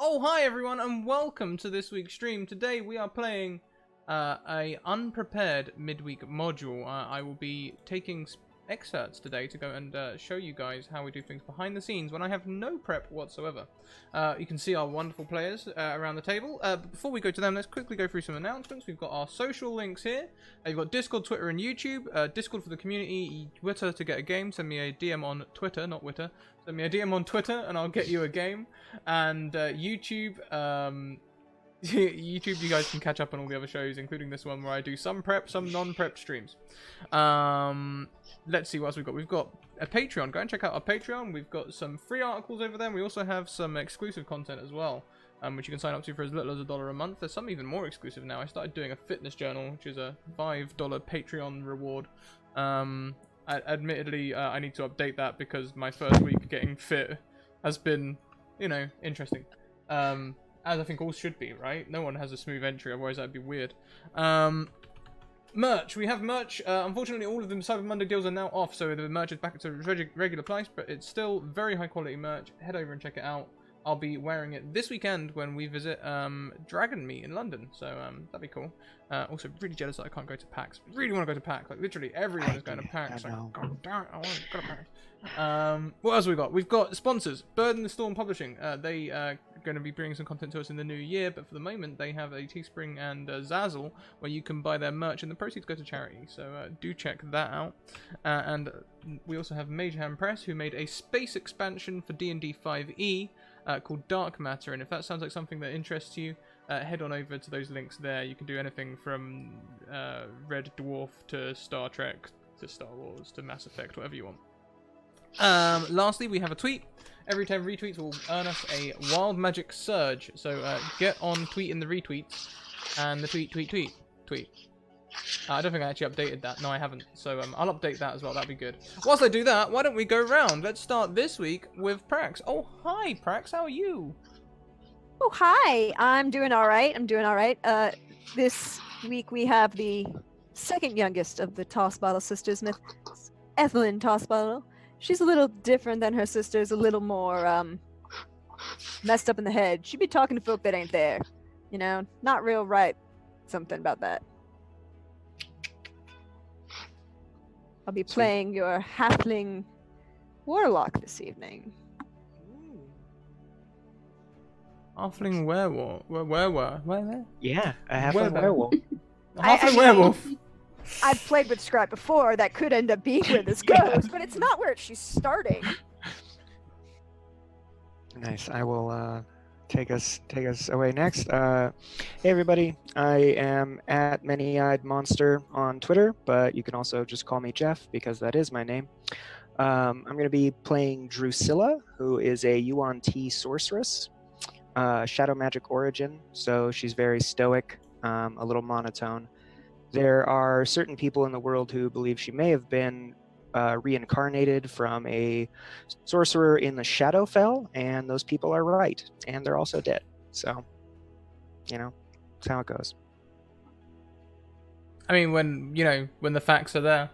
Oh, hi everyone, and welcome to this week's stream. Today we are playing a unprepared midweek module. I will be taking excerpts today to go and show you guys how we do things behind the scenes when I have no prep whatsoever. You can see our wonderful players around the table. But before we go to them, let's quickly go through some announcements. We've got our social links here. You've got Discord, Twitter, and YouTube. Discord for the community, Twitter to get a game. Send me a DM on Twitter, not Witter. Send me a DM on Twitter and I'll get you a game. And YouTube, YouTube, you guys can catch up on all the other shows, including this one where I do some prep, some non-prep streams. Let's see what else we've got. We've got a Patreon. Go and check out our Patreon. We've got some free articles over there. We also have some exclusive content as well, which you can sign up to for as little as $1 a month. There's some even more exclusive now. I started doing a fitness journal, which is a $5 Patreon reward. Admittedly, I need to update that because my first week getting fit has been, you know, interesting. As I think all should be, right? No one has a smooth entry, otherwise that'd be weird. Merch. We have merch. Unfortunately, all of the Cyber Monday deals are now off, so the merch is back to regular price, but it's still very high quality merch. Head over and check it out. I'll be wearing it this weekend when we visit Dragon Meet in London, so that'd be cool. Also, really jealous that I can't go to PAX. Really want to go to PAX. Like, literally everyone is going to PAX. Like, God damn it, I want to go to PAX. What else have we got? We've got sponsors. Bird and the Storm Publishing. They are going to be bringing some content to us in the new year, but for the moment, they have a Teespring and Zazzle where you can buy their merch and the proceeds go to charity. So do check that out. And we also have Major Hand Press, who made a space expansion for D&D 5e. Called Dark Matter, and if that sounds like something that interests you, head on over to those links there. You can do anything from Red Dwarf to Star Trek to Star Wars to Mass Effect, whatever you want. Lastly, we have a tweet. Every 10 retweets will earn us a Wild Magic Surge, so get on tweeting the retweets and the tweet. I don't think I actually updated that. No, I haven't. So I'll update that as well. That'd be good. Whilst I do that, why don't we go round? Let's start this week with Prax. Oh, hi, Prax. How are you? Oh, hi. I'm doing all right. This week we have the second youngest of the Toss Bottle sisters, Miss Ethelyn Toss Bottle. She's a little different than her sisters, a little more messed up in the head. She'd be talking to folk that ain't there. You know, not real right. Something about that. I'll be playing your halfling warlock this evening. Ooh. Halfling werewolf. Where? Yeah, a halfling werewolf. A halfling werewolf. I've played with Scrap before. That could end up being where this goes, but it's not where she's starting. Nice. I will take us away next. Hey everybody, I am at Many-Eyed Monster on Twitter, but you can also just call me Jeff because that is my name. I'm going to be playing Drusilla, who is a Yuan-Ti sorceress, shadow magic origin, so she's very stoic, a little monotone. There are certain people in the world who believe she may have been reincarnated from a sorcerer in the Shadowfell, and those people are right, and they're also dead. So, you know, that's how it goes. I mean, when the facts are there.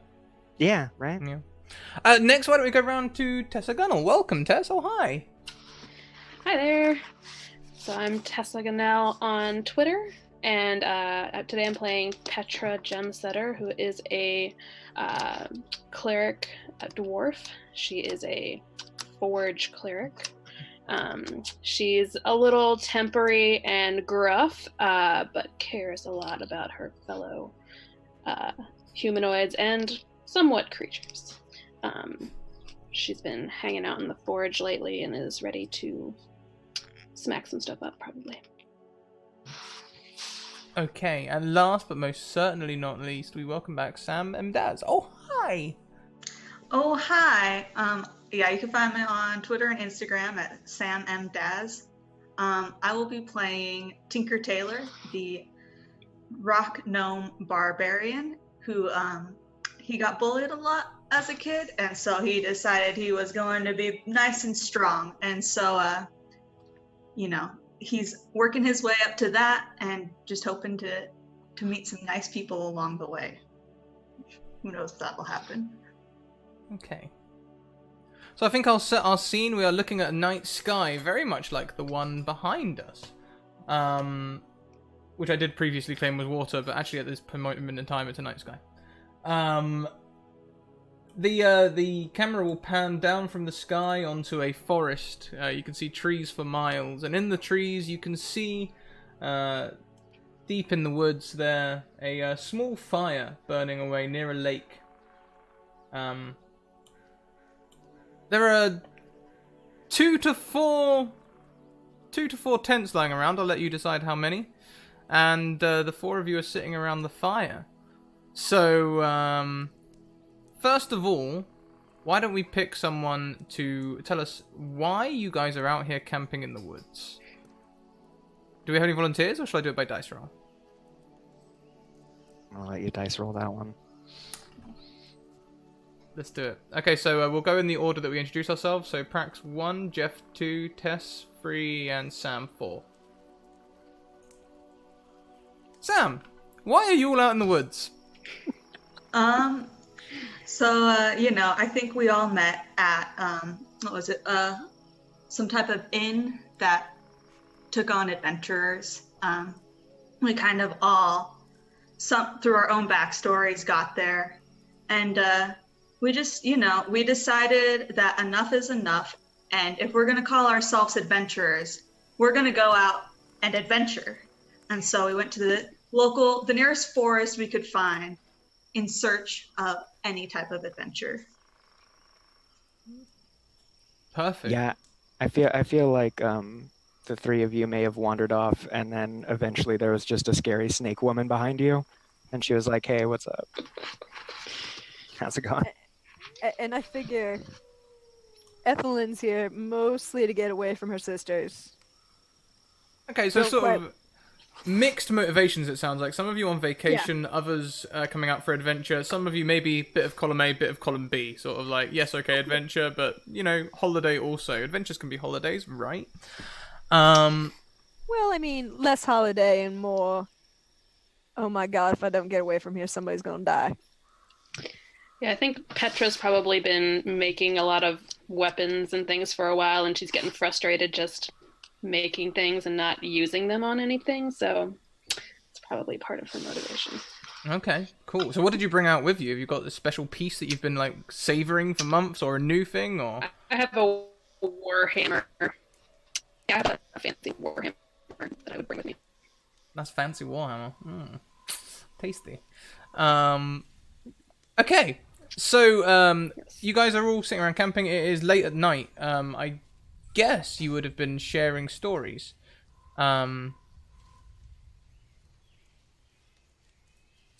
Yeah, right? Yeah. Next, why don't we go round to Tessa Gunnell. Welcome, Tess. Oh, hi. Hi there. So I'm Tessa Gunnell on Twitter, and today I'm playing Petra Gemsetter, who is a cleric, a dwarf. She is a forge cleric. She's a little tempery and gruff, but cares a lot about her fellow humanoids and somewhat creatures. She's been hanging out in the forge lately and is ready to smack some stuff up, probably. Okay, and last but most certainly not least, we welcome back Sam M. Daz. Oh, hi! Oh, hi! Yeah, you can find me on Twitter and Instagram at Sam M. Daz. I will be playing Tinker Taylor, the rock gnome barbarian, who he got bullied a lot as a kid, and so he decided he was going to be nice and strong, and so, he's working his way up to that and just hoping to meet some nice people along the way. Who knows if that will happen. Okay. So I think I'll set our scene. We are looking at a night sky, very much like the one behind us. Which I did previously claim was water, but actually at this moment in time, it's a night sky. The camera will pan down from the sky onto a forest. You can see trees for miles, and in the trees you can see, deep in the woods there, a small fire burning away near a lake. There are two to four tents lying around. I'll let you decide how many. And the four of you are sitting around the fire. So, first of all, why don't we pick someone to tell us why you guys are out here camping in the woods? Do we have any volunteers, or shall I do it by dice roll? I'll let you dice roll that one. Let's do it. Okay, so we'll go in the order that we introduce ourselves. So Prax 1, Jeff 2, Tess 3, and Sam 4. Sam, why are you all out in the woods? I think we all met at, what was it? Some type of inn that took on adventurers. We kind of all, through our own backstories, got there. And we just, we decided that enough is enough. And if we're going to call ourselves adventurers, we're going to go out and adventure. And so we went to the nearest forest we could find in search of any type of adventure. Perfect. Yeah, I feel like the three of you may have wandered off, and then eventually there was just a scary snake woman behind you, and she was like, "Hey, what's up? How's it going?" And I figure Ethelyn's here mostly to get away from her sisters. Okay, so Don't sort quite- of mixed motivations, it sounds like. Some of you on vacation, others coming out for adventure. Some of you maybe bit of column A, bit of column B. Sort of like, yes, okay, adventure, but, holiday also. Adventures can be holidays, right? Well, I mean, less holiday and more, oh my god, if I don't get away from here, somebody's gonna die. Yeah, I think Petra's probably been making a lot of weapons and things for a while, and she's getting frustrated just making things and not using them on anything, so it's probably part of her motivation. Okay, cool. So what did you bring out with you? Have you got this special piece that you've been, savoring for months, or a new thing, or...? I have a warhammer. Yeah, I have a fancy warhammer that I would bring with me. That's fancy Warhammer. Tasty. Okay, so you guys are all sitting around camping. It is late at night. I guess you would have been sharing stories. Does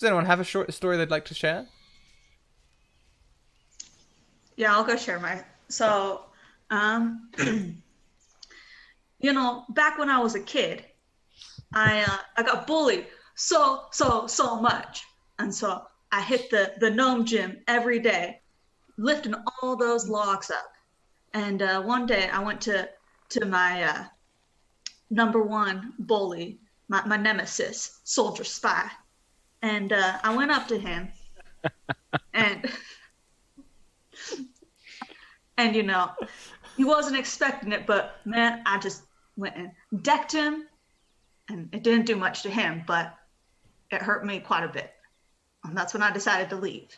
anyone have a short story they'd like to share? Yeah, I'll go share my. So, back when I was a kid, I got bullied so much, and so I hit the gnome gym every day, lifting all those logs up. And one day I went to my number one bully, my nemesis, Soldier Spy, and I went up to him, and he wasn't expecting it, but man, I just went and decked him, and it didn't do much to him, but it hurt me quite a bit. And that's when I decided to leave.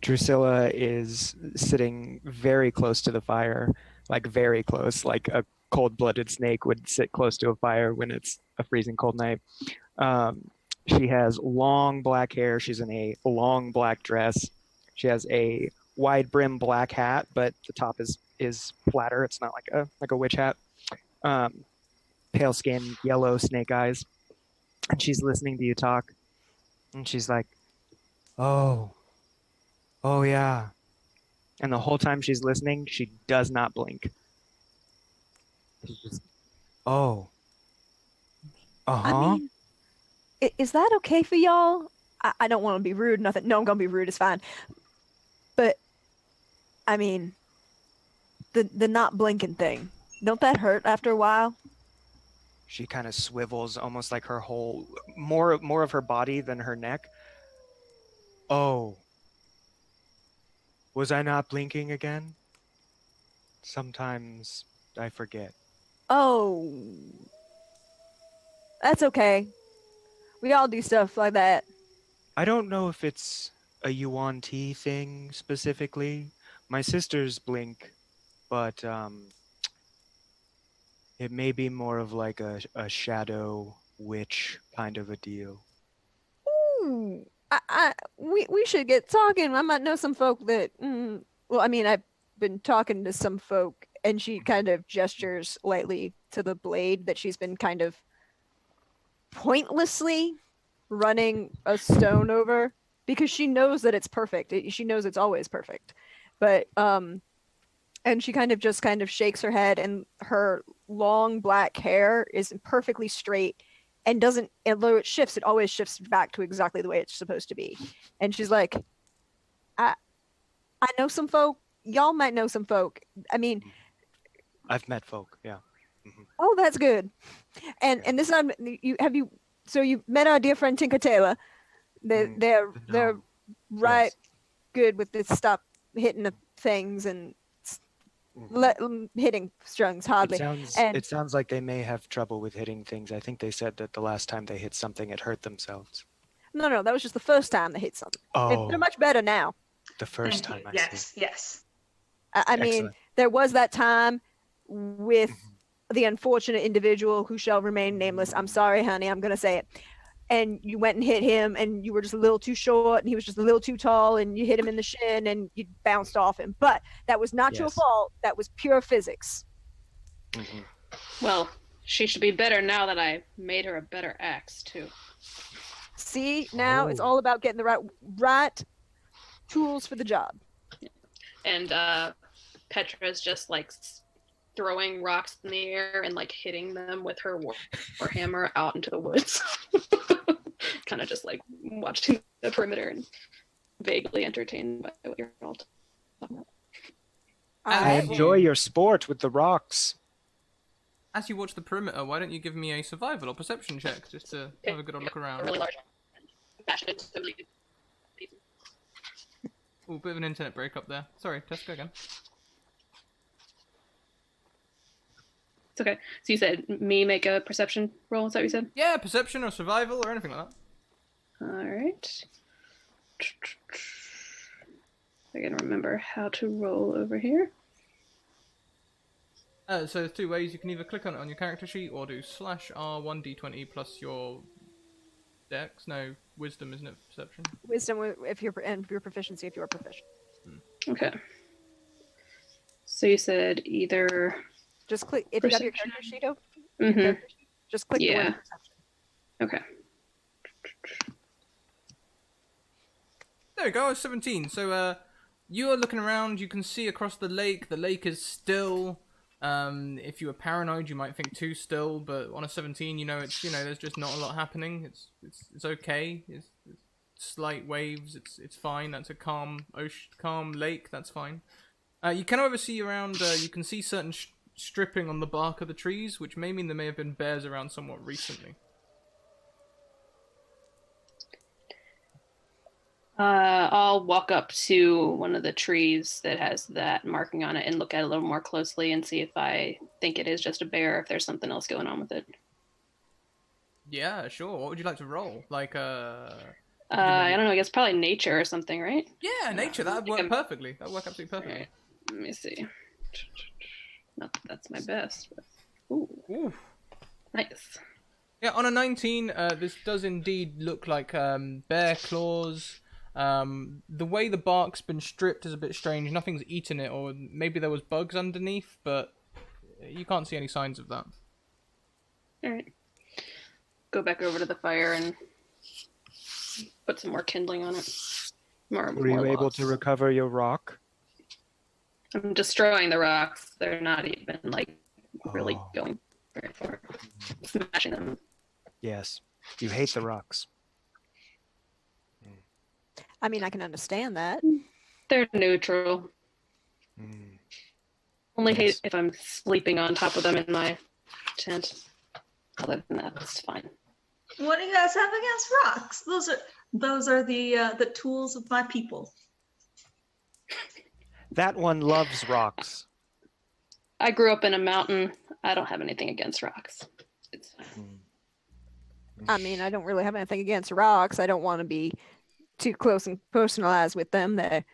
Drusilla is sitting very close to the fire, like very close, like a cold-blooded snake would sit close to a fire when it's a freezing cold night. She has long black hair. She's in a long black dress. She has a wide brim black hat, but the top is flatter. It's not like a witch hat. Pale skin, yellow snake eyes. And she's listening to you talk. And she's like, "Oh yeah." And the whole time she's listening, she does not blink. She's just, "Oh. Uh-huh." I mean, is that okay for y'all? I don't want to be rude, nothing. No, I'm gonna be rude, it's fine. But, I mean, the not blinking thing, don't that hurt after a while? She kind of swivels, almost like her whole, more of her body than her neck. Oh. Was I not blinking again? Sometimes I forget. Oh, that's okay. We all do stuff like that. I don't know if it's a Yuan Ti thing specifically. My sisters blink, but it may be more of like a shadow witch kind of a deal. Ooh, we should get talking. I might know some folk that. Well, I mean, I've been talking to some folk, and she kind of gestures lightly to the blade that she's been kind of pointlessly running a stone over because she knows that it's perfect. She knows it's always perfect, but and she kind of shakes her head, and her long black hair is perfectly straight and doesn't, although it shifts, it always shifts back to exactly the way it's supposed to be. And she's like, I know some folk. Y'all might know some folk. I mean, I've met folk, yeah. oh, that's good. And this time, so you met our dear friend Tinker Taylor. They're No. right Yes. good with this stop hitting the things and hitting strings hardly. It sounds like they may have trouble with hitting things. I think they said that the last time they hit something, it hurt themselves. No, that was just the first time they hit something. Oh, They're much better now. the first Thank time you. I see. Yes. I mean, Excellent. there was that time with the unfortunate individual who shall remain nameless. I'm sorry, honey, I'm going to say it. And you went and hit him, and you were just a little too short, and he was just a little too tall, and you hit him in the shin, and you bounced off him. But that was not your Yes. fault. That was pure physics. Well, she should be better now that I made her a better axe, too. See, now it's Oh. all about getting the right tools for the job. And Petra's just like throwing rocks in the air and like hitting them with her warhammer out into the woods. Kind of just like watching the perimeter and vaguely entertained by what you're all talking about. I enjoy your sport with the rocks. As you watch the perimeter, why don't you give me a survival or perception check just to have a good old look around? Really large. Passionate, so really good. Ooh, bit of an internet break up there. Sorry, Tess, go again. It's okay. So you said me make a perception roll, is that what you said? Yeah, perception or survival or anything like that. Alright. I can remember how to roll over here. So there's two ways. You can either click on it on your character sheet or do /R1d20 plus your dex. No, wisdom, isn't it? Perception. Wisdom, if you're and your proficiency, if you are proficient. Okay. So you said either... Just click if you have your Perception. character sheet open. Mm-hmm. Character sheet, just click the Yeah. one perception. Okay. There we go, 17. So, you are looking around, you can see across the lake. The lake is still. If you were paranoid, you might think too still, but on a 17, there's just not a lot happening. It's okay. It's slight waves. It's fine. That's a calm lake. That's fine. You can however see around. You can see certain stripping on the bark of the trees, which may mean there may have been bears around somewhat recently. I'll walk up to one of the trees that has that marking on it and look at it a little more closely and see if I think it is just a bear, if there's something else going on with it. Yeah, sure. What would you like to roll? Like, I don't know, I guess probably nature or something, right? Yeah, nature. That would work perfectly. That would work absolutely perfectly. Alright, let me see. Not that that's my best, but... Ooh, Ooh. nice. Yeah, on a 19, this does indeed look like bear claws. The way the bark's been stripped is a bit strange. Nothing's eaten it, or maybe there was bugs underneath, but you can't see any signs of that. Alright. Go back over to the fire and put some more kindling on it. Were you able to recover your rock? I'm destroying the rocks. They're not even, like, really going very far. Smashing them. Yes. You hate the rocks. I mean, I can understand that. They're neutral. Only Yes. hate if I'm sleeping on top of them in my tent. Other than that, it's fine. What do you guys have against rocks? Those are the tools of my people. That one loves rocks. I grew up in a mountain. I don't have anything against rocks. It's fine. I mean, I don't really have anything against rocks. I don't want to be too close and personalized with them. They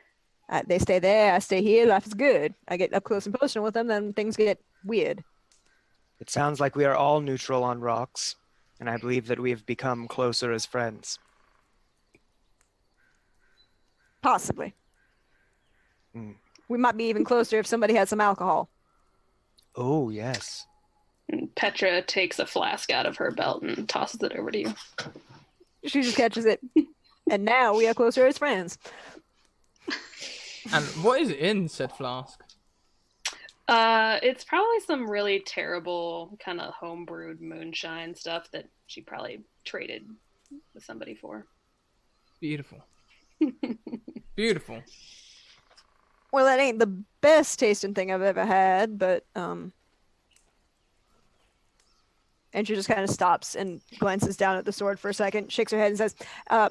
stay there, I stay here. Life is good. I get up close and personal with them, then things get weird. It sounds like we are all neutral on rocks, and I believe that we have become closer as friends. Possibly. Mm. We might be even closer if somebody had some alcohol. Oh, yes. And Petra takes a flask out of her belt and tosses it over to you. She just catches it. And now we are closer as friends. And what is in said flask? It's probably some really terrible kind of homebrewed moonshine stuff that she probably traded with somebody for. Beautiful. Beautiful. Well, that ain't the best tasting thing I've ever had, but and she just kind of stops and glances down at the sword for a second, shakes her head and says,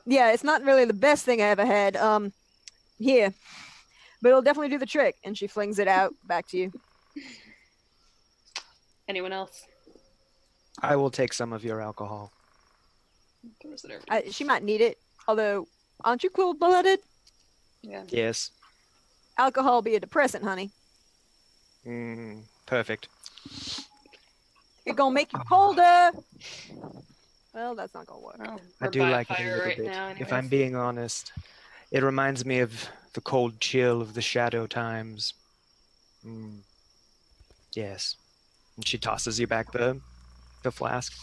yeah, it's not really the best thing I ever had. Here. But it'll definitely do the trick. And she flings it out back to you. Anyone else? I will take some of your alcohol. Throws it over to you. She might need it. Although, aren't you cold-blooded? Yeah. Yes. Alcohol be a depressant, honey. Perfect. It's gonna make you colder. Well, that's not gonna work. Well, I we're do by a like it a fire little right bit. now If I'm anyways. being honest, it reminds me of the cold chill of the shadow times. Yes. And she tosses you back the flask.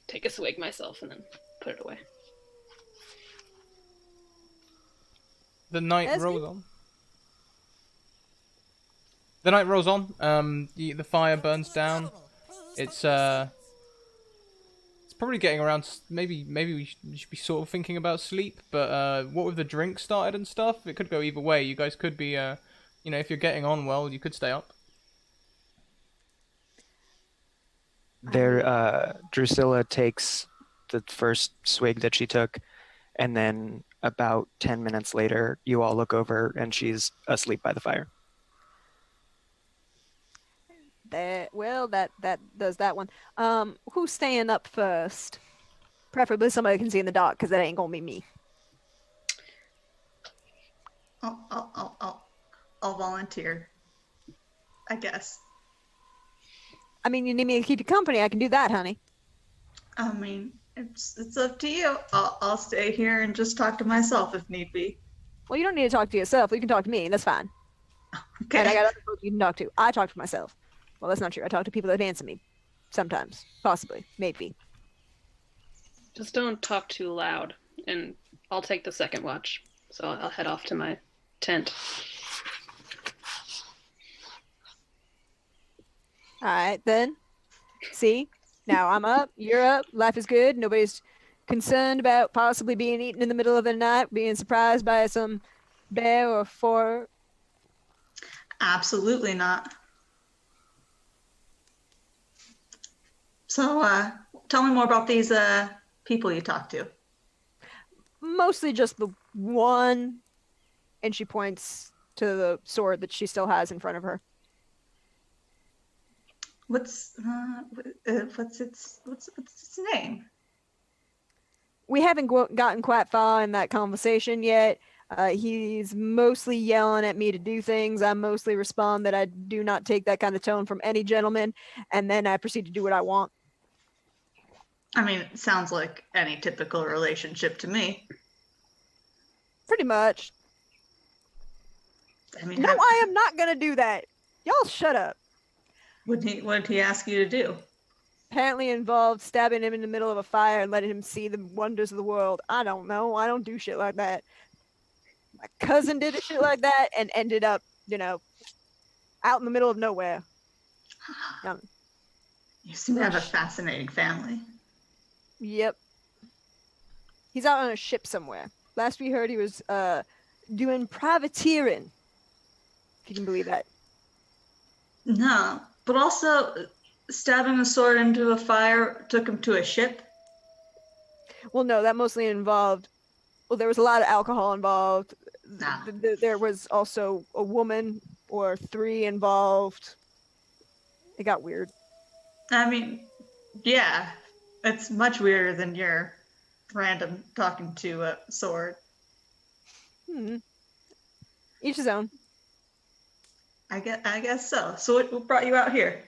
Take a swig myself and then put it away. The night That's rolls on. The night rolls on. The fire burns down. It's probably getting around. Maybe we should be sort of thinking about sleep. But what with the drink started and stuff, it could go either way. You guys could be, if you're getting on well, you could stay up. Drusilla takes the first swig that she took, and then about 10 minutes later, you all look over and she's asleep by the fire. That does that one. Who's staying up first? Preferably somebody who can see in the dark, because that ain't gonna be me. I'll volunteer. I guess. I mean, you need me to keep you company. I can do that, honey. I mean, it's up to you. I'll stay here and just talk to myself if need be. Well, you don't need to talk to yourself. You can talk to me. That's fine. Okay. And I got other folks you can talk to. I talk to myself. Well, that's not true. I talk to people that answer me. Sometimes. Possibly. Maybe. Just don't talk too loud, and I'll take the second watch. So I'll head off to my tent. All right, then. See? Now I'm up. You're up. Life is good. Nobody's concerned about possibly being eaten in the middle of the night, being surprised by some bear or four. Absolutely not. So, tell me more about these people you talked to. Mostly just the one. And she points to the sword that she still has in front of her. What's its name? We haven't gotten quite far in that conversation yet. He's mostly yelling at me to do things. I mostly respond that I do not take that kind of tone from any gentleman, and then I proceed to do what I want. I mean, it sounds like any typical relationship to me. Pretty much. I mean, No, I am not gonna do that. Y'all shut up. what did he ask you to do? Apparently involved stabbing him in the middle of a fire and letting him see the wonders of the world. I don't know. I don't do shit like that. My cousin did a shit like that and ended up, out in the middle of nowhere. You seem to have a fascinating family. Yep. He's out on a ship somewhere. Last we heard, he was doing privateering. If you can believe that. No, but also, stabbing a sword into a fire took him to a ship? Well, no, that mostly involved. Well, there was a lot of alcohol involved. Nah. There was also a woman or 3 involved. It got weird. I mean, yeah, it's much weirder than your random talking to a sword. Each his own. I guess so. So what brought you out here?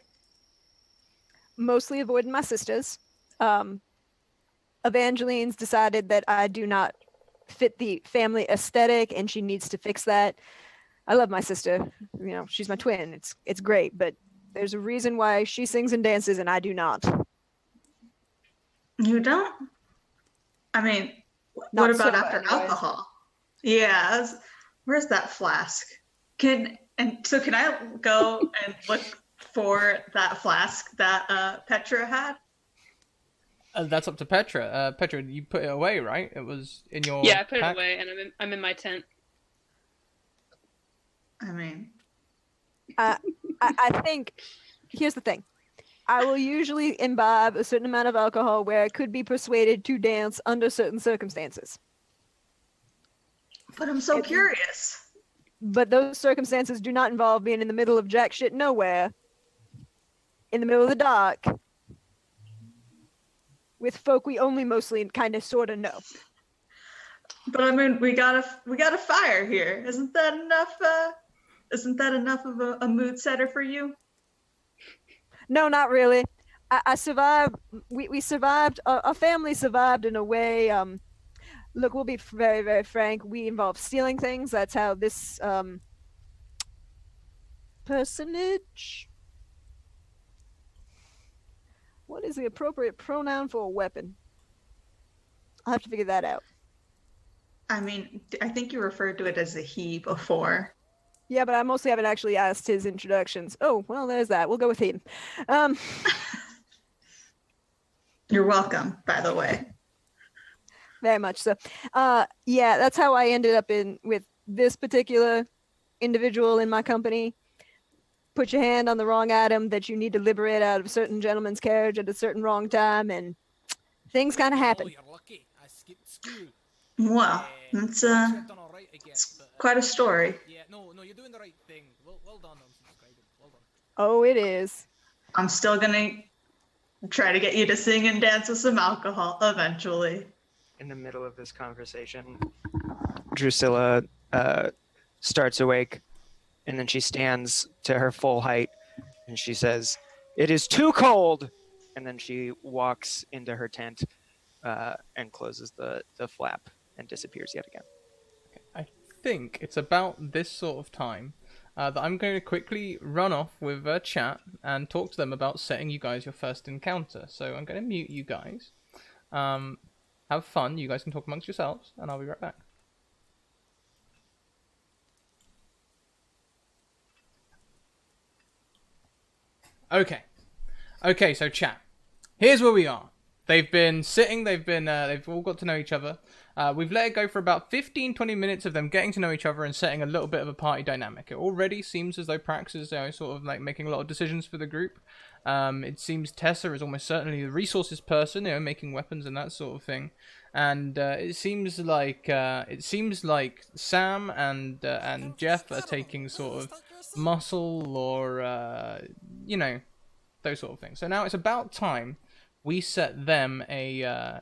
Mostly avoiding my sisters. Evangeline's decided that I do not fit the family aesthetic, and she needs to fix that. I love my sister. You know, she's my twin. It's great, but there's a reason why she sings and dances and I do not. You don't? I mean, Not what about so, after anyways. alcohol? Yeah, where's that flask? Can I go and look for that flask that Petra had? That's up to Petra. Petra, you put it away, right? It was in your Yeah, I put pack? it away, and I'm in my tent. I mean, I think here's the thing. I will usually imbibe a certain amount of alcohol where I could be persuaded to dance under certain circumstances. but I'm so curious. But those circumstances do not involve being in the middle of jack shit nowhere, in the middle of the dark, with folk we only mostly kind of sort of know. But I mean, we got a fire here. Isn't that enough? Isn't that enough of a mood setter for you? No, not really. I survived. We survived. Our family survived in a way. Look, we'll be very, very frank. We involve stealing things. That's how this personage. What is the appropriate pronoun for a weapon? I'll have to figure that out. I mean, I think you referred to it as a he before. Yeah, but I mostly haven't actually asked his introductions. Oh, well, there's that. We'll go with him. You're welcome, by the way. Very much so. Yeah, that's how I ended up with this particular individual in my company. Put your hand on the wrong item that you need to liberate out of a certain gentleman's carriage at a certain wrong time, and things kind of happen. You're lucky. I skipped school. Well, it's I've done all right, I guess. But, quite a story. yeah, no, you're doing the right thing. Well done on subscribing. Well done. Oh, it is. I'm still gonna try to get you to sing and dance with some alcohol eventually. In the middle of this conversation, Drusilla starts awake, and then she stands to her full height, and she says, "It is too cold!" And then she walks into her tent and closes the flap and disappears yet again. I think it's about this sort of time that I'm going to quickly run off with chat and talk to them about setting you guys your first encounter. So I'm going to mute you guys. Have fun. You guys can talk amongst yourselves, and I'll be right back. Okay, so chat. Here's where we are. They've been sitting, they've all got to know each other. We've let it go for about 15-20 minutes of them getting to know each other and setting a little bit of a party dynamic. It already seems as though Prax is sort of like making a lot of decisions for the group. It seems Tessa is almost certainly the resources person, making weapons and that sort of thing. And it seems like Sam and Jeff are taking sort of muscle or those sort of things. So now it's about time we set them an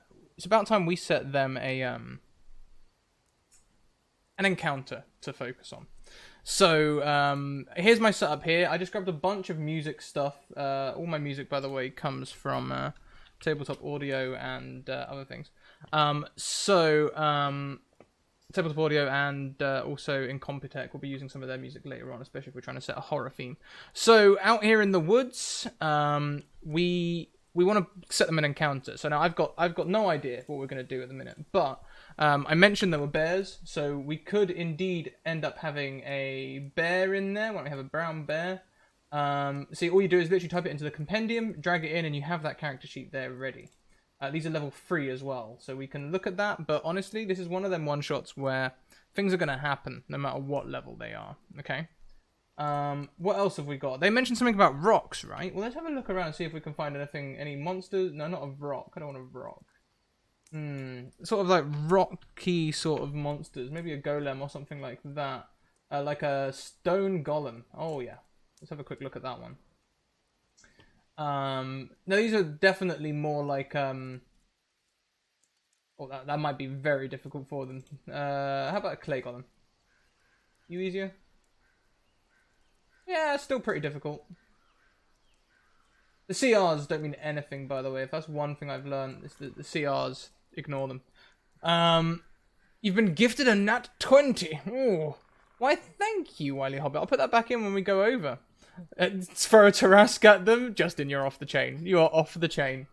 encounter to focus on. So here's my setup here. I just grabbed a bunch of music stuff. All my music, by the way, comes from Tabletop Audio and other things. Tabletop Audio and also in Computech, we'll be using some of their music later on, especially if we're trying to set a horror theme. So out here in the woods, we want to set them an encounter. So now I've got no idea what we're going to do at the minute, but I mentioned there were bears, so we could indeed end up having a bear in there. Why don't we have a brown bear? See, all you do is literally type it into the compendium, drag it in, and you have that character sheet there ready. These are level 3 as well, so we can look at that, but honestly, this is one of them one-shots where things are going to happen no matter what level they are, okay? What else have we got? They mentioned something about rocks, right? Well, let's have a look around and see if we can find anything, any monsters. No, not a rock. I don't want a rock. Sort of like rocky sort of monsters. Maybe a golem or something like that. Like a stone golem. Oh, yeah. Let's have a quick look at that one. No, these are definitely more like, oh, that might be very difficult for them. How about a clay golem? You easier? Yeah, still pretty difficult. The CRs don't mean anything, by the way. If that's one thing I've learned, is that the CRs, ignore them. You've been gifted a nat 20. Oh, why, thank you, Wily Hobbit. I'll put that back in when we go over. Throw a Tarask at them. Justin, you're off the chain. You are off the chain.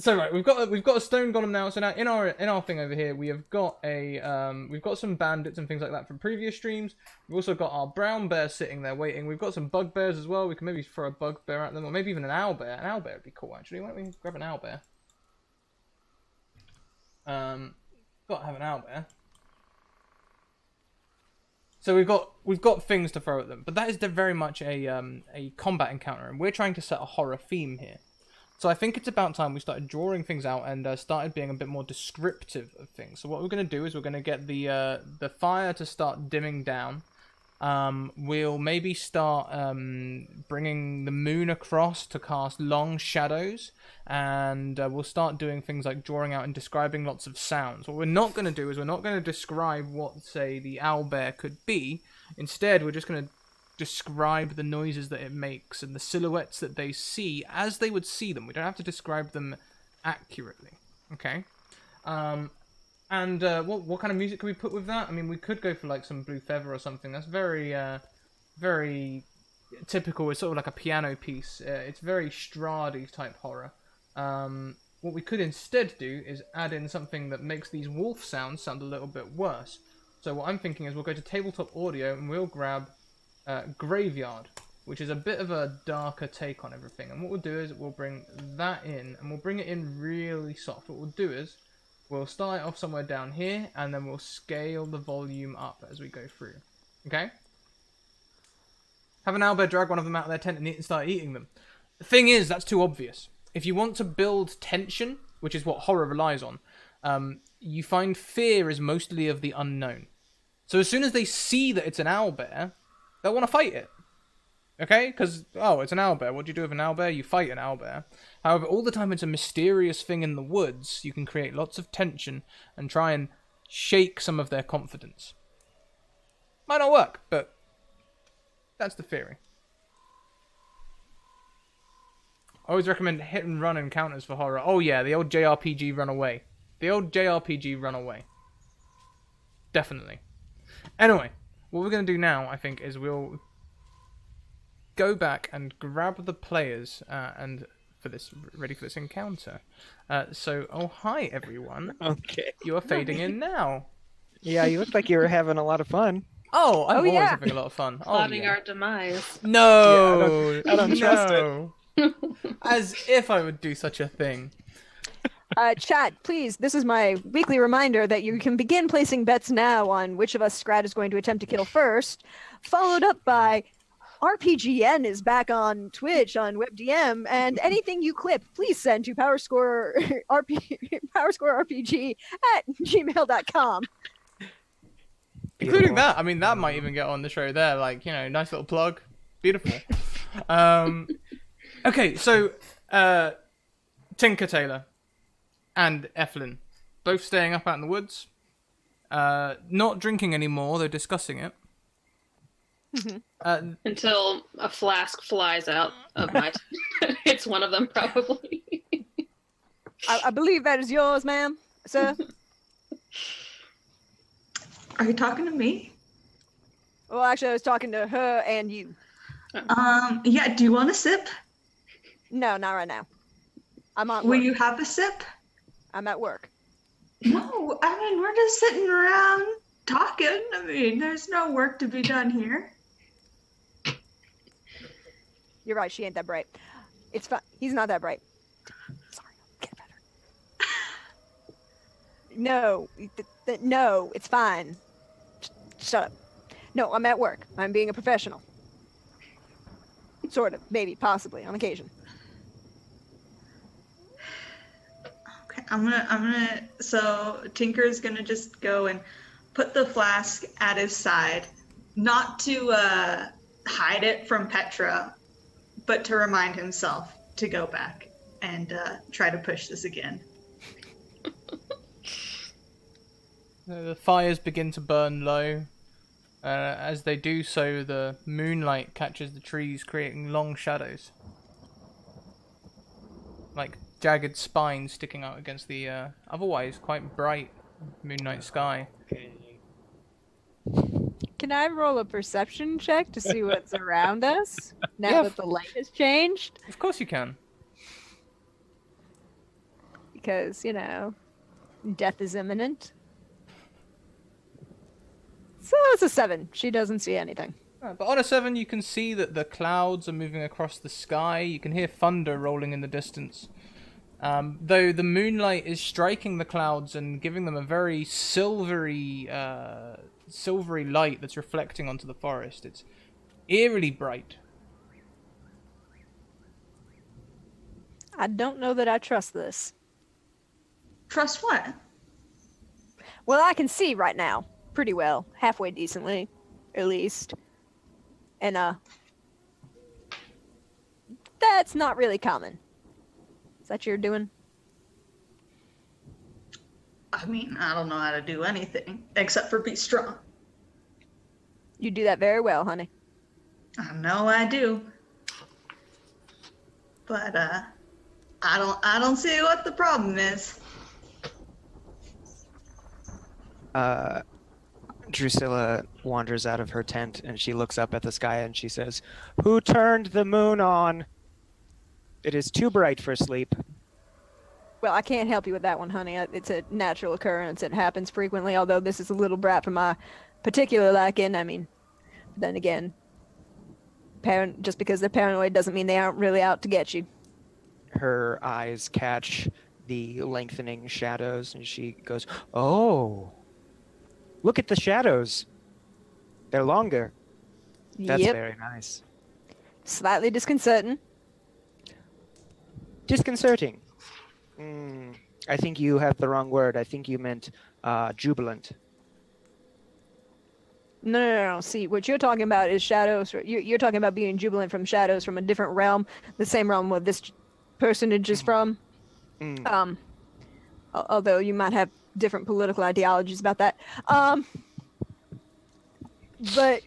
So right, we've got a stone golem now. So now in our thing over here, we have got we've got some bandits and things like that from previous streams. We've also got our brown bear sitting there waiting. We've got some bugbears as well. We can maybe throw a bugbear at them, or maybe even an owlbear. An owlbear would be cool actually. Why don't we grab an owlbear? Got to have an owlbear. So we've got things to throw at them, but that is very much a combat encounter, and we're trying to set a horror theme here. So I think it's about time we started drawing things out and started being a bit more descriptive of things. So what we're going to do is we're going to get the fire to start dimming down. We'll maybe start bringing the moon across to cast long shadows, and we'll start doing things like drawing out and describing lots of sounds. What we're not going to do is we're not going to describe what, say, the owlbear could be. Instead, we're just going to describe the noises that it makes and the silhouettes that they see as they would see them. We don't have to describe them accurately. Okay? And what kind of music could we put with that? I mean, we could go for like some Blue Feather or something. That's very typical. It's sort of like a piano piece. It's very Stradi type horror. What we could instead do is add in something that makes these wolf sounds sound a little bit worse. So what I'm thinking is we'll go to tabletop audio and we'll grab Graveyard, which is a bit of a darker take on everything. And what we'll do is we'll bring that in, and we'll bring it in really soft. What we'll do is we'll start it off somewhere down here, and then we'll scale the volume up as we go through. Okay? Have an owlbear drag one of them out of their tent and start eating them. The thing is, that's too obvious. If you want to build tension, which is what horror relies on, you find fear is mostly of the unknown. So as soon as they see that it's an owlbear, they'll want to fight it. Okay? Because, oh, it's an owlbear. What do you do with an owlbear? You fight an owlbear. However, all the time it's a mysterious thing in the woods, you can create lots of tension and try and shake some of their confidence. Might not work, but that's the theory. I always recommend hit and run encounters for horror. Oh yeah, the old JRPG run away. The old JRPG run away. Definitely. Anyway, what we're going to do now, I think, is we'll go back and grab the players and for this, ready for this encounter. Oh hi everyone. Okay. You are fading in now. Yeah, you look like you were having a lot of fun. Oh, I'm always yeah. having a lot of fun. Plotting yeah. our demise. No, Yeah, I don't trust no. As if I would do such a thing. Chat, please, this is my weekly reminder that you can begin placing bets now on which of us Scrat is going to attempt to kill first, followed up by RPGN is back on Twitch on WebDM, and anything you clip, please send to powerscorerpg@gmail.com. Including that. I mean, that might even get on the show there. Like, you know, nice little plug. Beautiful. Okay, so Tinker Tailor and Eflin both staying up out in the woods. Not drinking anymore, they're discussing it. Until a flask flies out of my... It's one of them, probably. I believe that is yours, ma'am, sir. Are you talking to me? Well, actually, I was talking to her and you. Yeah, do you want a sip? No, not right now. I'm on Will work. you have a sip? I'm at work. No, I mean, we're just sitting around talking. I mean, there's no work to be done here. You're right, she ain't that bright. It's fine. He's not that bright. Sorry, get better. No, no, it's fine. Shut up. No, I'm at work. I'm being a professional. Sort of, maybe, possibly, on occasion. Okay, so Tinker's gonna just go and put the flask at his side, not to hide it from Petra, but to remind himself to go back and try to push this again. The fires begin to burn low. As they do so, the moonlight catches the trees, creating long shadows. Like jagged spines sticking out against the otherwise quite bright moonlight sky. Can I roll a perception check to see what's around us now Yeah. that the light has changed? Of course you can. Because, death is imminent. So it's a 7. She doesn't see anything. But on a 7, you can see that the clouds are moving across the sky. You can hear thunder rolling in the distance. Though the moonlight is striking the clouds and giving them a very silvery light that's reflecting onto the forest. It's eerily bright. I don't know that I trust this. Trust what? Well, I can see right now. Pretty well. Halfway decently. At least. And, that's not really common. Is that you're doing? I mean, I don't know how to do anything except for be strong. You do that very well, honey. I know I do. But I don't see what the problem is. Drusilla wanders out of her tent and she looks up at the sky and she says, "Who turned the moon on? It is too bright for sleep." Well, I can't help you with that one, honey. It's a natural occurrence. It happens frequently, although this is a little brat for my particular liking. I mean, then again, just because they're paranoid doesn't mean they aren't really out to get you. Her eyes catch the lengthening shadows and she goes, "Oh, look at the shadows. They're longer. That's Yep. very nice." Slightly disconcerting. Disconcerting. I think you have the wrong word. I think you meant jubilant. No. See, what you're talking about is shadows. You're talking about being jubilant from shadows from a different realm, the same realm where this personage is from. Although you might have different political ideologies about that. But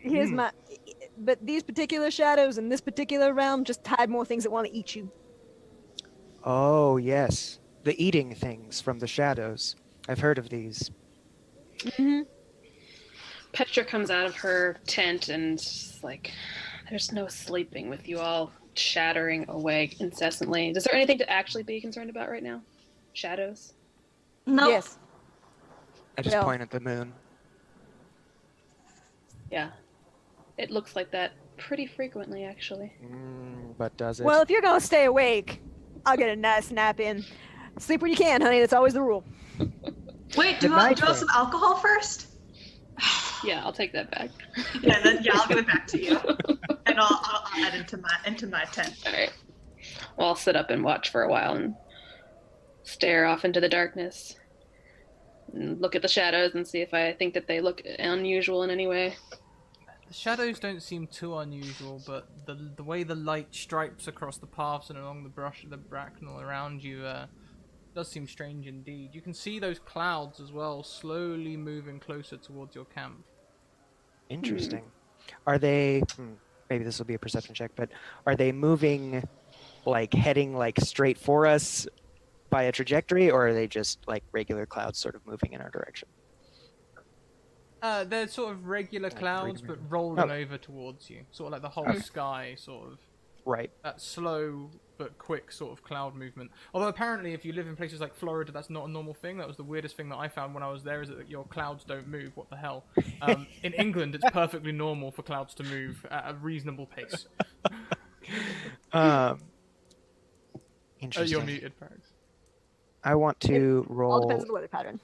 but these particular shadows in this particular realm just hide more things that want to eat you. Oh, yes. The eating things from the shadows. I've heard of these. Mm-hmm. Petra comes out of her tent and is like, "There's no sleeping with you all shattering away incessantly. Is there anything to actually be concerned about right now? Shadows?" No. Yes. I just Well- point at the moon. Yeah. It looks like that pretty frequently, actually. But does it? Well, if you're gonna stay awake, I'll get a nice nap in. Sleep when you can, honey. That's always the rule. Wait, The do you night want some alcohol first? Yeah, I'll take that back. Yeah, I'll give it back to you, and I'll add into my tent. All right. Well, I'll sit up and watch for a while and stare off into the darkness and look at the shadows and see if I think that they look unusual in any way. The shadows don't seem too unusual, but the way the light stripes across the paths and along the brush of the bracknel around you does seem strange indeed. You can see those clouds as well, slowly moving closer towards your camp. Interesting. Are they... maybe this will be a perception check, but are they moving, heading, straight for us by a trajectory, or are they just, regular clouds sort of moving in our direction? They're sort of regular clouds, but rolling over towards you. Sort of like the whole sky, sort of. Right. That slow but quick sort of cloud movement. Although apparently if you live in places like Florida, that's not a normal thing. That was the weirdest thing that I found when I was there, is that your clouds don't move. What the hell? In England, it's perfectly normal for clouds to move at a reasonable pace. Interesting. You're muted, Parax. I want to All roll... depends on the weather pattern.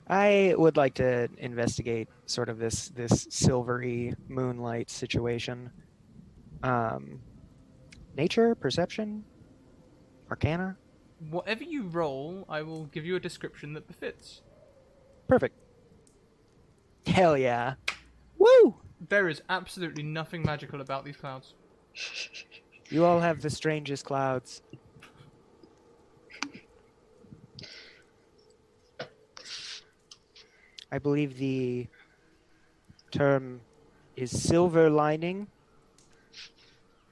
I would like to investigate sort of this silvery moonlight situation. Nature, perception, arcana. Whatever you roll, I will give you a description that befits. Perfect. Hell yeah. Woo! There is absolutely nothing magical about these clouds. You all have the strangest clouds. I believe the term is silver lining.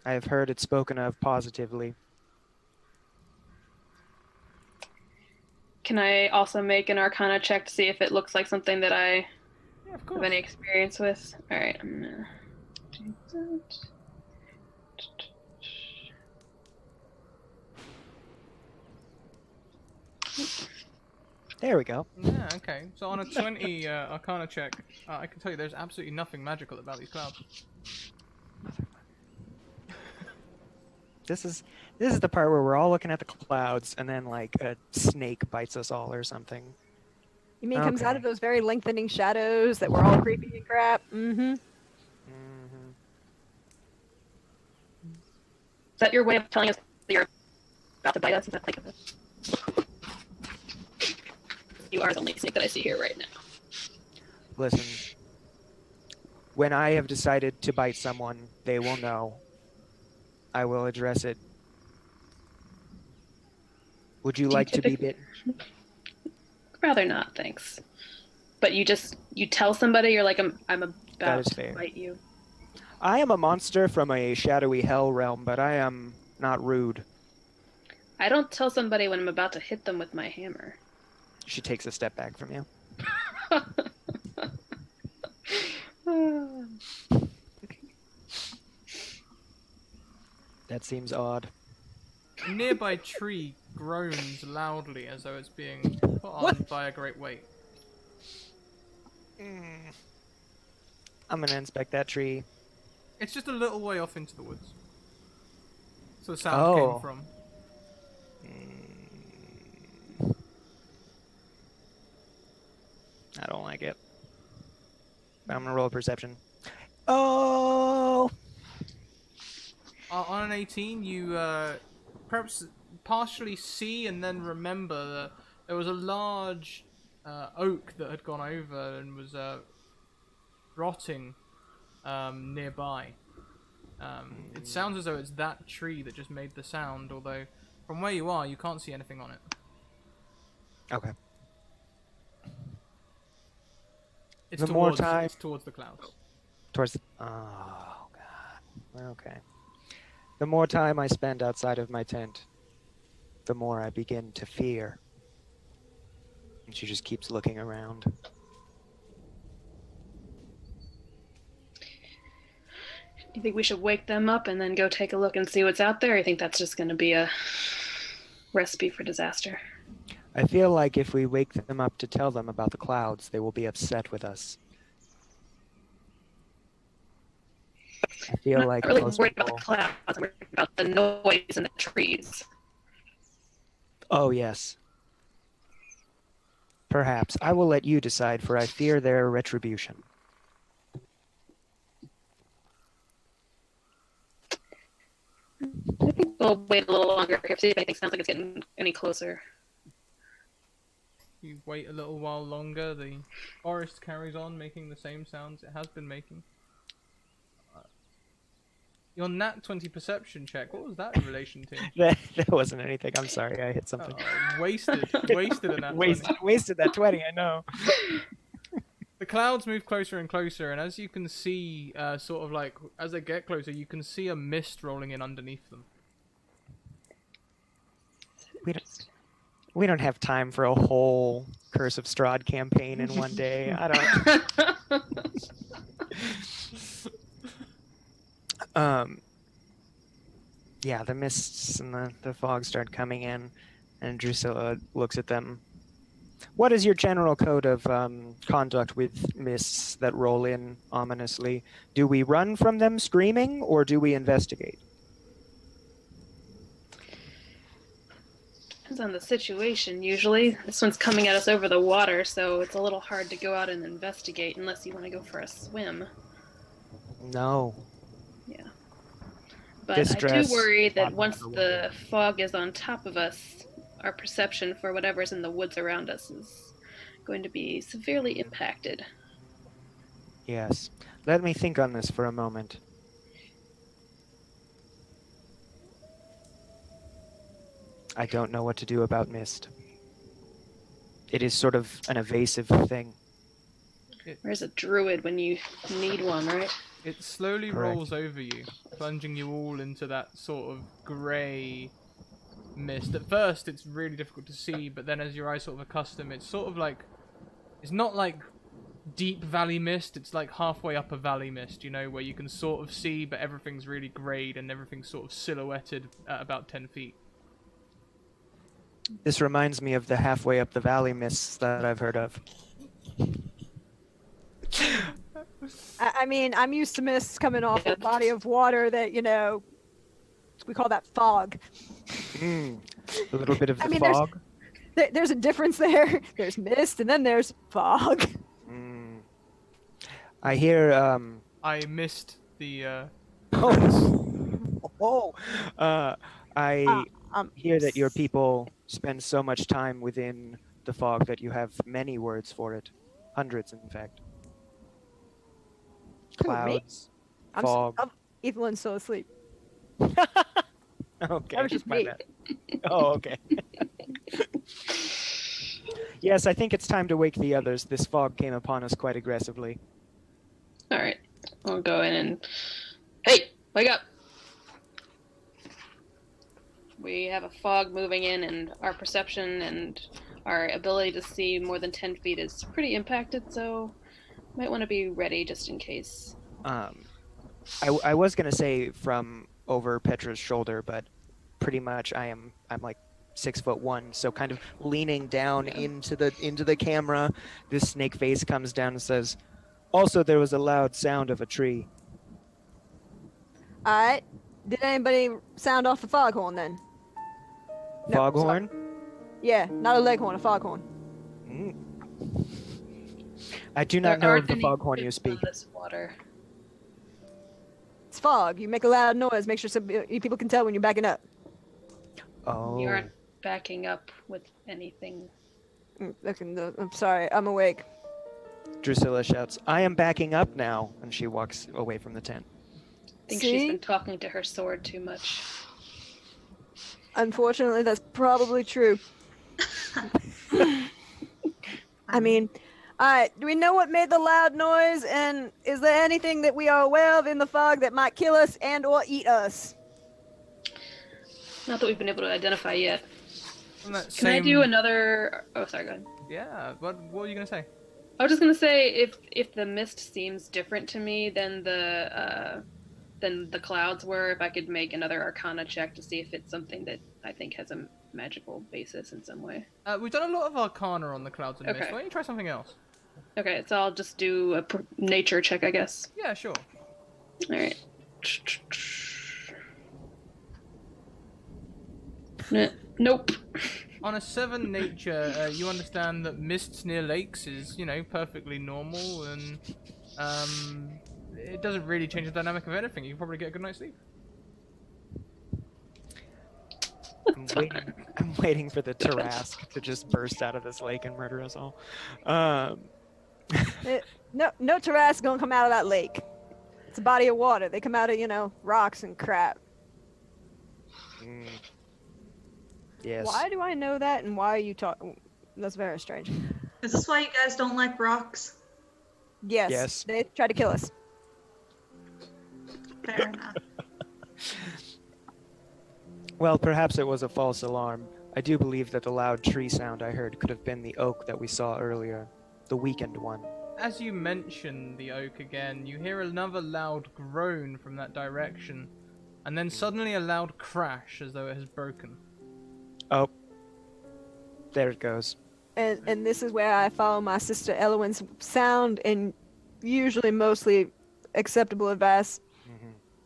I have heard it spoken of positively. Can I also make an Arcana check to see if it looks like something that I Yeah, of have course. any experience with? All right, I'm gonna do that. There we go. Yeah, okay. So on a 20 Arcana check, I can tell you there's absolutely nothing magical about these clouds. This is the part where we're all looking at the clouds, and then like a snake bites us all or something. You mean comes out Okay. of those very lengthening shadows that were all creepy and crap? Mm-hmm. Mm-hmm. Is that your way of telling us that you're about to bite us? Is that like you are the only snake that I see here right now. Listen, when I have decided to bite someone, they will know. I will address it. Would you like to be bitten? Rather not, thanks. But you tell somebody you're like I'm about is to fair. bite you. I am a monster from a shadowy hell realm, but I am not rude. I don't tell somebody when I'm about to hit them with my hammer. She takes a step back from you. That seems odd. A nearby tree groans loudly as though it's being put on by a great weight. I'm gonna inspect that tree. It's just a little way off into the woods. So the sound came from. I don't like it. But I'm gonna roll a perception. Oh! On an 18, you perhaps partially see and then remember that there was a large oak that had gone over and was rotting nearby. It sounds as though it's that tree that just made the sound, although from where you are, you can't see anything on it. Okay. It's The more towards, time- it's towards the clouds. Towards the... Oh, God. Okay. The more time I spend outside of my tent, the more I begin to fear. And she just keeps looking around. Do you think we should wake them up and then go take a look and see what's out there? Or you think that's just going to be a recipe for disaster? I feel like if we wake them up to tell them about the clouds, they will be upset with us. I feel I'm like not really most worried people... about the clouds. I'm worried about the noise in the trees. Oh, yes. Perhaps. I will let you decide, for I fear their retribution. I think we'll wait a little longer here, see if anything sounds like it's getting any closer. You wait a little while longer, the forest carries on making the same sounds it has been making. Your nat 20 perception check, what was that in relation to? That wasn't anything. I'm sorry. I hit something. Wasted a nat 20. Wasted that 20, I know. The clouds move closer and closer, and as you can see, sort of like, as they get closer, you can see a mist rolling in underneath them. We don't have time for a whole Curse of Strahd campaign in one day. I don't... Yeah, the mists and the fog start coming in, and Drusilla looks at them. What is your general code of conduct with mists that roll in ominously? Do we run from them screaming, or do we investigate? Depends on the situation, usually. This one's coming at us over the water, so it's a little hard to go out and investigate unless you want to go for a swim. No. Yeah. But Distress, I do worry that bottom once of the the fog is on top of us, our perception for whatever's in the woods around us is going to be severely impacted. Yes. Let me think on this for a moment. I don't know what to do about mist. It is sort of an evasive thing. Where's a druid when you need one, right? It slowly Correct. rolls over you, plunging you all into that sort of grey mist. At first, it's really difficult to see, but then as your eyes sort of accustom, it's sort of like... It's not like deep valley mist, it's like halfway up a valley mist, you know, where you can sort of see, but everything's really greyed and everything's sort of silhouetted at about 10 feet. This reminds me of the halfway up the valley mists that I've heard of. I mean, I'm used to mists coming off a body of water that, you know, we call that fog. A little bit of the I mean, fog. There's a difference there. There's mist and then there's fog. I hear, I missed the, I hear that your people spend so much time within the fog that you have many words for it. Hundreds, in fact. Who, me? Clouds, fog. Evelyn's so asleep. Okay, That was just my me. bad. Oh, okay. Yes, I think it's time to wake the others. This fog came upon us quite aggressively. Alright. I'll go in and... Hey! Wake up! We have a fog moving in, and our perception and our ability to see more than 10 feet is pretty impacted, so might want to be ready just in case. I was gonna say from over Petra's shoulder, but pretty much I'm like 6'1", so kind of leaning down into the camera. This snake face comes down and says, "Also, there was a loud sound of a tree." Alright. Did anybody sound off the foghorn then? No, Foghorn? Yeah, not a leghorn, a foghorn. I do not There know aren't of the any foghorn you fish speak. on this water. It's fog. You make a loud noise. Make sure people can tell when you're backing up. Oh. You aren't backing up with anything. I'm sorry. I'm awake. Drusilla shouts, "I am backing up now," and she walks away from the tent. I think See? she's been talking to her sword too much. Unfortunately, that's probably true. I mean, alright, do we know what made the loud noise, and is there anything that we are aware of in the fog that might kill us and or eat us? Not that we've been able to identify yet. From that Can I same- do another... Oh, sorry, go ahead. Yeah, what were you gonna say? I was just gonna say, if the mist seems different to me than the clouds were, if I could make another Arcana check to see if it's something that I think has a magical basis in some way. We've done a lot of Arcana on the clouds and mist. Okay. Why don't you try something else? Okay, so I'll just do a nature check, I guess. Yeah, sure. All right. Nope. On a 7 nature, you understand that mists near lakes is, you know, perfectly normal, and it doesn't really change the dynamic of anything. You can probably get a good night's sleep. I'm waiting for the Tarask to just burst out of this lake and murder us all. No Tarask gonna come out of that lake. It's a body of water. They come out of, you know, rocks and crap. Yes. Why do I know that, and why are you talking? That's very strange. Is this why you guys don't like rocks? Yes. Yes. They tried to kill us. Fair enough. Well, perhaps it was a false alarm. I do believe that the loud tree sound I heard could have been the oak that we saw earlier, the weakened one. As you mention the oak again, you hear another loud groan from that direction, and then suddenly a loud crash as though it has broken. Oh, there it goes. And this is where I follow my sister Elwyn's sound and usually mostly acceptable advice.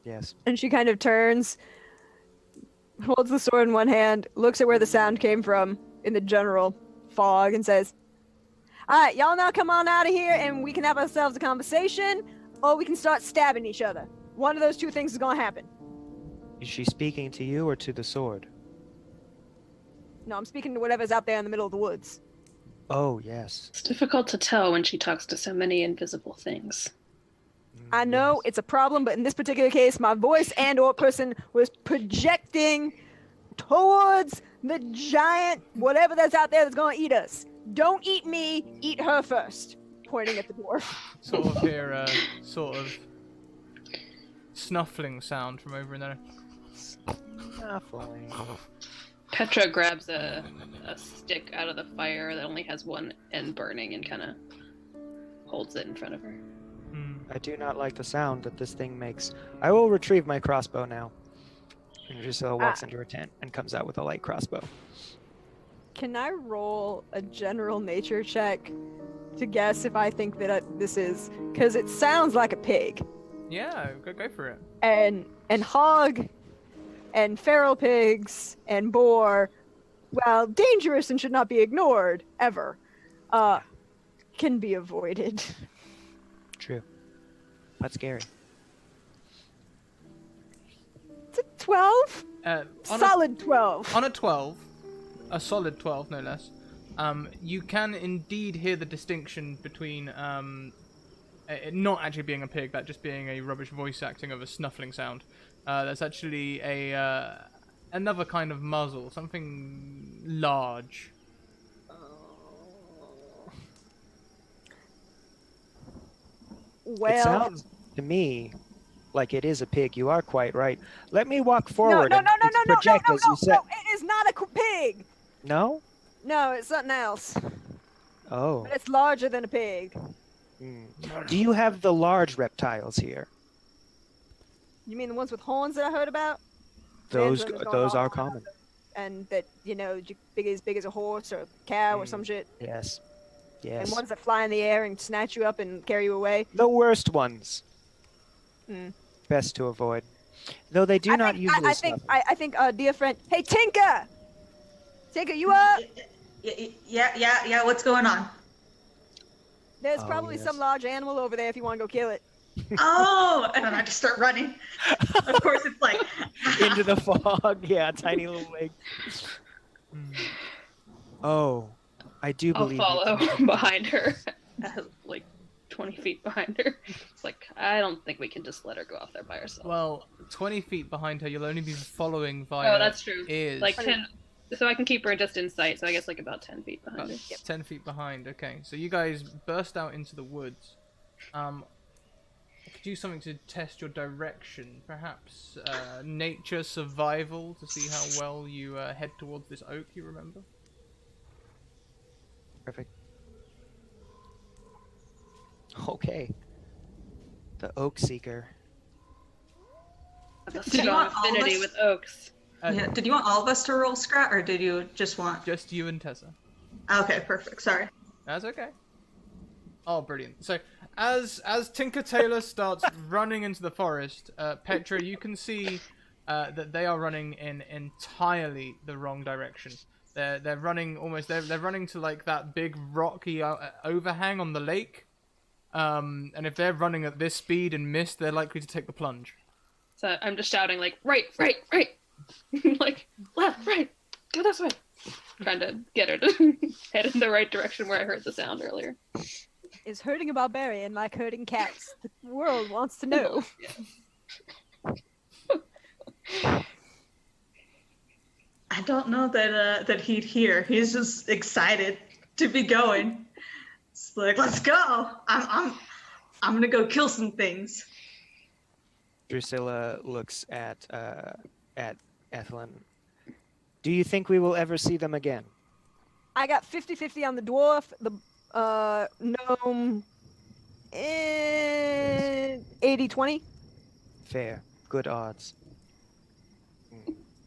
Yes. And she kind of turns, holds the sword in one hand, looks at where the sound came from in the general fog, and says, "Alright, y'all now come on out of here and we can have ourselves a conversation, or we can start stabbing each other. One of those two things is gonna happen." Is she speaking to you or to the sword? No, I'm speaking to whatever's out there in the middle of the woods. Oh, yes. It's difficult to tell when she talks to so many invisible things. I know it's a problem, but in this particular case, my voice and or person was projecting towards the giant whatever that's out there that's gonna eat us. Don't eat me, eat her first. Pointing at the dwarf. Sort of hear a sort of snuffling sound from over in there. Snuffling. Petra grabs a stick out of the fire that only has one end burning and kind of holds it in front of her. I do not like the sound that this thing makes. I will retrieve my crossbow now. And Drusilla walks into her tent and comes out with a light crossbow. Can I roll a general nature check to guess if I think that this is... Because it sounds like a pig. Yeah, go for it. And hog and feral pigs and boar, while dangerous and should not be ignored, ever, can be avoided. True. But scary. It's a 12? On Solid 12. On a 12, a solid 12 no less, you can indeed hear the distinction between it not actually being a pig, that just being a rubbish voice acting of a snuffling sound. That's actually another kind of muzzle, something large. Well, It sounds to me like it is a pig. You are quite right. Let me walk forward no, and project as you said. no, it is not a pig. No? No, it's something else. Oh. But it's larger than a pig. Do you have the large reptiles here? You mean the ones with horns that I heard about? Those There's one those going are on. common. And that, big as a horse or a cow or some shit. Yes. And Yes. ones that fly in the air and snatch you up and carry you away. The worst ones. Mm. Best to avoid. Though they do not usually snuff. I think dear friend. Hey, Tinker! Tinker, you up? Yeah, what's going on? There's Oh, probably yes. some large animal over there if you want to go kill it. Oh, and then I just start running. Of course, it's like Into the fog. Yeah, tiny little leg. Oh, I do I'll believe follow you. behind her, like 20 feet behind her. It's like, I don't think we can just let her go off there by herself. Well, 20 feet behind her, you'll only be following via Oh, that's true. ears. Like 10, so I can keep her just in sight, so I guess like about 10 feet behind About her. 10 feet behind, okay. So you guys burst out into the woods. Could do something to test your direction. Perhaps nature survival to see how well you head towards this oak you remember. Perfect. Okay. The Oak Seeker. I have a Did you strong want all of affinity us? with oaks. yeah. Did you want all of us to roll scrat, or did you just want? Just you and Tessa. Okay, perfect. Sorry. That's okay. Oh, brilliant. So, as Tinker Tailor starts running into the forest, Petra, you can see that they are running in entirely the wrong direction. They're running almost. They're running to like that big rocky overhang on the lake. And if they're running at this speed and miss, they're likely to take the plunge. So I'm just shouting like, right, like left, right, go this way. Trying to get her to head in the right direction where I heard the sound earlier. Is hurting a barbarian like hurting cats? The world wants to know. I don't know that he'd hear. He's just excited to be going. It's like, let's go. I'm gonna go kill some things. Drusilla looks at Ethelyn. Do you think we will ever see them again? I got 50-50 on the dwarf, the gnome, and 80-20. Fair. Good odds.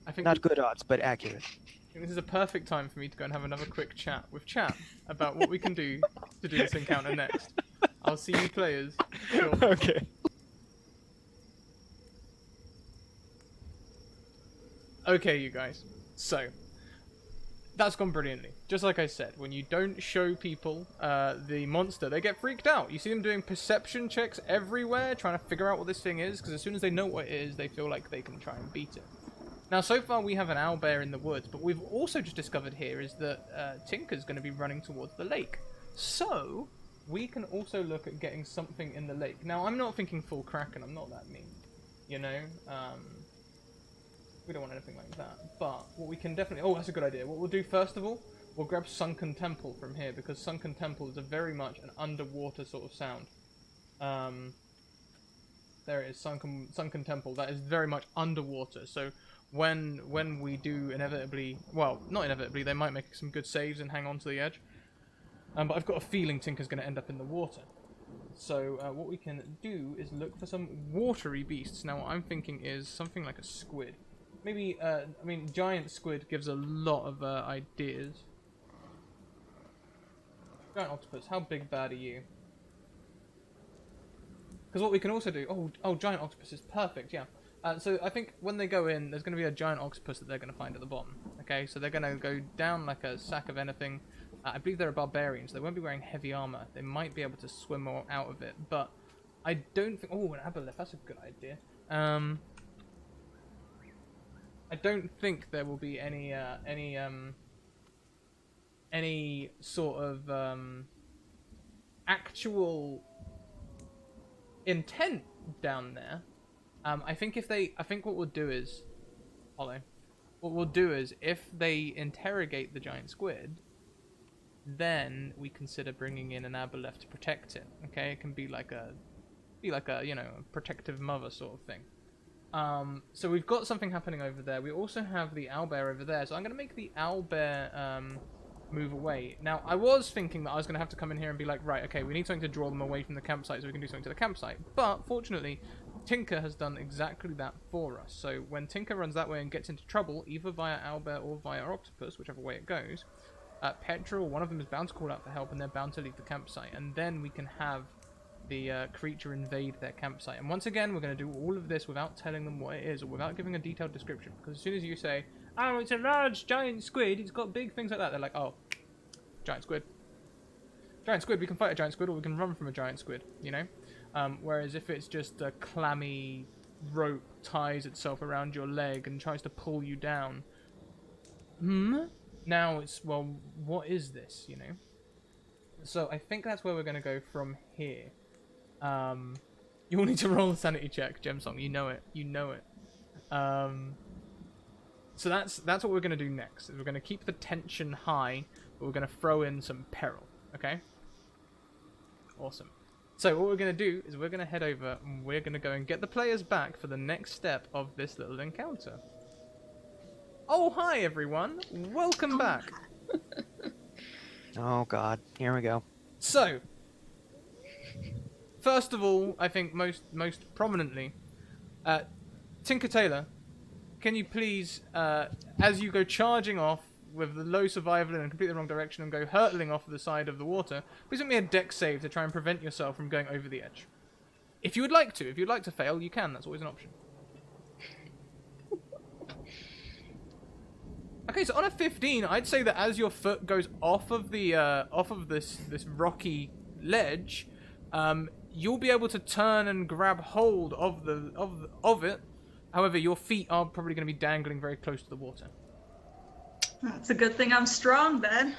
I think Not good odds, but accurate. I think this is a perfect time for me to go and have another quick chat with Chap about what we can do to do this encounter next. I'll see you players. Sure. Okay. Okay, you guys. So, that's gone brilliantly. Just like I said, when you don't show people the monster, they get freaked out. You see them doing perception checks everywhere, trying to figure out what this thing is, because as soon as they know what it is, they feel like they can try and beat it. Now, so far we have an owlbear in the woods, but we've also just discovered here is that Tinker's going to be running towards the lake. So, we can also look at getting something in the lake. Now, I'm not thinking full Kraken, I'm not that mean. You know? We don't want anything like that. But what we can definitely... Oh, that's a good idea. What we'll do first of all, we'll grab Sunken Temple from here, because Sunken Temple is a very much an underwater sort of sound. There it is, Sunken Temple. That is very much underwater. So when we do inevitably... Well, not inevitably, they might make some good saves and hang on to the edge. But I've got a feeling Tinker's going to end up in the water. So what we can do is look for some watery beasts. Now what I'm thinking is something like a squid. Maybe, I mean, giant squid gives a lot of ideas. Giant octopus, how big bad are you? Because what we can also do... Oh, giant octopus is perfect, yeah. So I think when they go in, there's going to be a giant octopus that they're going to find at the bottom. Okay, so they're going to go down like a sack of anything. I believe they're a barbarian, so they won't be wearing heavy armor. They might be able to swim out of it, but I don't think... Oh, an aboleth, that's a good idea. I don't think there will be any sort of actual intent down there. I think what we'll do is, Hollow. What we'll do is, if they interrogate the giant squid, then we consider bringing in an aboleth to protect it. Okay, it can be like a you know, a protective mother sort of thing. So we've got something happening over there. We also have the owlbear over there. So I'm going to make the owlbear move away. Now, I was thinking that I was going to have to come in here and be like, right, okay, we need something to draw them away from the campsite so we can do something to the campsite. But, fortunately, Tinker has done exactly that for us. So when Tinker runs that way and gets into trouble, either via owlbear or via octopus, whichever way it goes, Petra or one of them is bound to call out for help and they're bound to leave the campsite. And then we can have the creature invade their campsite. And once again, we're going to do all of this without telling them what it is or without giving a detailed description. Because as soon as you say, oh, it's a large giant squid, it's got big things like that, they're like, oh, giant squid. Giant squid, we can fight a giant squid or we can run from a giant squid, you know? Whereas if it's just a clammy rope ties itself around your leg and tries to pull you down, now it's, well, what is this, you know? So I think that's where we're going to go from here. You'll need to roll a sanity check, Gemsong. You know it. You know it. So that's what we're going to do next. Is we're going to keep the tension high, but we're going to throw in some peril. Okay? Awesome. So what we're going to do is we're going to head over and we're going to go and get the players back for the next step of this little encounter. Oh, hi everyone. Welcome back. Oh god, here we go. So, first of all, I think most prominently, Tinker Tailor, can you please, as you go charging off with the low survival in a completely wrong direction and go hurtling off the side of the water, please make me a dex save to try and prevent yourself from going over the edge. If you would like to. If you'd like to fail, you can. That's always an option. Okay, so on a 15, I'd say that as your foot goes off of this rocky ledge, you'll be able to turn and grab hold of it. However, your feet are probably going to be dangling very close to the water. It's a good thing I'm strong, then.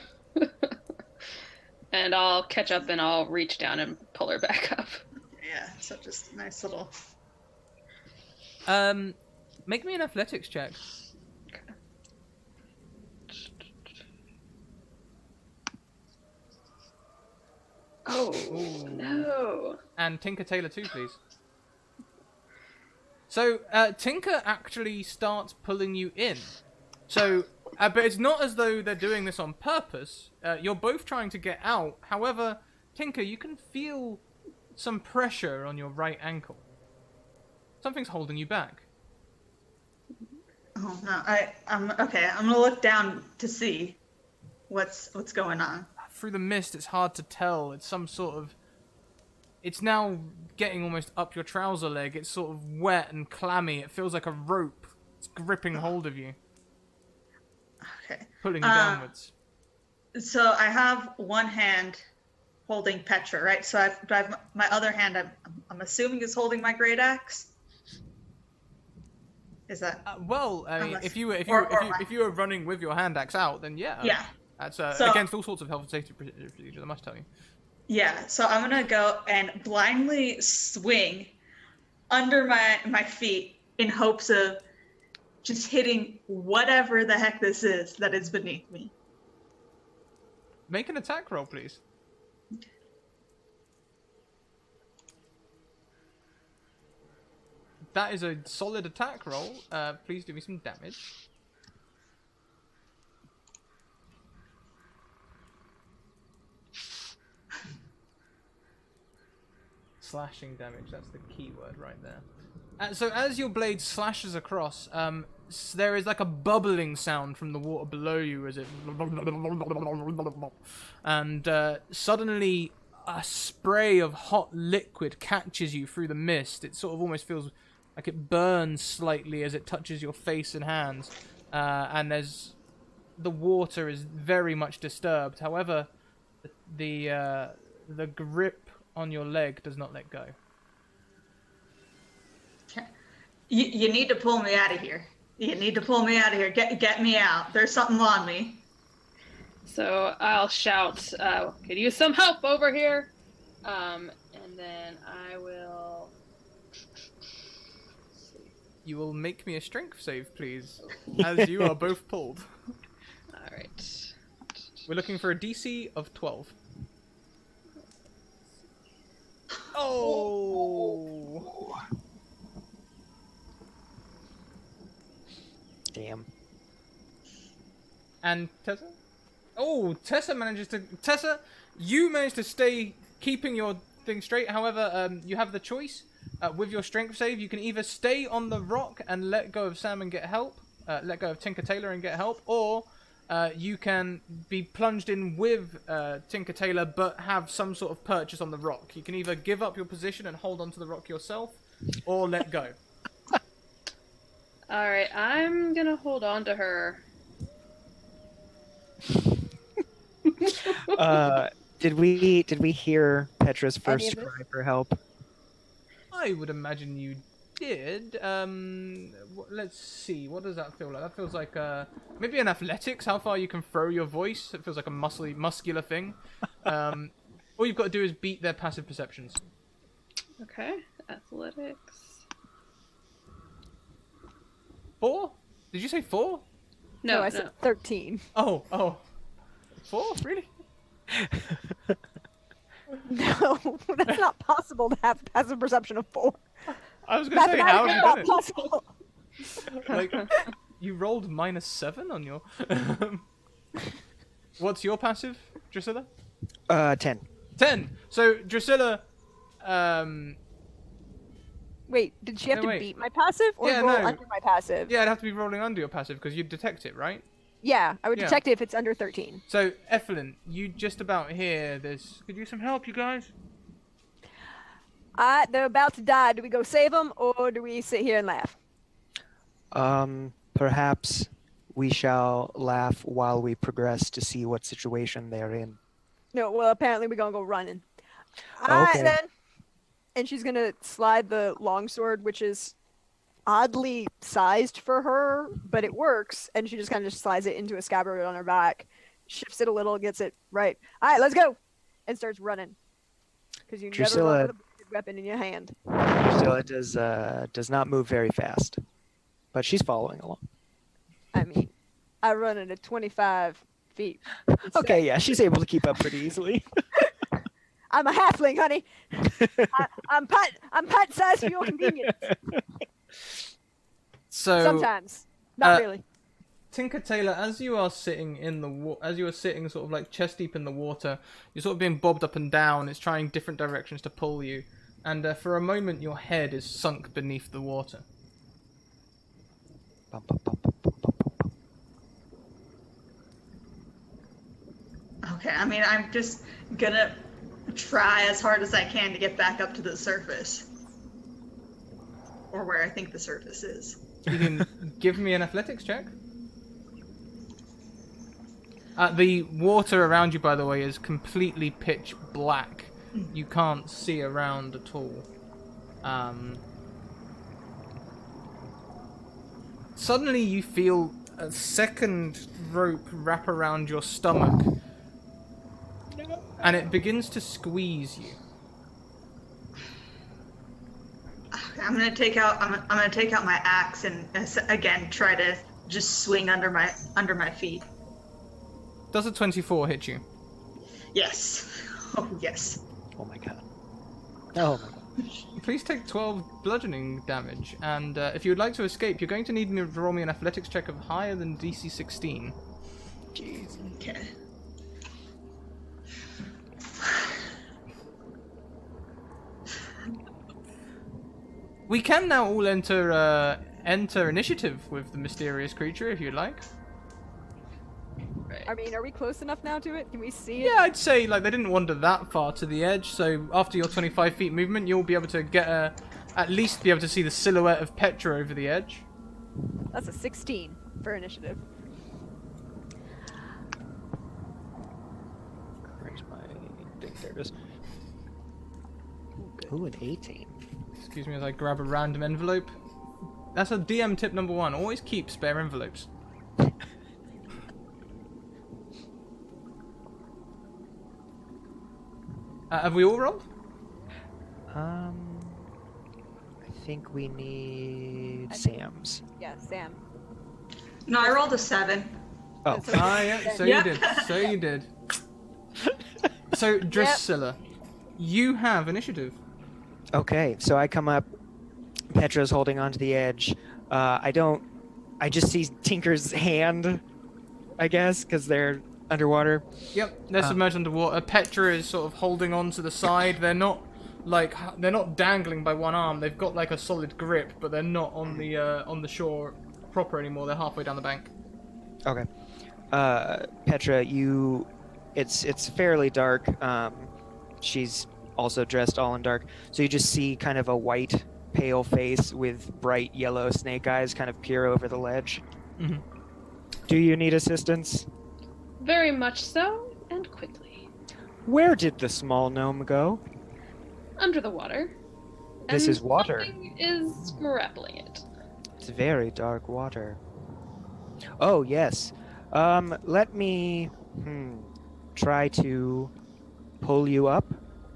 And I'll catch up and I'll reach down and pull her back up. Yeah, so just nice little... Make me an athletics check. Oh, Ooh. no. And Tinker Tailor too, please. So, Tinker actually starts pulling you in. So, but it's not as though they're doing this on purpose. You're both trying to get out. However, Tinker, you can feel some pressure on your right ankle. Something's holding you back. Oh, no, I'm okay. I'm gonna look down to see what's going on. Through the mist, it's hard to tell. It's some sort of... It's now getting almost up your trouser leg. It's sort of wet and clammy. It feels like a rope It's gripping hold of you, Okay. pulling you downwards. So I have one hand holding Petra, right? So I've my other hand. I'm assuming is holding my great axe. Is that? Well, I mean, Unless- if you were running with your hand axe out, then yeah. Yeah. That's So- against all sorts of health and safety procedures, I must tell you. Yeah. So I'm gonna go and blindly swing under my feet in hopes of just hitting whatever the heck this is that is beneath me. Make an attack roll, please. That is a solid attack roll. Please do me some damage. Slashing damage, that's the key word right there. So as your blade slashes across, there is like a bubbling sound from the water below you as it... And suddenly a spray of hot liquid catches you through the mist. It sort of almost feels like it burns slightly as it touches your face and hands. And the water is very much disturbed. However, the grip on your leg does not let go. You need to pull me out of here. You need to pull me out of here. Get me out. There's something on me. So I'll shout, could use some help over here. And then I will... You will make me a strength save, please, as you are both pulled. Alright. We're looking for a DC of 12. Oh! Damn. And Tessa? Oh, Tessa, you managed to stay keeping your thing straight. However, you have the choice. With your strength save, you can either stay on the rock and let go of Sam and get help, let go of Tinker Tailor and get help, or you can be plunged in with Tinker Tailor but have some sort of purchase on the rock. You can either give up your position and hold onto the rock yourself, or let go. Alright, I'm gonna hold on to her. Did we hear Petra's Any first of it? cry for help? I would imagine you did. Let's see. What does that feel like? That feels like maybe an athletics. How far you can throw your voice. It feels like a muscular thing. All you've got to do is beat their passive perceptions. Okay, athletics. 4? Did you say 4? No, I said 13. Oh. 4? Really? No, that's not possible to have passive perception of 4. I was going to say, how have you done Mathematically not it? possible. Like, you rolled -7 on your... What's your passive, Drusilla? 10. 10! So, Drusilla... Wait, did she have No, to wait. beat my passive or Yeah, roll no. under my passive? Yeah, it'd have to be rolling under your passive because you'd detect it, right? Yeah, I would Yeah. detect it if it's under 13. So, Ethelyn, you just about hear this. Could you use some help, you guys? They're about to die. Do we go save them or do we sit here and laugh? Perhaps we shall laugh while we progress to see what situation they're in. No, well, apparently we're gonna go running. Okay. Then, and she's gonna slide the longsword, which is oddly sized for her, but it works, and she just kind of slides it into a scabbard on her back, shifts it a little, gets it right. All right, let's go, and starts running. Because you never Drusilla- run with a bladed weapon in your hand. Drusilla does not move very fast, but she's following along. I mean, I run at 25 feet. Okay, yeah, she's able to keep up pretty easily. I'm a halfling, honey. I'm pet sized for your convenience. So, Sometimes, not really. Tinker Tailor, as you are sitting in the as you are sitting sort of like chest deep in the water, you're sort of being bobbed up and down. It's trying different directions to pull you, and for a moment your head is sunk beneath the water. Bum, bum, bum, bum, bum, bum, bum. Okay, I mean, I'm just gonna try as hard as I can to get back up to the surface. Or where I think the surface is. You can Give me an athletics check. The water around you, by the way, is completely pitch black. You can't see around at all. Suddenly you feel a second rope wrap around your stomach. And it begins to squeeze you. I'm gonna take out my axe and again try to just swing under my feet. Does a 24 hit you? Yes. Oh yes. Oh my god. Oh my god. Please take 12 bludgeoning damage, and if you would like to escape, you're going to need to roll me an athletics check of higher than DC 16. Jeez. Okay. We can now all enter initiative with the mysterious creature, if you'd like. I mean, are we close enough now to it? Can we see it? Yeah, I'd say like they didn't wander that far to the edge, so after your 25 feet movement, you'll be able to get at least be able to see the silhouette of Petra over the edge. That's a 16 for initiative. Where's my thing? There it is. Ooh, an 18. Excuse me as I grab a random envelope. That's a DM tip number 1. Always keep spare envelopes. Have we all rolled? I think we need Sam's. Yeah, Sam. No, I rolled a 7. Oh. Yeah, so Yep. you did. So you did. So, Drusilla, you have initiative. Okay, so I come up. Petra's holding onto the edge. I just see Tinker's hand, I guess, because they're underwater. Yep, they're submerged underwater. Petra is sort of holding on to the side. They're not dangling by one arm. They've got like a solid grip, but they're not on the shore proper anymore. They're halfway down the bank. Okay. Petra, it's fairly dark. She's also dressed all in dark, so you just see kind of a white, pale face with bright yellow snake eyes kind of peer over the ledge. Mm-hmm. Do you need assistance? Very much so, and quickly. Where did the small gnome go? Under the water. This And is water. something is grappling it. It's very dark water. Oh, yes. Let me try to pull you up.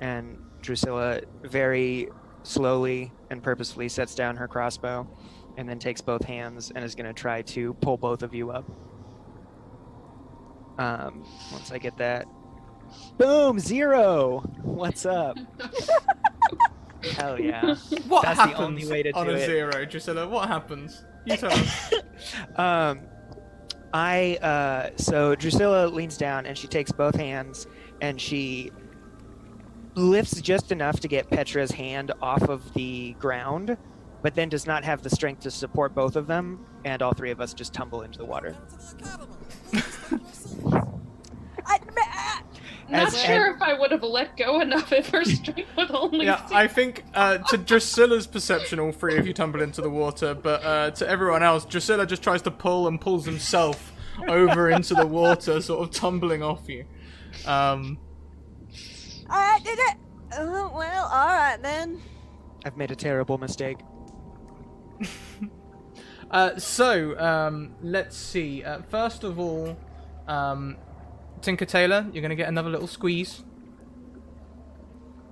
And Drusilla very slowly and purposefully sets down her crossbow and then takes both hands and is going to try to pull both of you up. Once I get that. Boom! 0! What's up? Hell yeah. What That's happens the only way to on do a it. 0, Drusilla? What happens? You tell us. So Drusilla leans down and she takes both hands and she lifts just enough to get Petra's hand off of the ground, but then does not have the strength to support both of them, and all three of us just tumble into the water. Not sure if I would have let go enough if her strength would only. Yeah, I think to Drusilla's perception, all three of you tumble into the water, but to everyone else, Drusilla just tries to pull and pulls himself over into the water, sort of tumbling off you. I did it! Well, alright then. I've made a terrible mistake. Let's see. First of all, Tinker Tailor, you're going to get another little squeeze.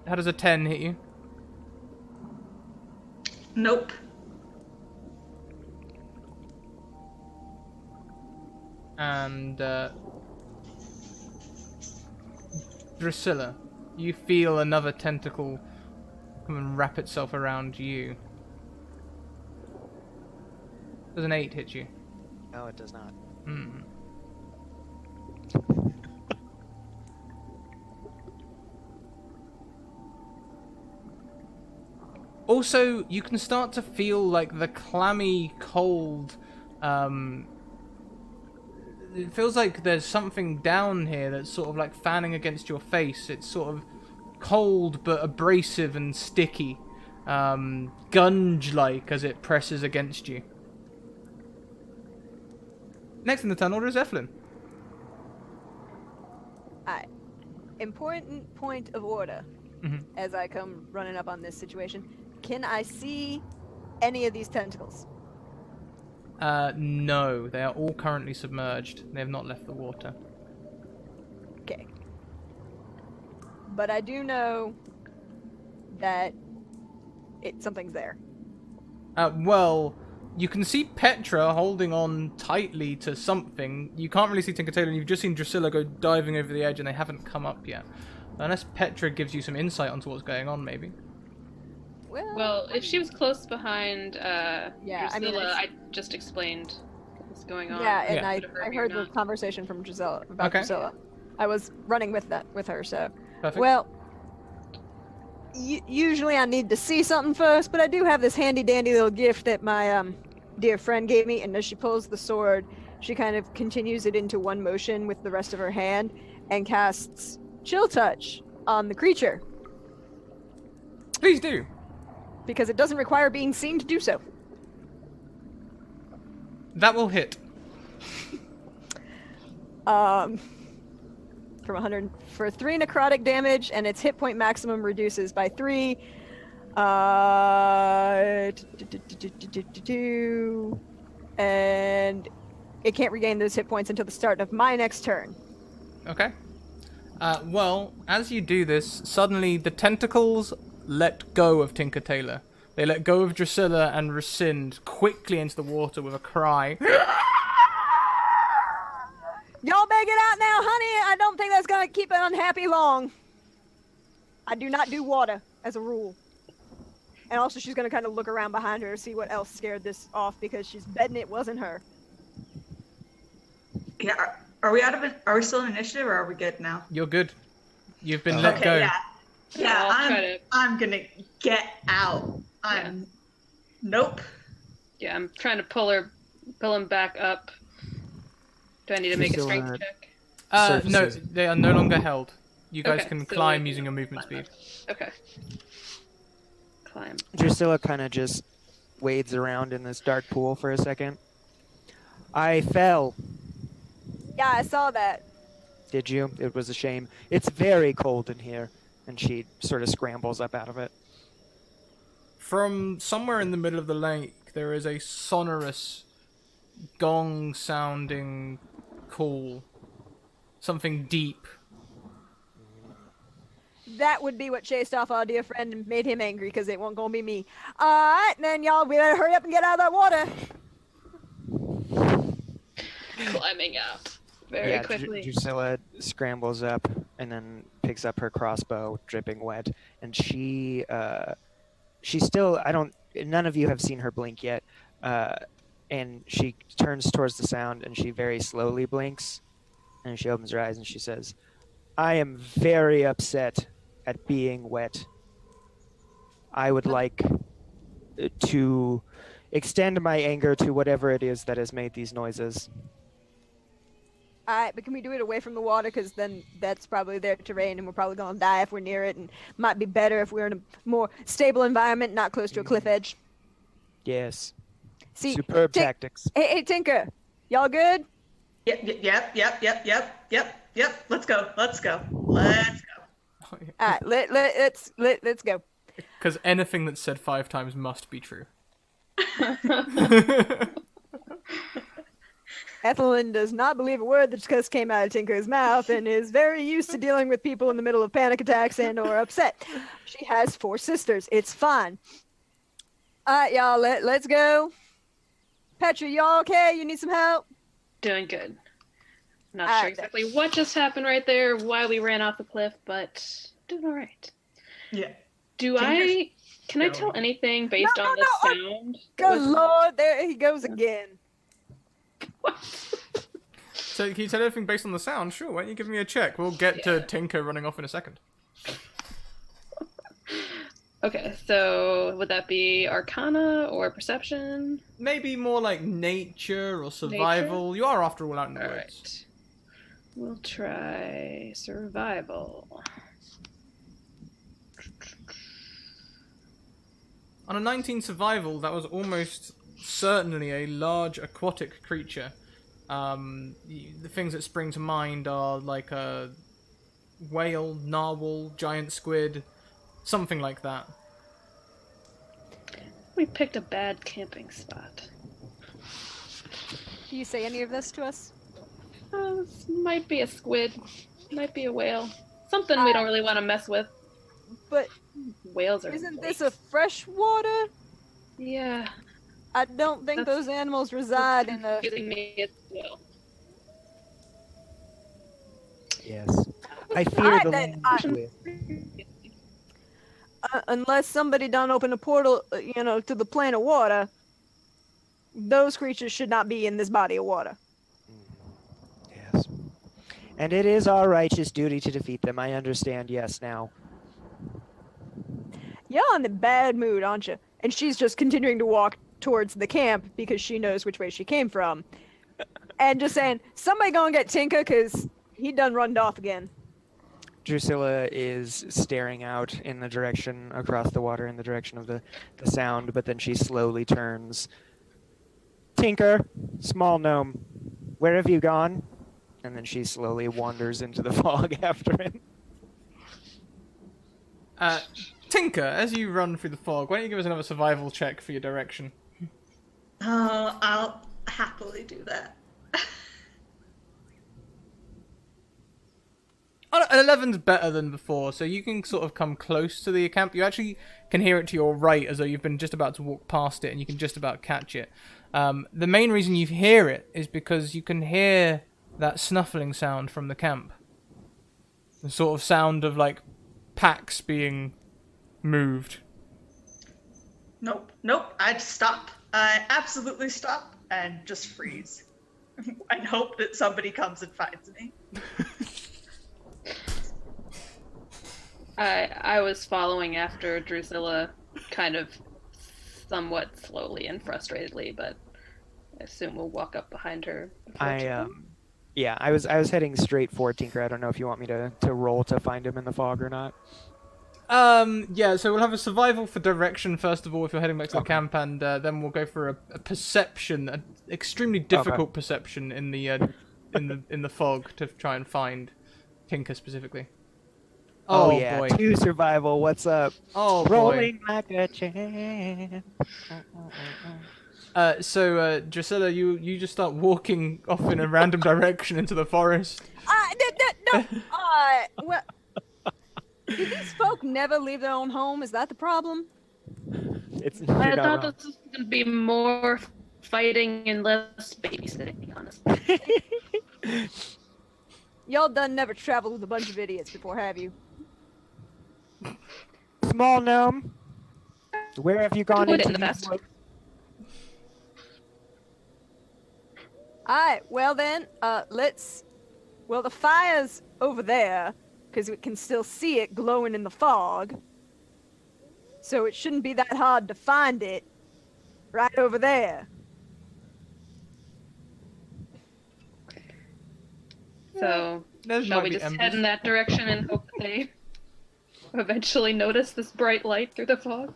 How does a 10 hit you? Nope. And Drusilla, you feel another tentacle come and wrap itself around you. Does an 8 hit you? No, it does not. Also, you can start to feel like the clammy cold, it feels like there's something down here that's sort of like fanning against your face. It's sort of cold but abrasive and sticky, gunge-like as it presses against you. Next in the turn order is Eflin. Alright. Important point of order Mhm. as I come running up on this situation. Can I see any of these tentacles? No, they are all currently submerged. They have not left the water. Okay. But I do know that something's there. Well, you can see Petra holding on tightly to something. You can't really see Tinker Tailor, and you've just seen Drusilla go diving over the edge, and they haven't come up yet. Unless Petra gives you some insight onto what's going on, maybe. Well, if she was close behind Yeah, I mean, Drusilla, I just explained what's going on. Yeah, and Yeah. I Could've heard me or heard the not. conversation from Gisela about Okay. Drusilla. I was running with her, so. Perfect. Well, usually I need to see something first, but I do have this handy dandy little gift that my dear friend gave me, and as she pulls the sword, she kind of continues it into one motion with the rest of her hand and casts Chill Touch on the creature, Please do. because it doesn't require being seen to do so. That will hit. From 100 for 3 necrotic damage, and its hit point maximum reduces by 3. And it can't regain those hit points until the start of my next turn. Okay. Well, as you do this, suddenly the tentacles let go of Tinker Tailor. They let go of Drusilla and rescind quickly into the water with a cry. Y'all better get out now, honey. I don't think that's gonna keep it unhappy long. I do not do water as a rule. And also, she's gonna kind of look around behind her to see what else scared this off, because she's betting it wasn't her. Yeah. Are we out of it? Are we still in initiative, or are we good now? You're good. You've been let Okay. go. Yeah. Yeah. I'll try to- I'm gonna get out. Nope. Yeah, I'm trying to pull him back up. Do I need to make a Drusilla- strength check? No, Surfaces. they are no longer held. You guys Okay, can so climb we can using your movement speed. Okay. Climb. Drusilla kind of just wades around in this dark pool for a second. I fell. Yeah, I saw that. Did you? It was a shame. It's very cold in here. And she sort of scrambles up out of it. From somewhere in the middle of the lake, there is a sonorous, gong-sounding call. Something deep. That would be what chased off our dear friend and made him angry, because it won't gonna be me. Alright, then y'all, we better hurry up and get out of that water. Climbing up very quickly. Drusilla scrambles up and then picks up her crossbow, dripping wet. And she still, none of you have seen her blink yet. And she turns towards the sound and she very slowly blinks. And she opens her eyes and she says, I am very upset at being wet. I would like to extend my anger to whatever it is that has made these noises. Alright, but can we do it away from the water? Because then that's probably their terrain, and we're probably gonna die if we're near it, and might be better if we're in a more stable environment, not close to a cliff edge. Yes. See, Superb tactics. Hey, Tinker, y'all good? Yep. Let's go. Alright, let's go. Because anything that's said 5 times must be true. Ethelyn does not believe a word that just came out of Tinker's mouth and is very used to dealing with people in the middle of panic attacks and or upset. She has 4 sisters. It's fine. Alright, y'all, let's go. Petra, y'all okay? You need some help? Doing good. Not Alright, sure exactly what just happened right there, why we ran off the cliff, but doing all right. Yeah. Can I tell anything based on the sound? Good lord, there he goes again. What? So can you tell everything based on the sound? Sure, why don't you give me a check? We'll get to Tinker running off in a second. Okay, so would that be Arcana or Perception? Maybe more like nature or survival. You are, after all, out in the woods. Alright. We'll try Survival. On a 19 survival, that was almost certainly a large aquatic creature. The things that spring to mind are like a whale, narwhal, giant squid, something like that. We picked a bad camping spot. Do you say any of this to us? This might be a squid, might be a whale. Something we don't really want to mess with. But Whales are. isn't this a freshwater? Yeah. I don't think those animals reside in a. Confusing me as well. Yes. I fear Alright, the then, land with. Unless somebody done open a portal, to the plane of water, those creatures should not be in this body of water. Yes. And it is our righteous duty to defeat them. I understand, yes, now. You're in a bad mood, aren't you? And she's just continuing to walk towards the camp because she knows which way she came from. And just saying, somebody gonna get Tinker because he done runned off again. Drusilla is staring out in the direction, across the water, in the direction of the sound, but then she slowly turns. Tinker, small gnome, where have you gone? And then she slowly wanders into the fog after him. Tinker, as you run through the fog, why don't you give us another survival check for your direction? Oh, I'll happily do that. Oh, an 11's better than before, so you can sort of come close to the camp. You actually can hear it to your right, as though you've been just about to walk past it, and you can just about catch it. The main reason you hear it is because you can hear that snuffling sound from the camp. The sort of sound of, like, packs being moved. Nope. I'd stop. I absolutely stop and just freeze. And hope that somebody comes and finds me. I was following after Drusilla, kind of somewhat slowly and frustratedly, but I assume we'll walk up behind her. I was heading straight for Tinker. I don't know if you want me to roll to find him in the fog or not. Yeah, so we'll have a survival for direction first of all if you're heading back to the camp, and then we'll go for a perception, an extremely difficult perception in the fog to try and find Tinker specifically. Oh yeah, boy. 2 survival. What's up? Oh Rolling like a champ. So Drusilla, you just start walking off in a random direction into the forest. No. Well, do these folk never leave their own home? Is that the problem? I thought this was going to be more fighting and less babysitting, honestly. Y'all done never traveled with a bunch of idiots before, have you? Small gnome, where have you gone into in the past? Alright, well then, the fire's over there, because we can still see it glowing in the fog. So it shouldn't be that hard to find it. Right over there. So, shall we just head in that direction and hope that they eventually notice this bright light through the fog?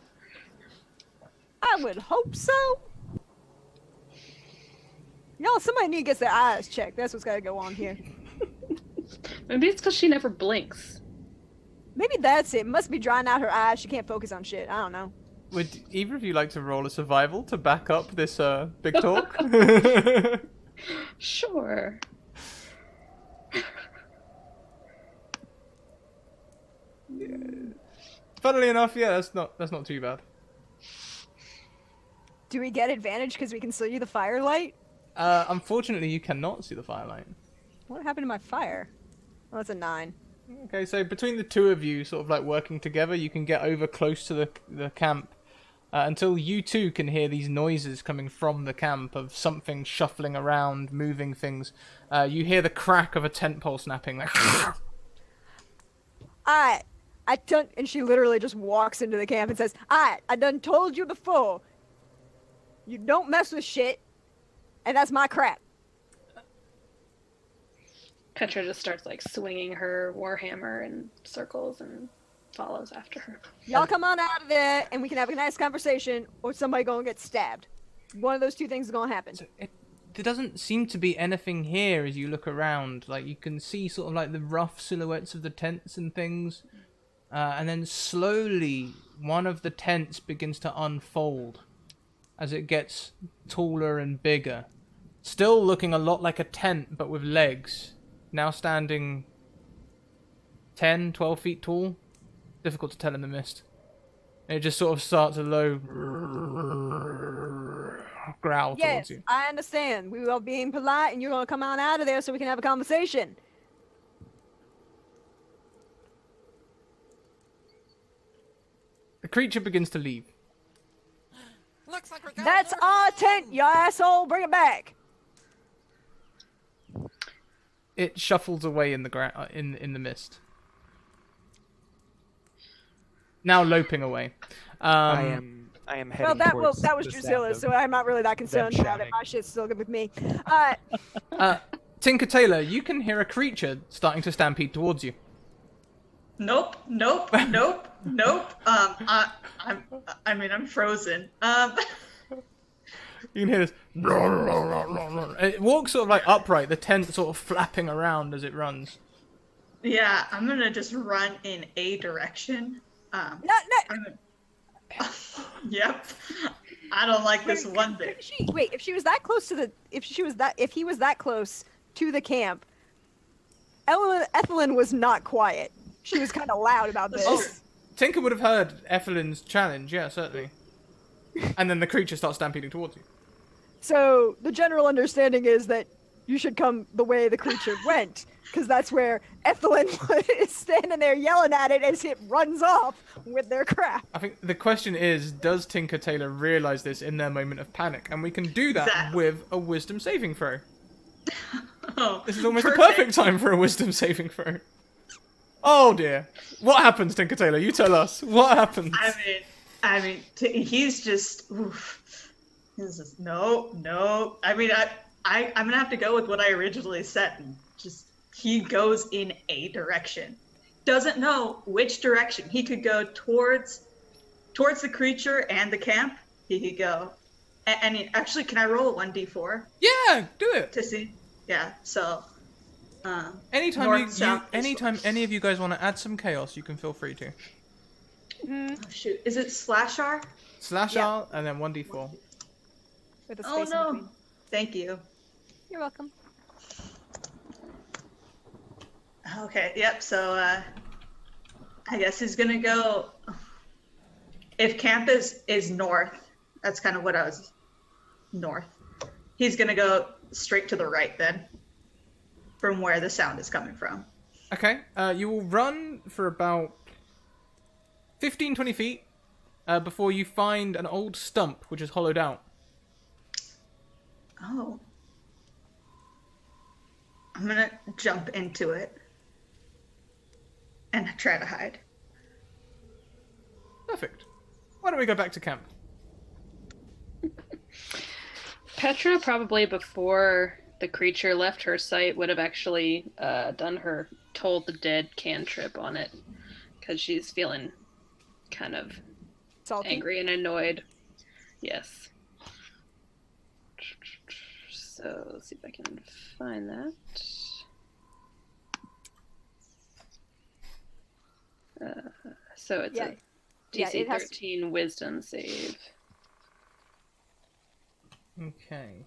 I would hope so. Y'all, somebody need to get their eyes checked. That's what's gotta go on here. Maybe it's because she never blinks. Maybe that's it. Must be drying out her eyes. She can't focus on shit. I don't know. Would either of you like to roll a survival to back up this big talk? Sure. Funnily enough, yeah, that's not too bad. Do we get advantage because we can see the firelight? Unfortunately, you cannot see the firelight. What happened to my fire? Oh, that's a 9. Okay, so between the two of you, sort of like working together, you can get over close to the camp until you too can hear these noises coming from the camp of something shuffling around, moving things. You hear the crack of a tent pole snapping. Like, I done, and she literally just walks into the camp and says, I done told you before, you don't mess with shit, and that's my crap. Petra just starts like swinging her warhammer in circles and follows after her. Y'all come on out of there, and we can have a nice conversation, or somebody gonna get stabbed. One of those two things is gonna happen. So there doesn't seem to be anything here as you look around. Like, you can see sort of like the rough silhouettes of the tents and things. And then slowly, one of the tents begins to unfold as it gets taller and bigger. Still looking a lot like a tent, but with legs. Now standing 10, 12 feet tall. Difficult to tell in the mist. And it just sort of starts a low growl towards Yes, you. I understand. We are being polite, and you're going to come on out of there so we can have a conversation. The creature begins to leave. Looks like we're going That's for- our tent, you asshole. Bring it back. It shuffles away in the in the mist. Now loping away. I am heading Well, towards that was the sound Drusilla, of so I'm not really that concerned about it. shouting. My shit's still good with me. Tinker Tailor, you can hear a creature starting to stampede towards you. Nope. I'm frozen. You can hear this. It walks sort of like upright, the tent sort of flapping around as it runs. Yeah, I'm gonna just run in a direction. No. Yep. I don't like this one bit. If he was that close to the camp, Ethelyn was not quiet. She was kind of loud about this. Oh, Tinker would have heard Ethelyn's challenge, yeah, certainly. And then the creature starts stampeding towards you. So the general understanding is that you should come the way the creature went, because that's where Ethelyn is standing there yelling at it as it runs off with their crap. I think the question is, does Tinker Tailor realize this in their moment of panic? And we can do that Exactly. with a wisdom saving throw. Oh, This is almost the perfect time for a wisdom saving throw. Oh dear. What happens, Tinker Tailor? You tell us. What happens? He's just. Oof. He's just no. I'm gonna have to go with what I originally said. And just he goes in a direction. Doesn't know which direction. He could go towards the creature and the camp. He could go. Actually, can I roll a 1d4 Yeah, do it. to see? Yeah. So. Anytime North, south, east, anytime any of you guys want to add some chaos, you can feel free to. Oh, shoot. Is it slash R? Slash Yeah. R and then 1d4. With a Oh space in no. between. Thank you. You're welcome. Okay, yep, so I guess he's gonna go if camp is north, that's kind of what I was north. He's gonna go straight to the right then. From where the sound is coming from. Okay, you will run for about 15-20 feet before you find an old stump which is hollowed out. Oh. I'm gonna jump into it and try to hide. Perfect. Why don't we go back to camp? Petra, probably before the creature left her sight, would have actually done her Toll the Dead cantrip on it. Because she's feeling kind of Salty. angry and annoyed. Yes. So, let's see if I can find that. So it's a Yeah, DC it has to- 13 wisdom save. Okay.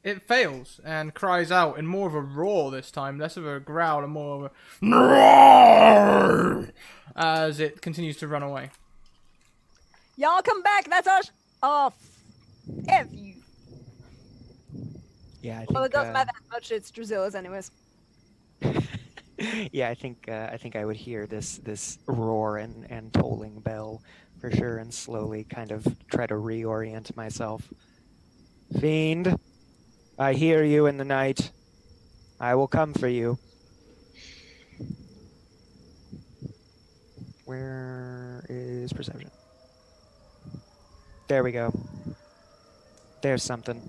It fails and cries out in more of a roar this time, less of a growl and more of a roar as it continues to run away. Y'all come back. That's us. Oh, F you. Yeah, I think. Well, it doesn't matter that much. It's Drusilla's anyways. Yeah, I think I would hear this roar and tolling bell for sure, and slowly kind of try to reorient myself. Fiend, I hear you in the night. I will come for you. Where is perception? There we go. There's something.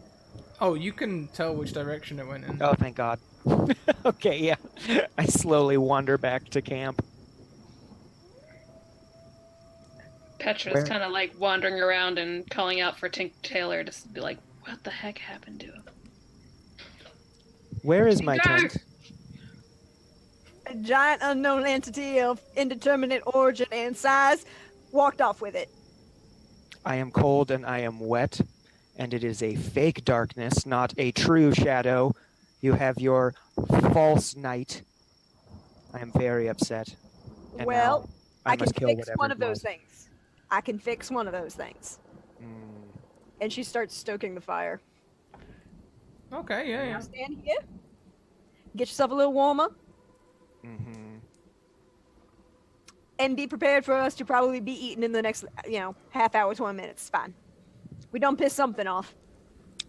Oh, you can tell which direction it went in. Oh, thank God. Okay, yeah. I slowly wander back to camp. Petra's Where? kind of like wandering around and calling out for Tink Taylor to be like, what the heck happened to him? Where is my Tinker! tent? A giant unknown entity of indeterminate origin and size walked off with it. I am cold and I am wet, and it is a fake darkness, not a true shadow. You have your false night. I am very upset. And Well, now I I can must kill fix whatever one it of those was. things. I can fix one of those things. Mm, And she starts stoking the fire. Okay, yeah, Now yeah. stand here. Get yourself a little warmer. mhm. And be prepared for us to probably be eaten in the next, half hour, 20 minutes. It's fine. We don't piss something off.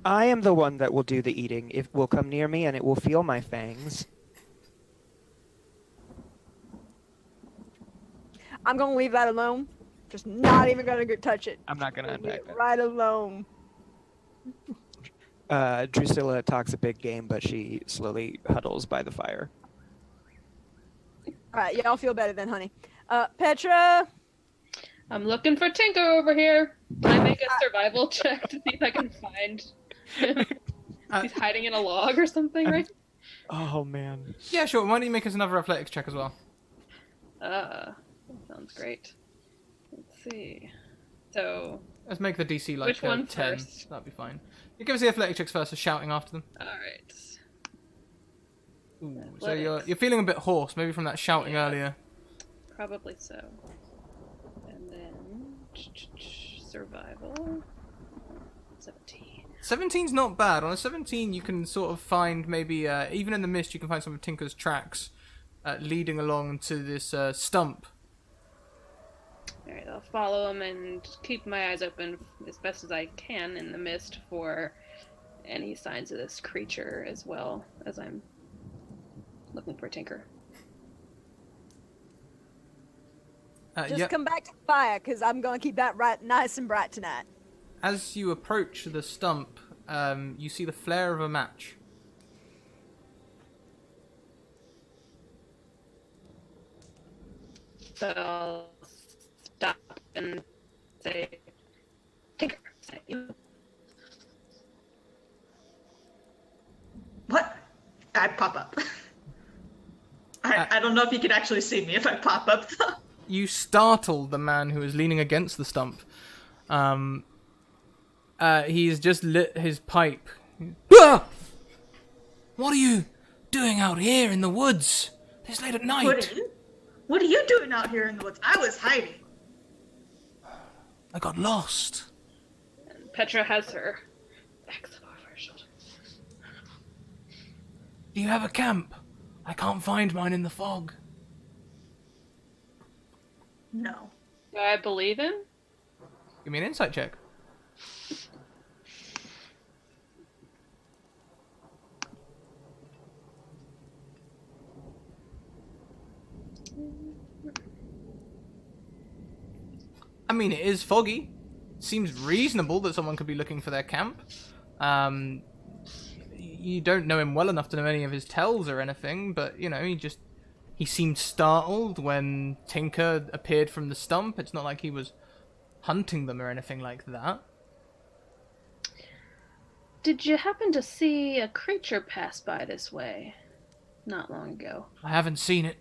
I am the one that will do the eating. It will come near me and it will feel my fangs. I'm gonna leave that alone. Just not even gonna touch it. I'm not gonna Leave unpack it that. right alone. Drusilla talks a big game, but she slowly huddles by the fire. All right, y'all feel better then, honey. Petra, I'm looking for Tinker over here. Can I make a survival check to see if I can find him? He's hiding in a log or something, right? Oh man. Yeah, sure. Why don't you make us another athletics check as well? That sounds great. Let's see. So, Let's make the DC like Which one 10. first? That'd be fine. You give us the athletic checks first, so shouting after them. alright. Ooh, so Athletics. you're feeling a bit hoarse, maybe from that shouting Yeah. earlier. Probably so. And then, survival. 17. 17's not bad. On a 17, you can sort of find maybe, even in the mist, you can find some of Tinker's tracks leading along to this stump. Alright, I'll follow him and keep my eyes open as best as I can in the mist for any signs of this creature as well as I'm looking for Tinker. just Yep. come back to the fire, because I'm gonna keep that right nice and bright tonight. As you approach the stump, you see the flare of a match. So I'll stop and say, Tinker, is that you? What? I pop up. I don't know if you can actually see me if I pop up, though. You startle the man who is leaning against the stump. He's just lit his pipe. Ah! What are you doing out here in the woods this late at night? What are you doing out here in the woods? I was hiding. I got lost. And Petra has her axe above her shoulder. Do you have a camp? I can't find mine in the fog. No. Do I believe him? Give me an insight check. I mean, it is foggy. Seems reasonable that someone could be looking for their camp. You don't know him well enough to know any of his tells or anything, but, he seemed startled when Tinker appeared from the stump. It's not like he was hunting them or anything like that. Did you happen to see a creature pass by this way not long ago? I haven't seen it.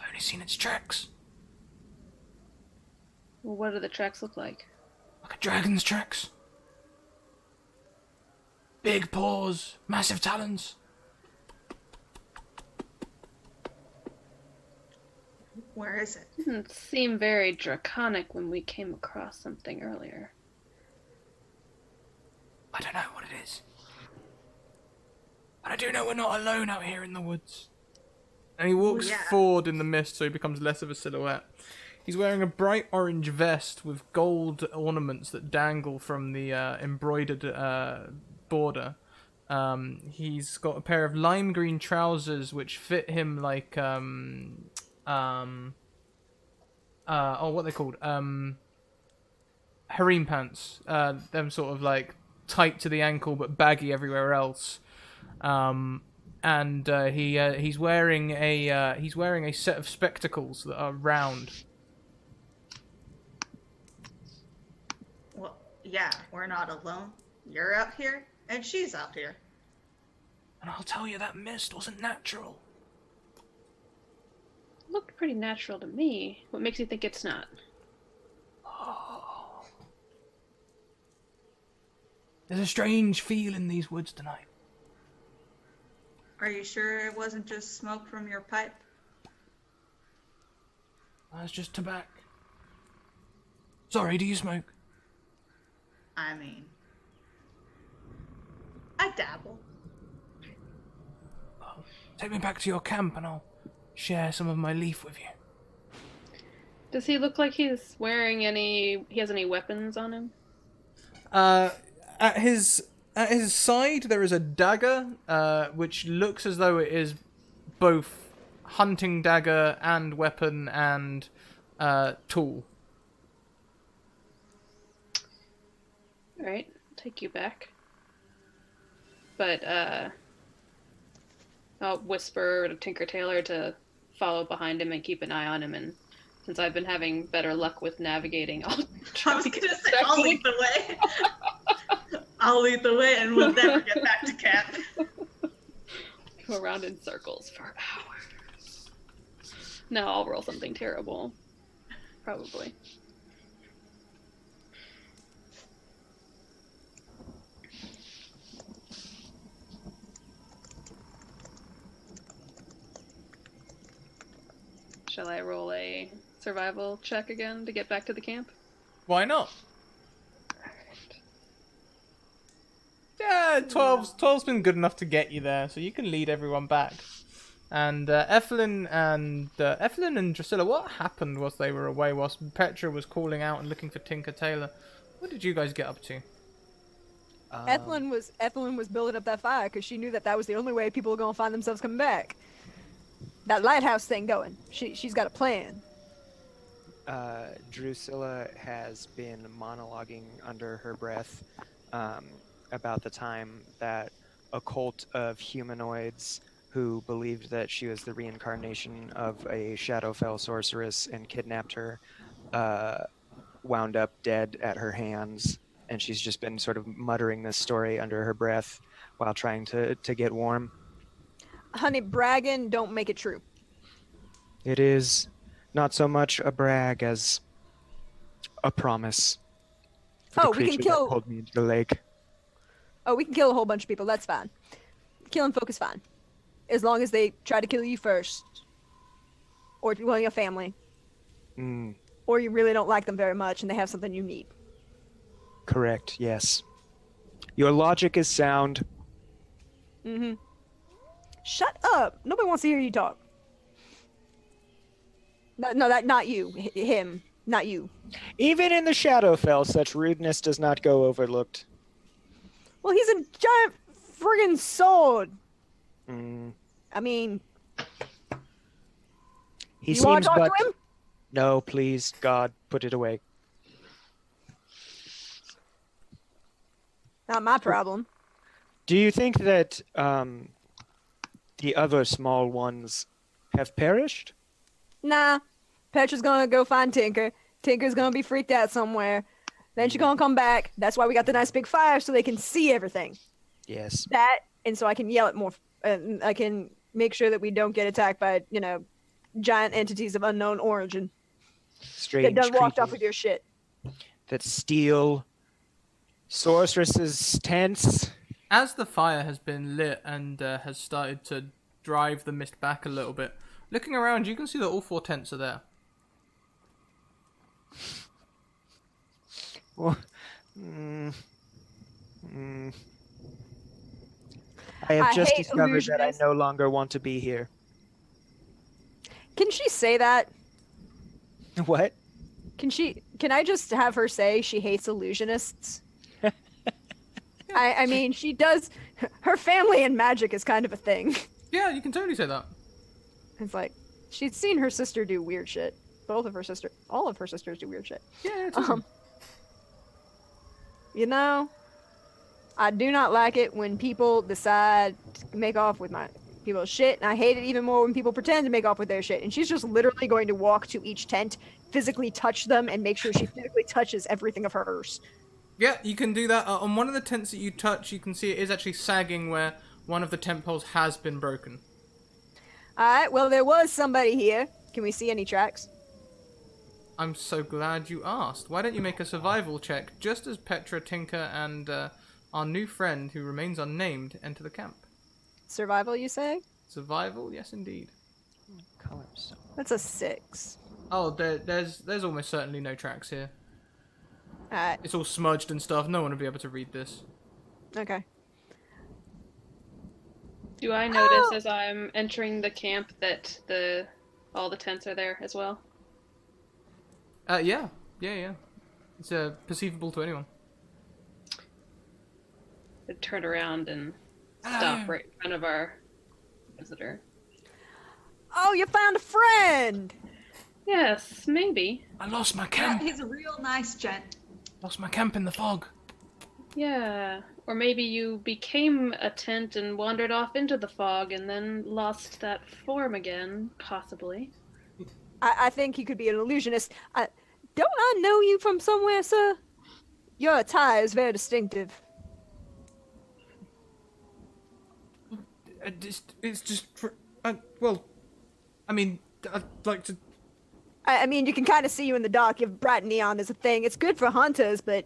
I've only seen its tracks. Well, what do the tracks look like? Like a dragon's tracks. Big paws, massive talons. Where is it? Didn't seem very draconic when we came across something earlier. I don't know what it is. But I do know we're not alone out here in the woods. And he walks yeah. forward in the mist so he becomes less of a silhouette. He's wearing a bright orange vest with gold ornaments that dangle from the embroidered border. He's got a pair of lime green trousers which fit him like what are they called? Harem pants. Them sort of like tight to the ankle but baggy everywhere else. And he's wearing a set of spectacles that are round. Well, yeah, we're not alone. You're out here, and she's out here. And I'll tell you, that mist wasn't natural. Looked pretty natural to me. What makes you think it's not? Oh. There's a strange feel in these woods tonight. Are you sure it wasn't just smoke from your pipe? That's just tobacco. Sorry, do you smoke? I mean, I dabble. Well, take me back to your camp and I'll share some of my leaf with you. Does he look like he's wearing any... He has any weapons on him? At his side there is a dagger, which looks as though it is both hunting dagger and weapon and tool. Alright, take you back. But, I'll whisper to Tinker Tailor to follow behind him and keep an eye on him, and since I've been having better luck with navigating, I'll try I was to gonna get say, I'll lead the way. I'll lead the way and we'll never get back to camp. Go around in circles for hours. No, I'll roll something terrible. Probably. Shall I roll a survival check again to get back to the camp? Why not? Yeah, 12's been good enough to get you there, so you can lead everyone back. And Ethelyn and Drusilla, what happened whilst they were away, whilst Petra was calling out and looking for Tinker Tailor? What did you guys get up to? Ethelyn was building up that fire because she knew that was the only way people were gonna find themselves coming back. That lighthouse thing going. She's got a plan. Drusilla has been monologuing under her breath about the time that a cult of humanoids who believed that she was the reincarnation of a Shadowfell sorceress and kidnapped her wound up dead at her hands. And she's just been sort of muttering this story under her breath while trying to get warm. Honey, bragging don't make it true. It is not so much a brag as a promise. For the Oh, we can creature kill- that pulled me into the lake. Oh, we can kill a whole bunch of people. That's fine. Killing folk is fine. As long as they try to kill you first. Or if you want your family. Mm, Or you really don't like them very much and they have something you need. correct, yes. Your logic is sound. Mm-hmm. Shut up! Nobody wants to hear you talk. No, not you. Him. Not you. Even in the Shadowfell, such rudeness does not go overlooked. Well, he's a giant friggin' sword. Mm, I mean, he you want seems to talk but... to him? No, please, God, put it away. Not my problem. Do you think that the other small ones have perished? Nah. Petra's gonna go find Tinker. Tinker's gonna be freaked out somewhere. Then she's gonna come back. That's why we got the nice big fire so they can see everything. Yes. That, and so I can yell at more. I can make sure that we don't get attacked by, giant entities of unknown origin Strange that done walked off creatures with your shit. that steal sorceresses' tents. As the fire has been lit and has started to drive the mist back a little bit, looking around, you can see that all 4 tents are there. Well, I have I just hate discovered that I illusionists. no longer want to be here. Can she say that? What? Can I just have her say she hates illusionists? I mean, she does. her family and magic is kind of a thing. Yeah, you can totally say that. It's like she'd seen her sister do weird shit. All of her sisters do weird shit. Yeah, totally. You know, I do not like it when people decide to make off with my people's shit, and I hate it even more when people pretend to make off with their shit. And she's just literally going to walk to each tent, physically touch them, and make sure she physically touches everything of hers. Yeah, you can do that. On one of the tents that you touch, you can see it is actually sagging where one of the tent poles has been broken. Alright, well, there was somebody here. Can we see any tracks? I'm so glad you asked. Why don't you make a survival check just as Petra, Tinker, and our new friend, who remains unnamed, enter the camp? Survival, you say? Survival? Yes, indeed. Colors. That's a 6. Oh, there's almost certainly no tracks here. Alright, It's all smudged and stuff. No one will be able to read this. okay. Do I notice as I'm entering the camp that all the tents are there as well? Yeah. It's perceivable to anyone. I'd turn around and stop right in front of our visitor. Oh, you found a friend! Yes, maybe. I lost my Yeah, camp. he's a real nice gent. Lost my camp in the fog. Yeah. Or maybe you became a tent and wandered off into the fog and then lost that form again, possibly. I think he could be an illusionist. Don't I know you from somewhere, sir? Your attire is very distinctive. It's just well, I mean, I'd like to. I mean, you can kind of see you in the dark. If bright neon is a thing, it's good for hunters, but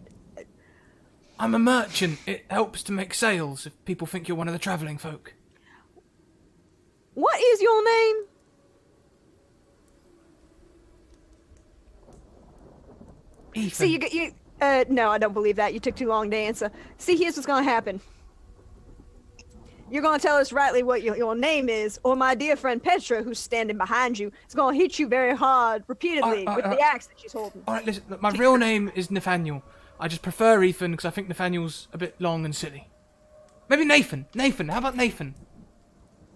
I'm a merchant. It helps to make sales if people think you're one of the travelling folk. what is your name? Ethan. See, no, I don't believe that. You took too long to answer. See, here's what's gonna happen. You're gonna tell us rightly what your name is, or my dear friend Petra, who's standing behind you, is gonna hit you very hard, repeatedly, with the axe that she's holding. All right, listen. Look, my real name is Nathaniel. I just prefer Ethan because I think Nathaniel's a bit long and silly. Maybe Nathan. Nathan. How about Nathan?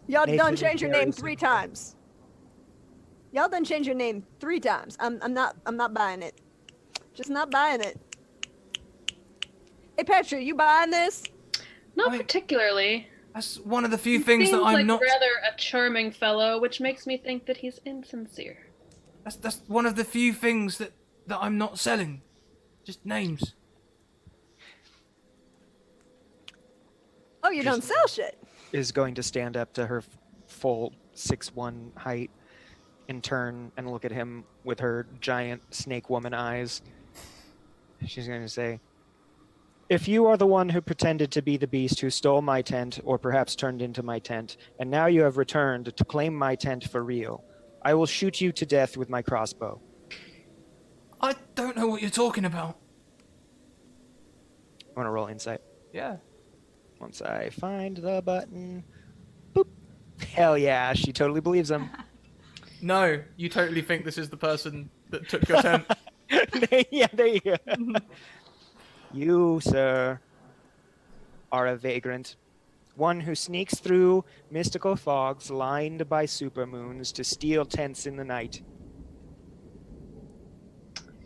Y'all Nathan done is changed your very name 3 simple. times. Y'all done changed your name 3 times. I'm not buying it. Just not buying it. Hey Petra, you buying this? Not I mean- particularly. That's one of the few He things that seems I'm like not. rather a charming fellow, which makes me think that he's insincere. That's one of the few things that I'm not selling. Just names. Oh, you don't sell shit. Is going to stand up to her full 6'1" height and turn and look at him with her giant snake woman eyes. She's going to say, "If you are the one who pretended to be the beast who stole my tent or perhaps turned into my tent, and now you have returned to claim my tent for real, I will shoot you to death with my crossbow." I don't know what you're talking about. I want to roll insight. Yeah. Once I find the button. Boop. Hell yeah, she totally believes him. No, you totally think this is the person that took your tent. Yeah, there you go. You, sir, are a vagrant. One who sneaks through mystical fogs lined by supermoons to steal tents in the night.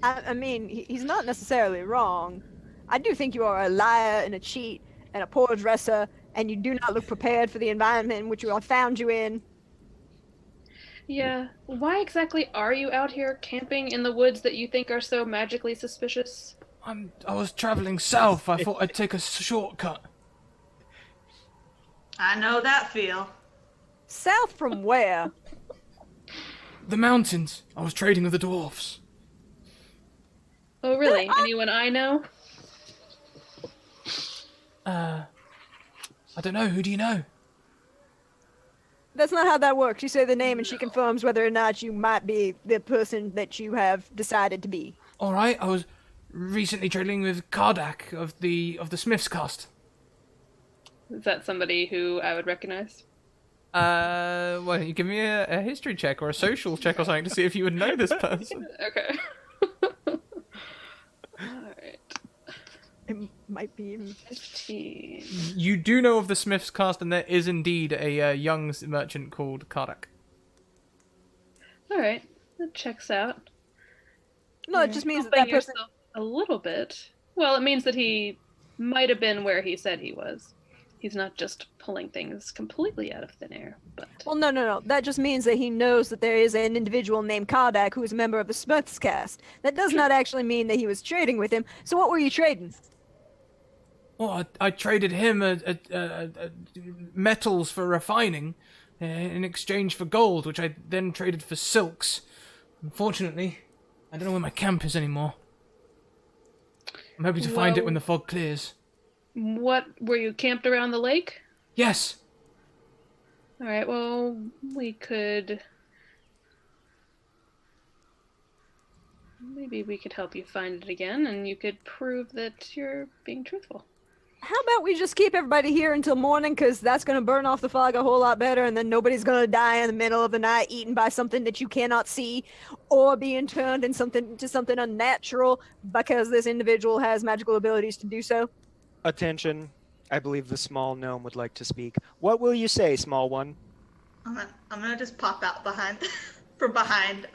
I mean, he's not necessarily wrong. I do think you are a liar and a cheat and a poor dresser, and you do not look prepared for the environment in which we have found you in. Yeah. Why exactly are you out here camping in the woods that you think are so magically suspicious? I was travelling south. I thought I'd take a shortcut. I know that feel. South from where? The mountains. I was trading with the dwarfs. Oh, really? Anyone I know? I don't know. Who do you know? That's not how that works. You say the name and she confirms whether or not you might be the person that you have decided to be. All right. I was recently trading with Kardak of the Smiths cast. Is that somebody who I would recognize? Why don't you give me a history check or a social check or something to see if you would know this person? Okay. Alright. It might be. 15. You do know of the Smith's cast, and there is indeed a young merchant called Kardak. Alright, that checks out. No, it just means that Helping person. yourself a little bit. Well, it means that he might have been where he said he was. He's not just pulling things completely out of thin air, but... Well, no. That just means that he knows that there is an individual named Kardak who is a member of the Smiths cast. That does not actually mean that he was trading with him. So what were you trading? Well, I traded him metals for refining in exchange for gold, which I then traded for silks. Unfortunately, I don't know where my camp is anymore. I'm hoping to find it when the fog clears. What, were you camped around the lake? Yes. Alright, well, we could... Maybe we could help you find it again, and you could prove that you're being truthful. How about we just keep everybody here until morning, because that's going to burn off the fog a whole lot better, and then nobody's going to die in the middle of the night eaten by something that you cannot see, or being turned into something unnatural because this individual has magical abilities to do so. Attention. I believe the small gnome would like to speak. What will you say, small one? I'm gonna just pop out behind, from behind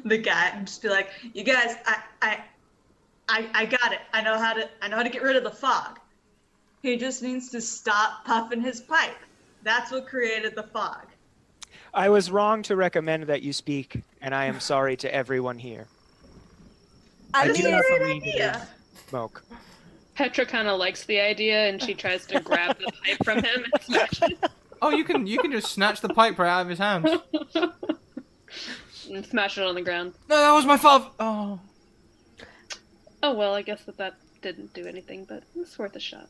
the guy and just be like, "You guys, I got it. I know how to get rid of the fog. He just needs to stop puffing his pipe. That's what created the fog." I was wrong to recommend that you speak, and I am sorry to everyone here. I That's do a not great believe it idea. is smoke. Petra kind of likes the idea, and she tries to grab the pipe from him and smash it. Oh, you can just snatch the pipe right out of his hands. And smash it on the ground. No, that was my father. Oh. Oh well, I guess that didn't do anything, but it's worth a shot.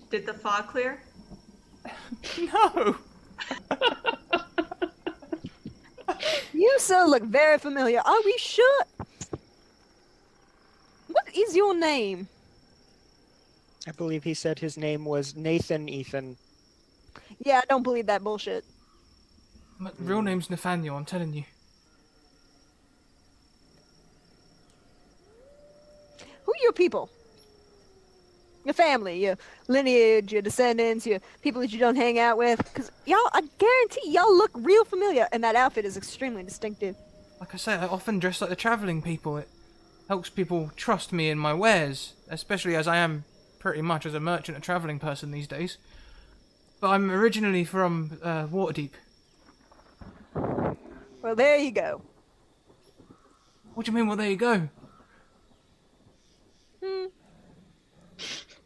Did the fog clear? No. You sir look very familiar. Are we sure? What is your name? I believe he said his name was Nathan Ethan. Yeah, I don't believe that bullshit. My real name's Nathaniel, I'm telling you. Who are your people? Your family, your lineage, your descendants, your people that you don't hang out with. Because y'all, I guarantee y'all look real familiar, and that outfit is extremely distinctive. Like I say, I often dress like the travelling people. It helps people trust me in my wares, especially as I am pretty much as a merchant, a travelling person these days. But I'm originally from Waterdeep. Well, there you go. What do you mean, well, there you go?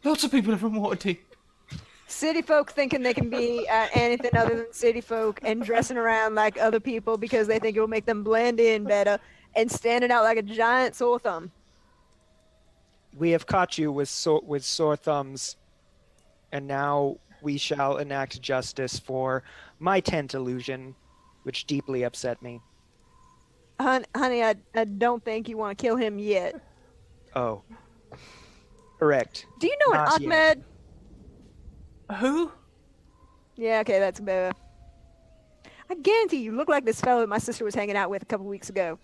Lots of people are from Waterdeep. City folk thinking they can be anything other than city folk and dressing around like other people because they think it will make them blend in better and standing out like a giant sore thumb. We have caught you with sore thumbs, and now we shall enact justice for my tent illusion, which deeply upset me. Honey, I don't think you want to kill him yet. Oh. Correct. Do you know an Not yet. Ahmed? Who? Yeah, okay, that's better. I guarantee you look like this fellow that my sister was hanging out with a couple weeks ago.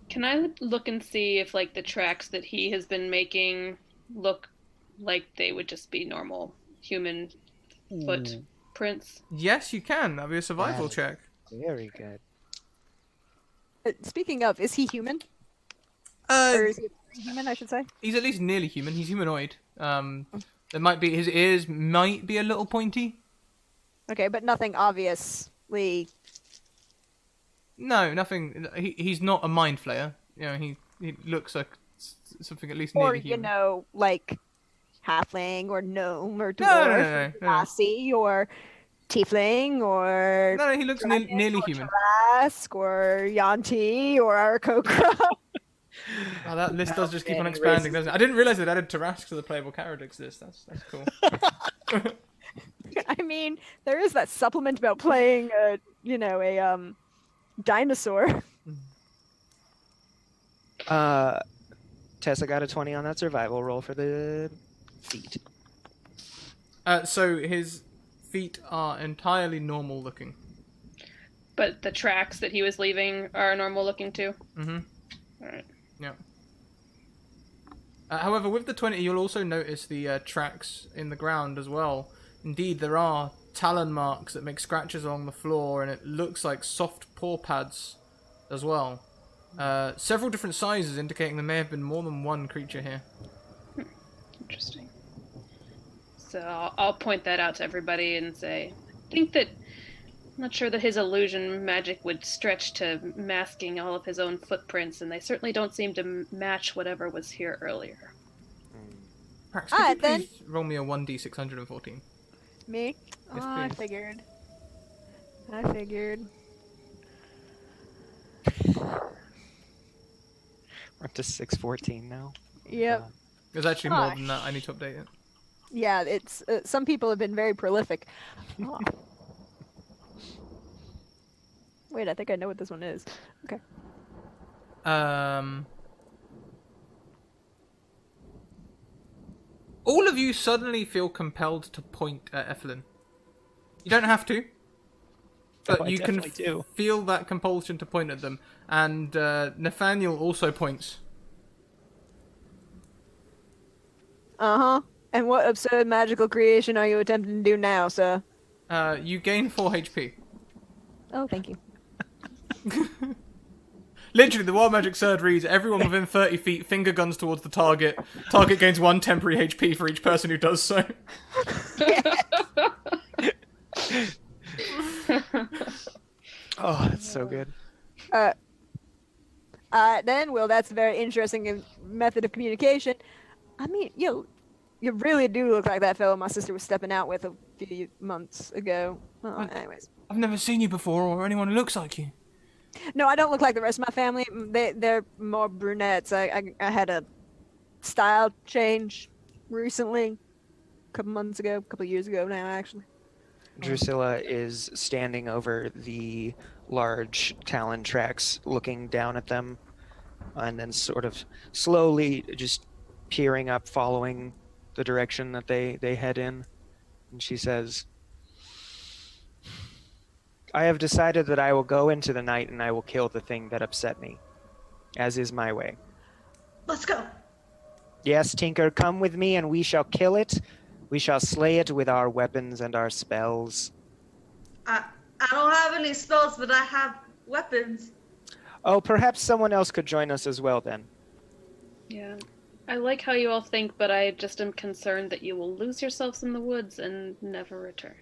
Can I look and see if, like, the tracks that he has been making look like they would just be normal human footprints? Yes, you can. That'd be a survival Yeah. check. Very good. Speaking of, is he human? Or is he human, I should say? He's at least nearly human. He's humanoid. There might be his ears might be a little pointy. Okay, but nothing obviously. No, nothing. He's not a mind flayer. You know, he looks like something at least Or, nearly human. you know, like halfling or gnome or dwarf No. or lassie or tiefling or No, he looks dragon nearly or human. Tarask or Yanti or Arakokra. Oh, that list does just keep on expanding, doesn't it? I didn't realize they added Tarask to the playable characters list. That's cool. I mean, there is that supplement about playing a dinosaur. Tessa got a 20 on that survival roll for the feet. So his feet are entirely normal looking. But the tracks that he was leaving are normal looking too. Mm-hmm. Alright. Yeah. However, with the 20, you'll also notice the tracks in the ground as well. Indeed, there are talon marks that make scratches along the floor, and it looks like soft paw pads as well. Several different sizes, indicating there may have been more than one creature here. Interesting. So I'll point that out to everybody and say, I think that I'm not sure that his illusion magic would stretch to masking all of his own footprints, and they certainly don't seem to match whatever was here earlier. Prax, could you Alright, then. please roll me a 1d614? Me? Yes, I please. figured. We're up to 614 now. Yep. There's actually more Gosh. than that. I need to update it. Yeah, it's some people have been very prolific. Oh. Wait, I think I know what this one is. Okay. All of you suddenly feel compelled to point at Evelyn. You don't have to, but Oh, I you can definitely do. feel that compulsion to point at them. And Nathaniel also points. Uh-huh. And what absurd magical creation are you attempting to do now, sir? You gain 4 HP. Oh, thank you. Literally, the Wild Magic Sword reads, everyone within 30 feet, finger guns towards the target. Target gains 1 temporary HP for each person who does so. Oh, that's so good. Then, well, that's a very interesting method of communication. I mean, you really do look like that fellow my sister was stepping out with a few months ago. Well, anyways. I've never seen you before, or anyone who looks like you. No, I don't look like the rest of my family. They're more brunettes. I had a style change recently, a couple months ago, a couple years ago now, actually. Drusilla is standing over the large talon tracks, looking down at them, and then sort of slowly just peering up, following the direction that they head in. And she says, I have decided that I will go into the night and I will kill the thing that upset me, as is my way. Let's go. Yes, Tinker, come with me and we shall kill it. We shall slay it with our weapons and our spells. I don't have any spells, but I have weapons. Oh, perhaps someone else could join us as well then. Yeah. I like how you all think, but I just am concerned that you will lose yourselves in the woods and never return.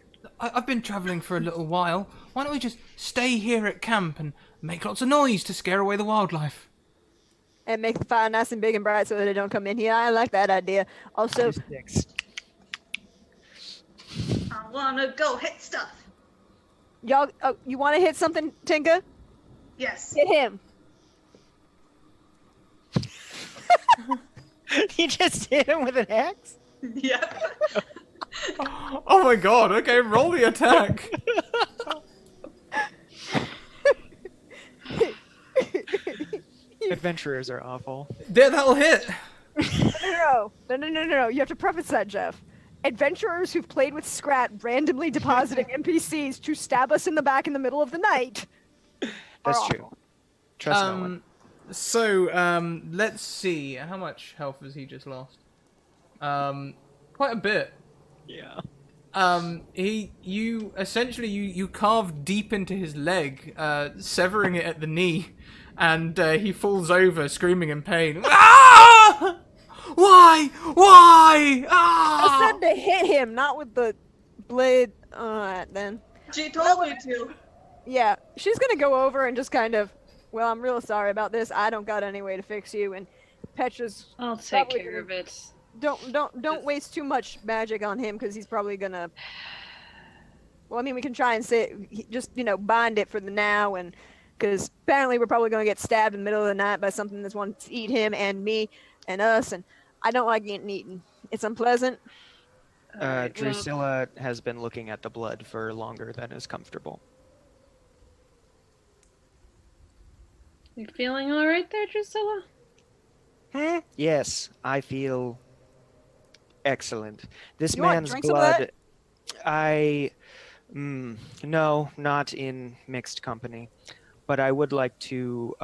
I've been travelling for a little while. Why don't we just stay here at camp and make lots of noise to scare away the wildlife? And make the fire nice and big and bright so that they don't come in here. I like that idea. Also, I wanna go hit stuff. y'all, you want to hit something, Tinka? Yes. Hit him. You just hit him with an axe? Yep. Oh my god, okay, roll the attack. Adventurers are awful. Yeah, that'll hit. No. You have to preface that, Jeff. Adventurers who've played with Scrat randomly depositing NPCs to stab us in the back in the middle of the night. That's are true. awful. Trust no one. So, let's see. How much health has he just lost? Quite a bit. Yeah. You essentially you carve deep into his leg, severing it at the knee, and he falls over, screaming in pain. Ah! Why? Ah! I said to hit him, not with the blade. Alright, then. She told me to. Yeah, she's gonna go over and just kind of, well, I'm real sorry about this. I don't got any way to fix you. And Petra's I'll take probably care of it. Don't waste too much magic on him because he's probably gonna. Well, I mean, we can try and say just bind it for the now, and because apparently we're probably gonna get stabbed in the middle of the night by something that's wanting to eat him and me and us, and I don't like getting eaten. It's unpleasant. Alright, well, Drusilla has been looking at the blood for longer than is comfortable. you feeling alright there, Drusilla? Yes, I feel excellent. This You want man's drinks of that? blood. No, not in mixed company. But I would like to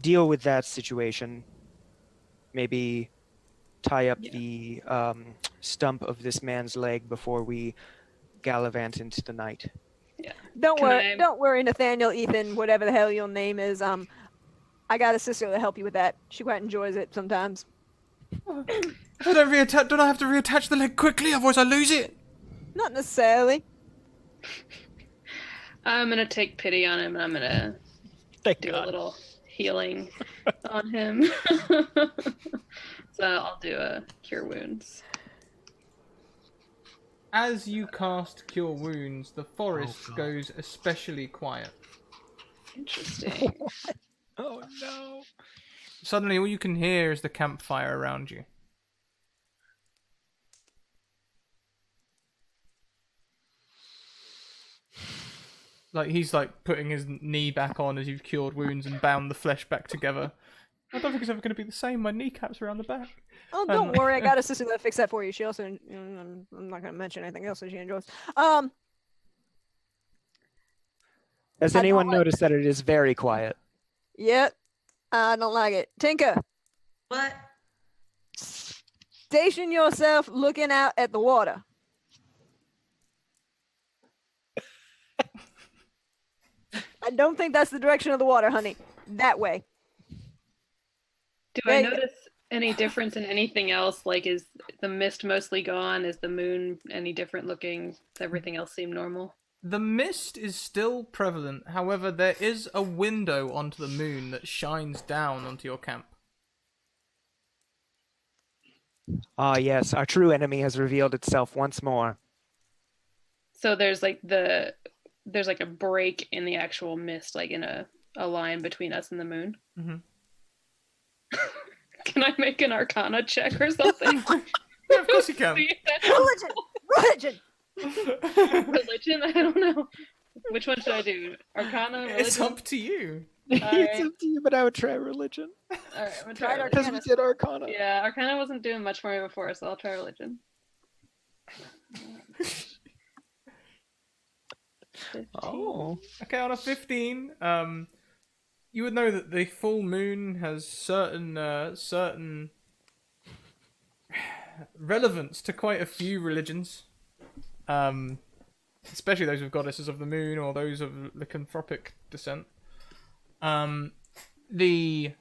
deal with that situation. Maybe tie up Yeah. the stump of this man's leg before we gallivant into the night. Don't Can worry, I- don't worry, Nathaniel, Ethan, whatever the hell your name is. I got a sister to help you with that. She quite enjoys it sometimes. If I don't reattach, don't I have to reattach the leg quickly? Otherwise, I lose it. Not necessarily. I'm gonna take pity on him and I'm gonna Thank do a little healing on him. So I'll do a cure wounds. As you cast Cure Wounds, the forest God. goes especially quiet. Interesting. Oh no. Suddenly, all you can hear is the campfire around you. Like, he's like putting his knee back on as you've cured wounds and bound the flesh back together. I don't think it's ever going to be the same. My kneecaps around the back. Oh, don't worry. I got a sister that fix that for you. She also, I'm not going to mention anything else that she enjoys. Has I anyone don't like- noticed that it is very quiet? Yep. I don't like it. Tinker, What? station yourself looking out at the water. I don't think that's the direction of the water, honey. That way. Do Yeah, I yeah. notice any difference in anything else? Like, is the mist mostly gone? Is the moon any different looking? Does everything else seem normal? The mist is still prevalent. However, there is a window onto the moon that shines down onto your camp. Ah, yes, our true enemy has revealed itself once more. So there's like a break in the actual mist, like in a line between us and the moon. Mm-hmm. Can I make an Arcana check or something? Yeah, of course you can. Religion! Religion! Religion? I don't know. Which one should I do? Arcana? Religion? It's up to you. It's Alright. up to you, but I would try religion. Alright, I'm gonna Tried try religion. Because we did Arcana. Yeah, Arcana wasn't doing much for me before, so I'll try religion. Oh. Okay, on a 15, you would know that the full moon has certain relevance to quite a few religions, especially those with goddesses of the moon or those of lycanthropic descent. The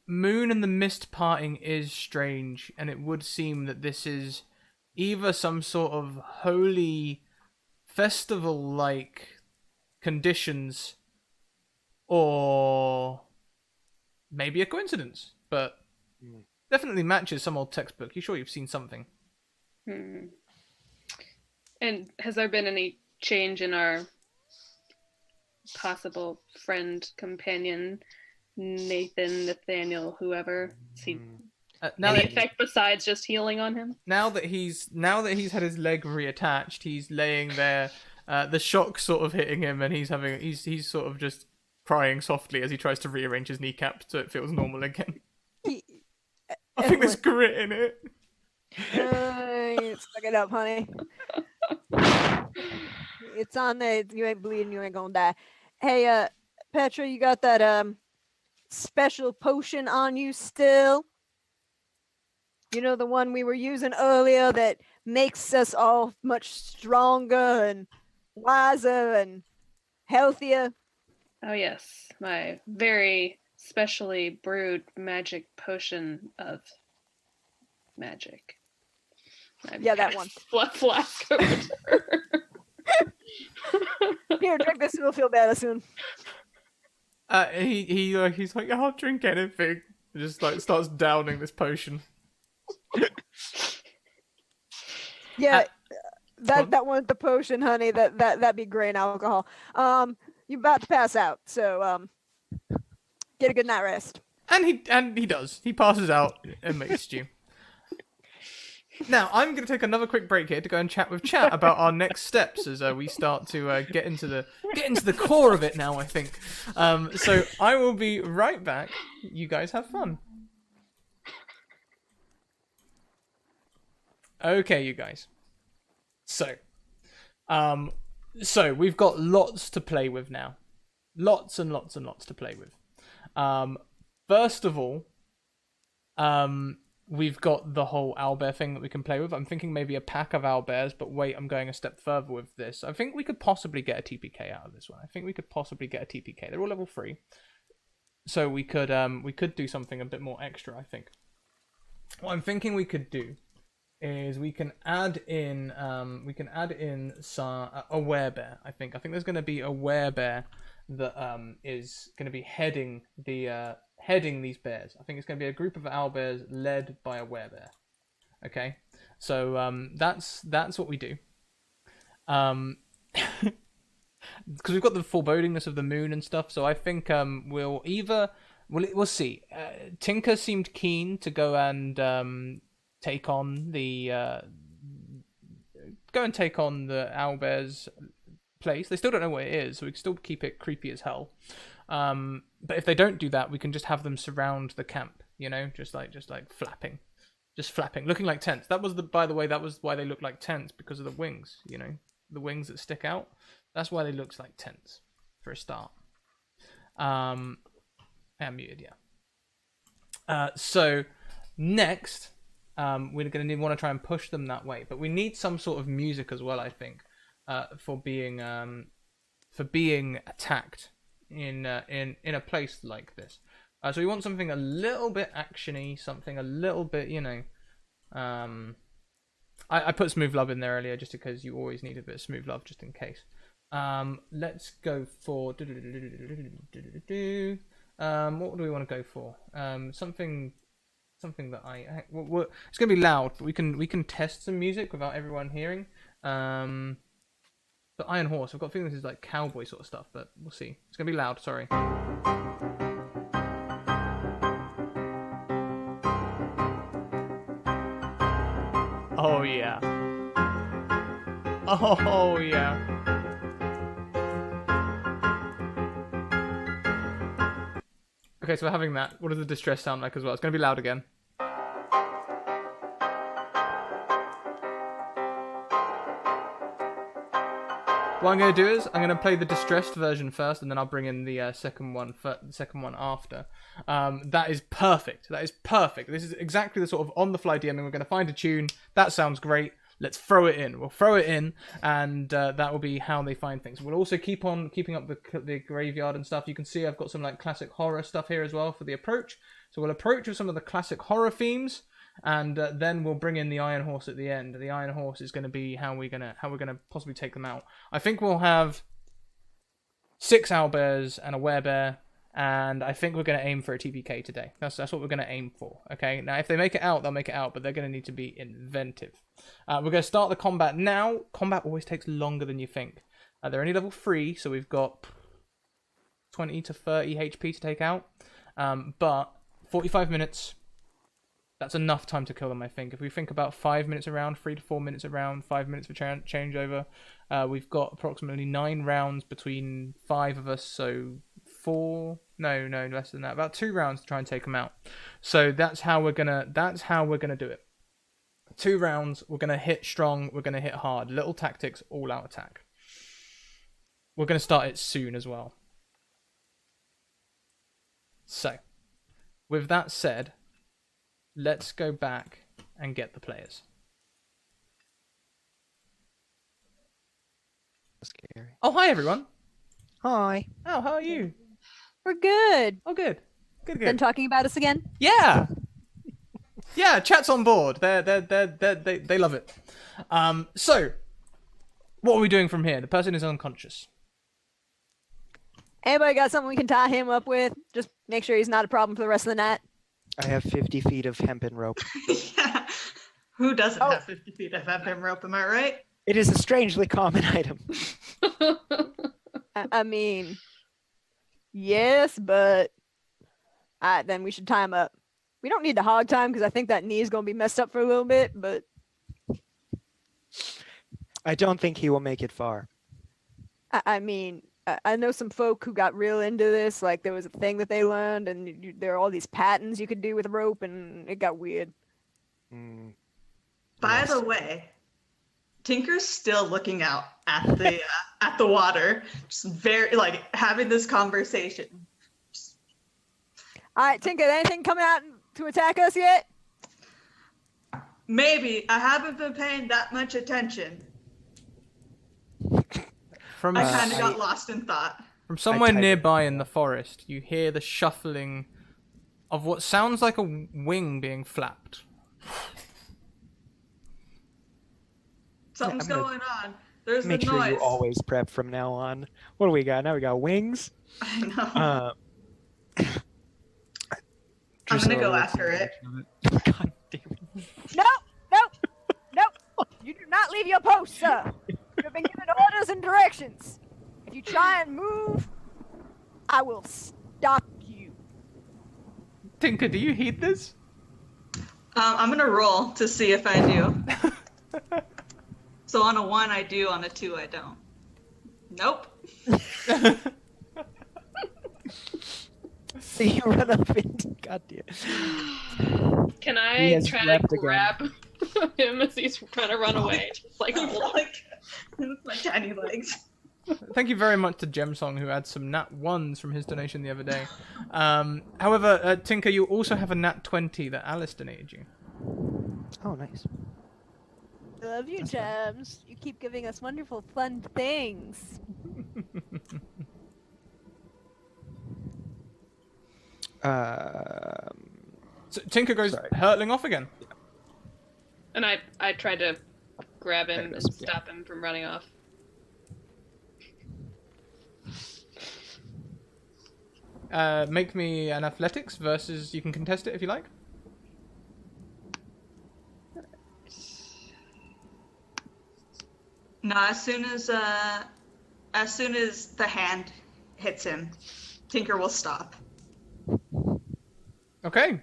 moon and the mist parting is strange, and it would seem that this is either some sort of holy festival-like conditions, or maybe a coincidence, but definitely matches some old textbook. You sure you've seen something? And has there been any change in our possible friend, companion, Nathan, Nathaniel, whoever? Is he Now any that effect besides just healing on him? now that he's had his leg reattached, he's laying there, the shock sort of hitting him, and he's sort of just crying softly as he tries to rearrange his kneecap so it feels normal again. I think there's grit in it. Suck it up, honey. It's on there. You ain't bleeding. You ain't gonna die. Hey, Petra, you got that special potion on you still? You know, the one we were using earlier that makes us all much stronger and wiser and healthier? Oh yes, my very specially brewed magic potion of magic. Yeah, that one. Flask over to her. Here, drink this. You'll feel better soon. He's like, I'll drink anything. Just like starts downing this potion. Yeah, What? that one's the potion, honey. That'd be grain alcohol. You're about to pass out, so get a good night rest. And he does. He passes out amidst you. Now, I'm going to take another quick break here to go and chat with chat about our next steps as we start to get into the core of it now, I think. So I will be right back. You guys have fun. Okay, you guys. So we've got lots to play with now. Lots and lots and lots to play with. First of all, we've got the whole owlbear thing that we can play with. I'm thinking maybe a pack of owlbears, but wait, I'm going a step further with this. I think we could possibly get a TPK out of this one. I think we could possibly get a TPK. They're all level 3. So we could do something a bit more extra, I think. What I'm thinking we could do is we can add in some a werebear. I think there's going to be a werebear that is going to be heading these bears. I think it's going to be a group of owlbears led by a werebear. Okay, so that's what we do. Because we've got the forebodingness of the moon and stuff, so I think we'll see. Tinker seemed keen to go and take on the owlbear's place. They still don't know what it is, so we can still keep it creepy as hell. But if they don't do that, we can just have them surround the camp. Just like flapping, looking like tents. By the way, that was why they look like tents, because of the wings. The wings that stick out. That's why they look like tents, for a start. I'm muted, yeah. So next, we're going to want to try and push them that way, but we need some sort of music as well, I think, for being attacked in a place like this. So we want something a little bit actiony, something a little bit, I put Smooth Love in there earlier just because you always need a bit of Smooth Love just in case. Let's go for what do we want to go for? Something that it's gonna be loud, but we can test some music without everyone hearing. The Iron Horse, I've got a feeling this is like cowboy sort of stuff, but we'll see. It's gonna be loud, sorry. Oh yeah. Oh yeah. Okay, so we're having that. What does the distress sound like as well? It's going to be loud again. What I'm going to do is I'm going to play the distressed version first, and then I'll bring in the second one after. That is perfect. That is perfect. This is exactly the sort of on-the-fly DMing. We're going to find a tune. That sounds great. Let's throw it in. We'll throw it in, and that will be how they find things. We'll also keep on keeping up the graveyard and stuff. You can see I've got some like classic horror stuff here as well for the approach. So we'll approach with some of the classic horror themes, and then we'll bring in the Iron Horse at the end. The Iron Horse is going to be how we're gonna possibly take them out. I think we'll have 6 owlbears and a werebear. And I think we're going to aim for a TPK today. That's what we're going to aim for. Okay. Now, if they make it out, they'll make it out, but they're going to need to be inventive. We're going to start the combat now. Combat always takes longer than you think. They're only level 3, so we've got 20 to 30 HP to take out. But 45 minutes, that's enough time to kill them, I think. If we think about 5 minutes around, 3 to 4 minutes around, 5 minutes for changeover, we've got approximately 9 rounds between 5 of us, so 4, no, less than that. About 2 rounds to try and take them out. So that's how we're gonna do it. 2 rounds. We're gonna hit strong. We're gonna hit hard. Little tactics, all out attack. We're gonna start it soon as well. So, with that said, let's go back and get the players. Scary. Oh, hi everyone. Hi. Oh, how are you? We're good. Oh, good. Good. Been talking about us again? Yeah. Yeah, chat's on board. They love it. So, what are we doing from here? The person is unconscious. Anybody got something we can tie him up with? Just make sure he's not a problem for the rest of the night. I have 50 feet of hempen rope. Yeah. Who doesn't have 50 feet of hempen rope, am I right? It is a strangely common item. I mean, yes, but then we should tie him up. We don't need to hog time because I think that knee is going to be messed up for a little bit, but I don't think he will make it far. I mean, I know some folk who got real into this. Like, there was a thing that they learned, and there are all these patterns you could do with rope, and it got weird. By the way, Tinker's still looking out at the water, just very like having this conversation. All right, Tinker, anything coming out to attack us yet? Maybe. I haven't been paying that much attention. From I kind of got lost in thought. from somewhere type it. nearby in the forest, you hear the shuffling of what sounds like a wing being flapped. Something's I'm gonna going on. There's Make the sure noise. you always prep from now on. What do we got? Now we got wings. I know. I'm Drusilla gonna go will after take it. action of it. God damn it. Nope. You do not leave your post, sir. You have been given orders and directions. If you try and move, I will stop you. Tinker, do you heed this? I'm gonna roll to see if I do. So on a 1 I do, on a 2 I don't. Nope. You run up and God damn. Can He I has try to leapt again. grab him as he's trying to run away? Just like hold him. With my tiny legs. Thank you very much to Gemsong, who had some nat 1s from his donation the other day. However, Tinker, you also have a nat 20 that Alice donated you. Oh, nice. Love you, Gems. You keep giving us wonderful, fun things. So Tinker goes Sorry. hurtling off again. And I tried to grab There him it and goes, yeah. stop him from running off. Make me an athletics versus, you can contest it if you like. No, as soon as the hand hits him, Tinker will stop. Okay.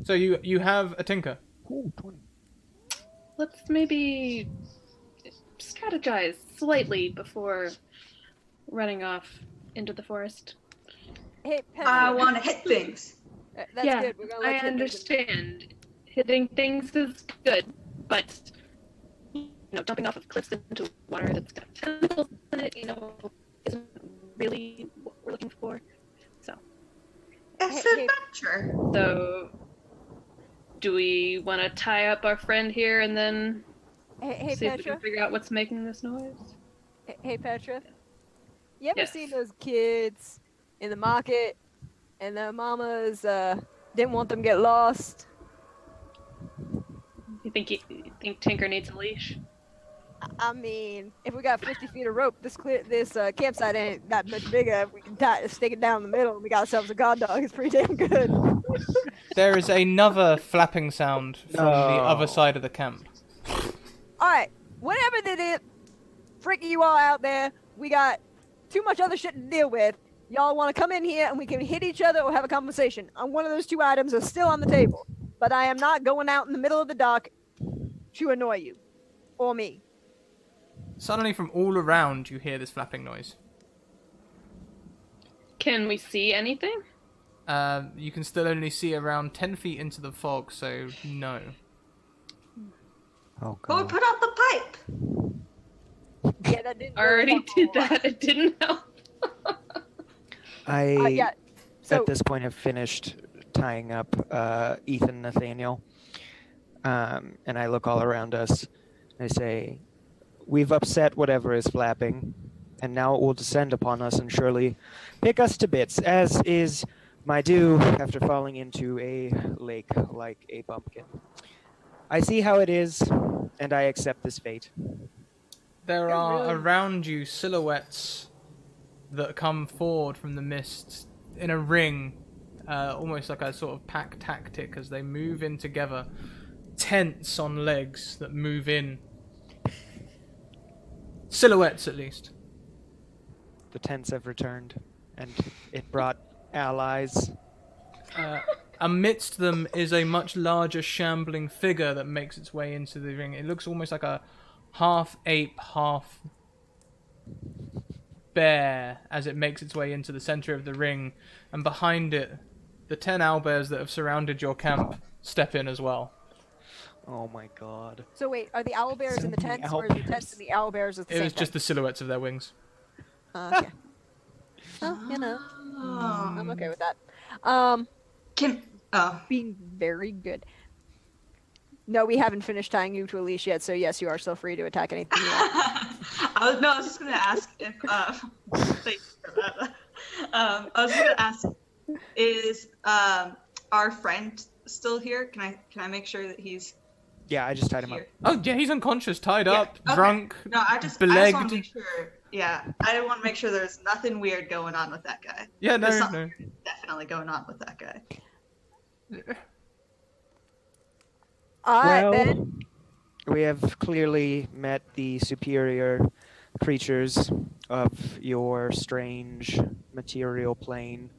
So you have a Tinker. Ooh, 20. Let's maybe strategize slightly before running off into the forest. Hey, Petra. I want to hit things. That's yeah, good. We're gonna let I you hit things. understand. Hitting things is good, but jumping off of cliffs into water that's got tentacles in it, isn't really what we're looking for. It's Hey, adventure. So, do we want to tie up our friend here and then Hey, see if we Petra. can figure out what's making this noise? Hey, Petra. You ever Yes. seen those kids in the market and their mamas didn't want them to get lost? You think Tinker needs a leash? I mean, if we got 50 feet of rope, this campsite ain't that much bigger. If we can stick it down the middle and we got ourselves a guard dog, it's pretty damn good. There is another flapping sound from the other No. side of the camp. Alright, whatever that is, freaking you all out there, we got too much other shit to deal with. Y'all want to come in here and we can hit each other or have a conversation. One of those two items is still on the table. But I am not going out in the middle of the dark to annoy you. Or me. Suddenly from all around you hear this flapping noise. Can we see anything? You can still only see around 10 feet into the fog, so no. Oh, But we God. put out the pipe. Yeah, that didn't really Already help a did whole lot. that. It didn't help. I, Yeah, so at this point, have finished tying up Ethan Nathaniel. And I look all around us. I say, we've upset whatever is flapping, and now it will descend upon us and surely pick us to bits, as is my due after falling into a lake like a pumpkin. I see how it is, and I accept this fate. There Yeah, are really. around you silhouettes that come forward from the mist in a ring, almost like a sort of pack tactic as they move in together. Tents on legs that move in. Silhouettes, at least. The tents have returned, and it brought allies. Amidst them is a much larger shambling figure that makes its way into the ring. It looks almost like a half ape, half bear as it makes its way into the center of the ring, and behind it, the 10 owlbears that have surrounded your camp step in as well. Oh my God. So wait, are the owlbears So in the many tents, or is the owlbears. tents and the owlbears at the It same was just the silhouettes of their wings. time? Okay. Well, Oh. I'm okay with that. Can oh Being very good. No, we haven't finished tying you to a leash yet, so yes, you are still free to attack anything you want. I was just gonna ask if thank you for that. I was gonna ask, is our friend still here? Can I make sure that he's Yeah, I just tied him up. here? Oh yeah, he's unconscious, tied Yeah, up, okay. drunk, No, I just beleged. want to make sure. Yeah, I want to make sure there's nothing weird going on with that guy. Yeah, no, There's something no. weird definitely going on with that guy. Alright, Well, then. we have clearly met the superior creatures of your strange material plane,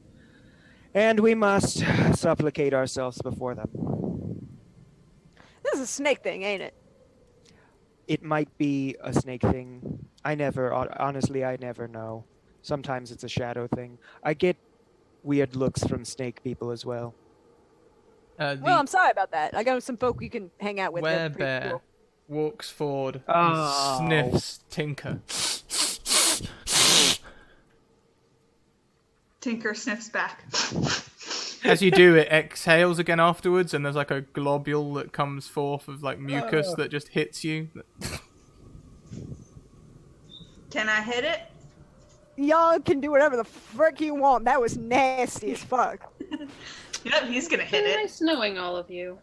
and we must supplicate ourselves before them. This is a snake thing, ain't it? It might be a snake thing. Honestly, I never know. Sometimes it's a shadow thing. I get weird looks from snake people as well. Well, I'm sorry about that. I got some folk you can hang out with. They're pretty Werebear cool. walks forward Oh. and sniffs Tinker. Tinker sniffs back. As you do, it exhales again afterwards, and there's like a globule that comes forth of like mucus that just hits you. Can I hit it? Y'all can do whatever the frick you want. That was nasty as fuck. You know he's gonna hit Very it. nice knowing all of you.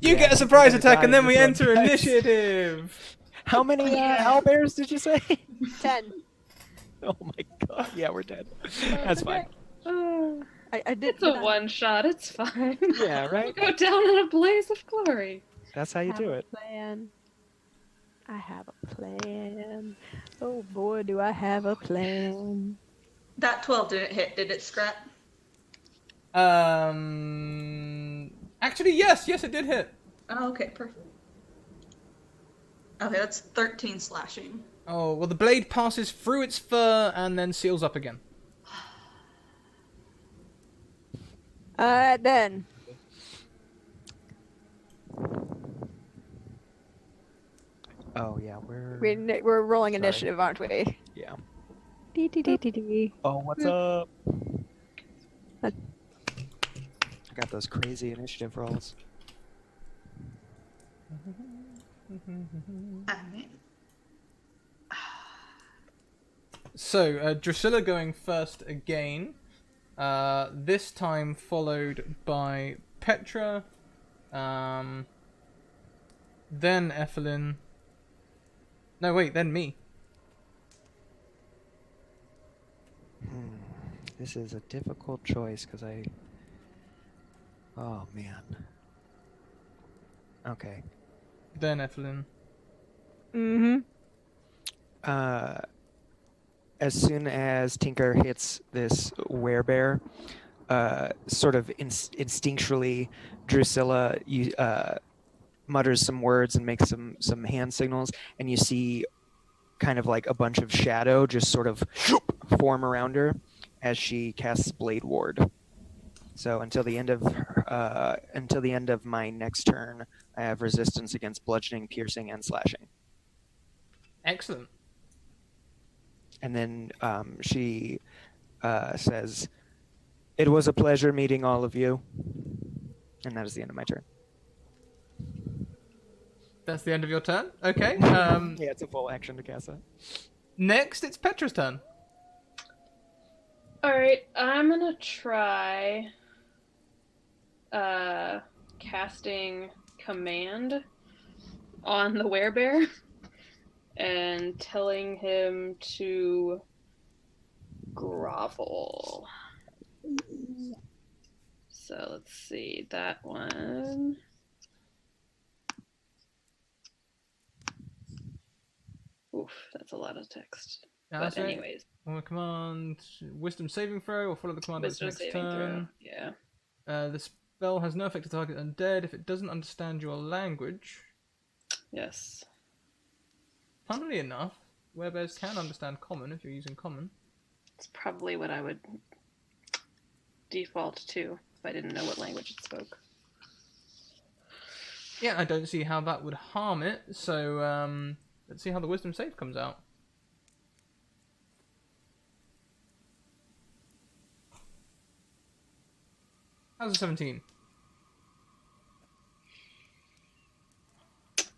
You Yeah, get a surprise you're gonna attack, and die then in we this one, enter guys. initiative. How many Yeah. owlbears did you say? 10. Oh my god. Yeah, we're dead. That's fine. I did. It's a one shot. It's fine. Yeah, right? Go down in a blaze of glory. That's how you do it. Plan. I have a plan. Oh boy, do I have a plan. That 12 didn't hit, did it, Scrap? Actually, yes, it did hit. Oh, okay, perfect. Okay, that's 13 slashing. Oh, well, the blade passes through its fur and then seals up again. Alright then. Oh yeah, We're rolling Sorry. initiative, aren't we? yeah. Dee. Oh, what's up? Uh, I got those crazy initiative rolls. I mean, So, Drusilla going first again. This time followed by Petra. Then Ethelyn. No, wait, then me. This is a difficult choice because I. Oh man. Okay. Then Ethelyn. Mm-hmm. As soon as Tinker hits this werebear, sort of instinctually, Drusilla mutters some words and makes some hand signals, and you see kind of like a bunch of shadow just sort of form around her as she casts Blade Ward. So until the end of my next turn, I have resistance against bludgeoning, piercing, and slashing. Excellent. And then she says, "It was a pleasure meeting all of you." And that is the end of my turn. That's the end of your turn? Okay. Yeah, it's a full action to cast that. Next, it's Petra's turn. Alright, I'm gonna try casting command on the werebear and telling him to grovel. So let's see, that one. Oof, that's a lot of text. That's But right. anyways, Follow the command, wisdom saving throw, or follow the command wisdom next saving turn. throw. Yeah. The spell has no effect to target undead if it doesn't understand your language. Yes. Funnily enough, werebears can understand common if you're using common. It's probably what I would default to if I didn't know what language it spoke. Yeah, I don't see how that would harm it, so let's see how the wisdom save comes out. How's a 17?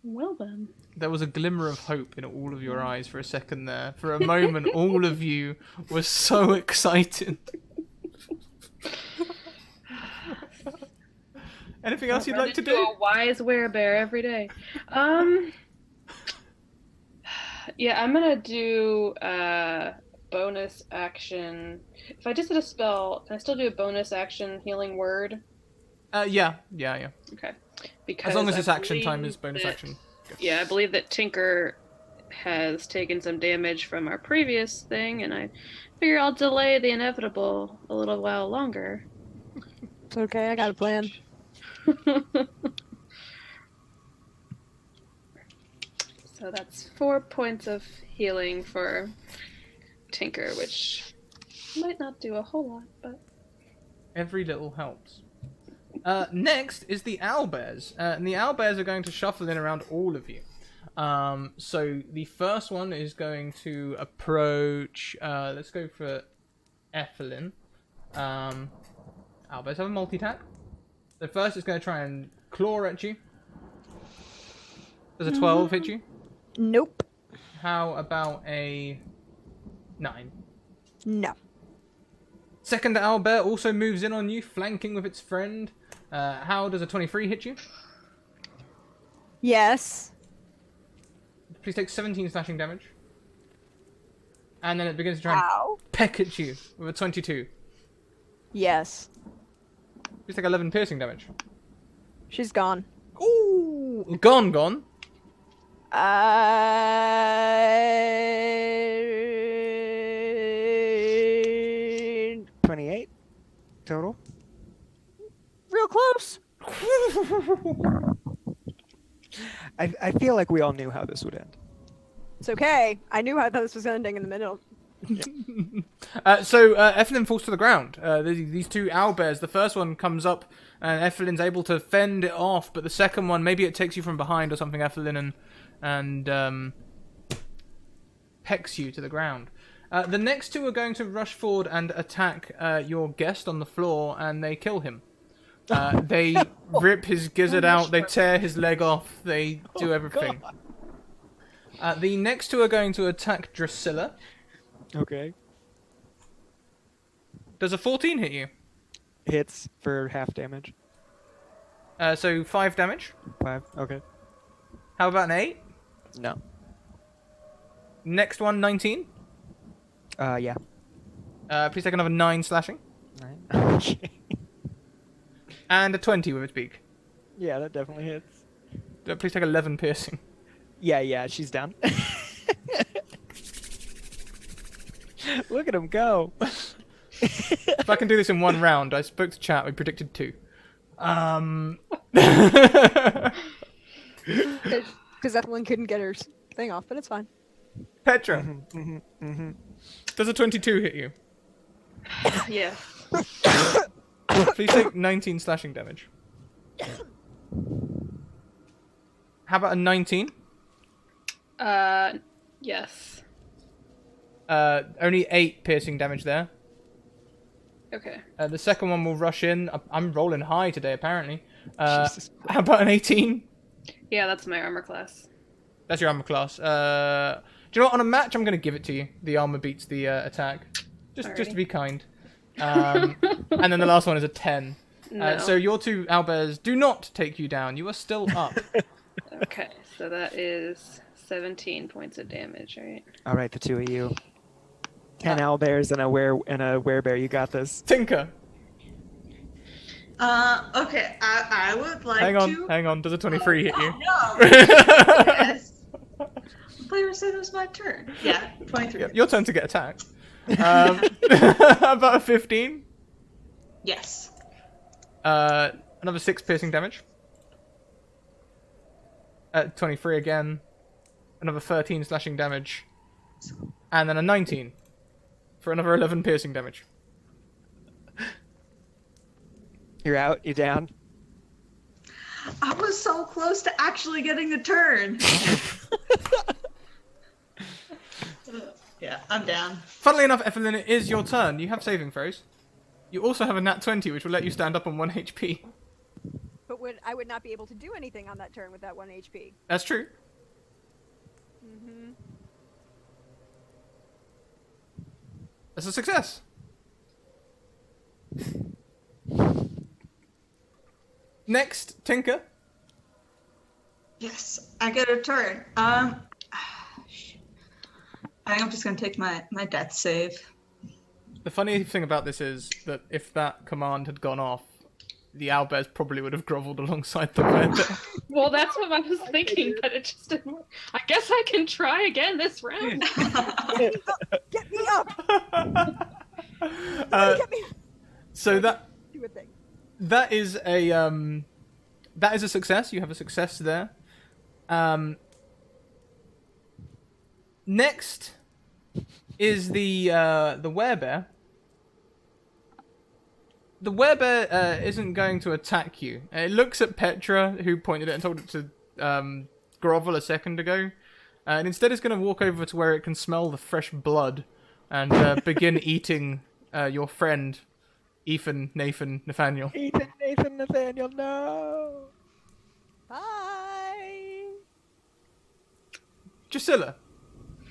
Well then. There was a glimmer of hope in all of your eyes for a second there. For a moment, all of you were so excited. Anything else you'd like to do? A wise werebear every day. Yeah, I'm gonna do bonus action. If I just did a spell, can I still do a bonus action healing word? Yeah. Okay. Because As long as I it's action time believe is bonus that- action. Yeah, I believe that Tinker has taken some damage from our previous thing, and I figure I'll delay the inevitable a little while longer. It's okay, I got a plan. So that's 4 points of healing for Tinker, which might not do a whole lot, but... Every little helps. Next is the owlbears. And the owlbears are going to shuffle in around all of you. So the first one is going to approach... let's go for Ethelyn. Owlbears have a multi-attack. The first is going to try and claw at you. Does a 12 hit you? Nope. How about a 9? No. Second owlbear also moves in on you, flanking with its friend. How does a 23 hit you? Yes. Please take 17 slashing damage. And then it begins to try and Ow. peck at you with a 22. Yes. Please take 11 piercing damage. She's gone. Ooh! Gone. Uh... 28 total. Real close. I feel like we all knew how this would end. It's okay. I knew how this was ending in the middle. So Ethelyn falls to the ground. These two owlbears, the first one comes up and Ethelyn's able to fend it off, but the second one, maybe it takes you from behind or something, Ethelyn, and pecks you to the ground. The next two are going to rush forward and attack your guest on the floor, and they kill him. They rip his gizzard out, they tear his leg off, they do everything. The next two are going to attack Drusilla. Okay. Does a 14 hit you? Hits for half damage. So 5 damage. 5. Okay. How about an 8? No. Next one, 19. Yeah. Please take another 9 slashing. 9. Okay. And a 20 with its beak. Yeah, that definitely hits. Please take 11 piercing. Yeah, she's down. Look at him go. If I can do this in one round, I spoke to chat, we predicted 2. Because Evelyn couldn't get her thing off, but it's fine. Petra, does a 22 hit you? Yeah. Please take 19 slashing damage. How about a 19? Yes. Only 8 piercing damage there. Okay. The second one will rush in. I'm rolling high today, apparently. Jesus. How about an 18? Yeah, that's my armor class. That's your armor class. Do you know what? On a match, I'm going to give it to you. The armor beats the attack. Just to be kind. And then the last one is a 10. No. So your two owlbears do not take you down. You are still up. Okay, so that is 17 points of damage, right? All right, the two of you. 10 owlbears and a werebear. You got this. Tinker. Okay, I would like to... Hang on. Does a 23 hit you? No. Yes. The player said it was my turn. Yeah, 23. Your turn to get attacked. About a 15. Yes. Another 6 piercing damage. 23 again. Another 13 slashing damage. And then a 19 for another 11 piercing damage. You're out. You down. I was so close to actually getting a turn. Yeah, I'm down. Funnily enough, Evelyn, it is your turn. You have saving throws. You also have a nat 20, which will let you stand up on 1 HP. But I would not be able to do anything on that turn with that 1 HP. That's true. Mm-hmm. That's a success. Next, Tinker. Yes, I get a turn. I think I'm just gonna take my death save. The funny thing about this is that if that command had gone off, the owlbears probably would have groveled alongside the werebear. Well, that's what I was thinking, but it just didn't work. I guess I can try again this round. Get me up! Get me up! So that Do a thing. that is a success. You have a success there. Next is the werebear. The werebear isn't going to attack you. It looks at Petra, who pointed it and told it to grovel a second ago, and instead it's going to walk over to where it can smell the fresh blood and begin eating your friend, Ethan, Nathan, Nathaniel. Ethan, Nathan, Nathaniel, no. Bye! Drusilla,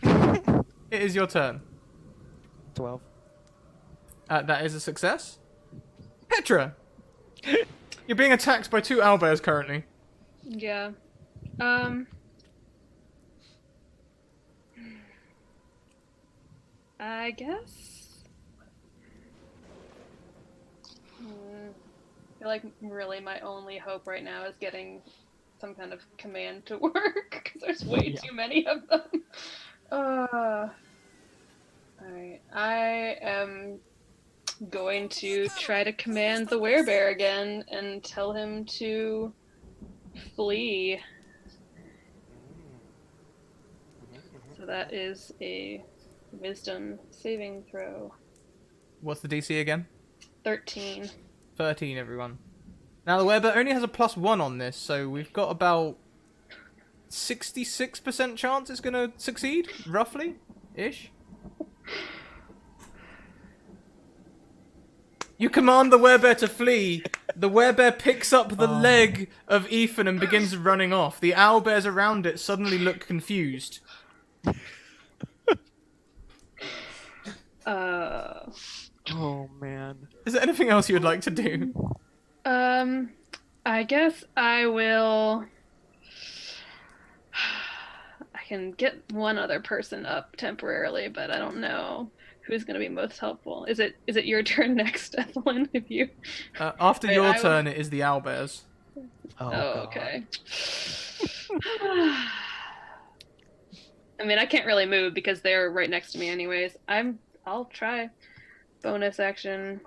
it is your turn. 12. That is a success. Petra, you're being attacked by 2 owlbears currently. Yeah. I guess. I feel like really my only hope right now is getting some kind of command to work, because there's way too many of them. Alright, I am going to try to command the werebear again and tell him to flee. So that is a wisdom saving throw. What's the DC again? 13. 13, everyone. Now the werebear only has a +1 on this, so we've got about 66% chance it's gonna succeed, roughly, ish. You command the werebear to flee. The werebear picks up the leg of Ethan and begins running off. The owlbears around it suddenly look confused. Oh man. Is there anything else you would like to do? I guess I will. I can get one other person up temporarily, but I don't know who's going to be most helpful. Is it your turn next, Evelyn? If you After your turn, it is the owlbears. Oh, okay. I mean, I can't really move because they're right next to me anyways. I'll try bonus action.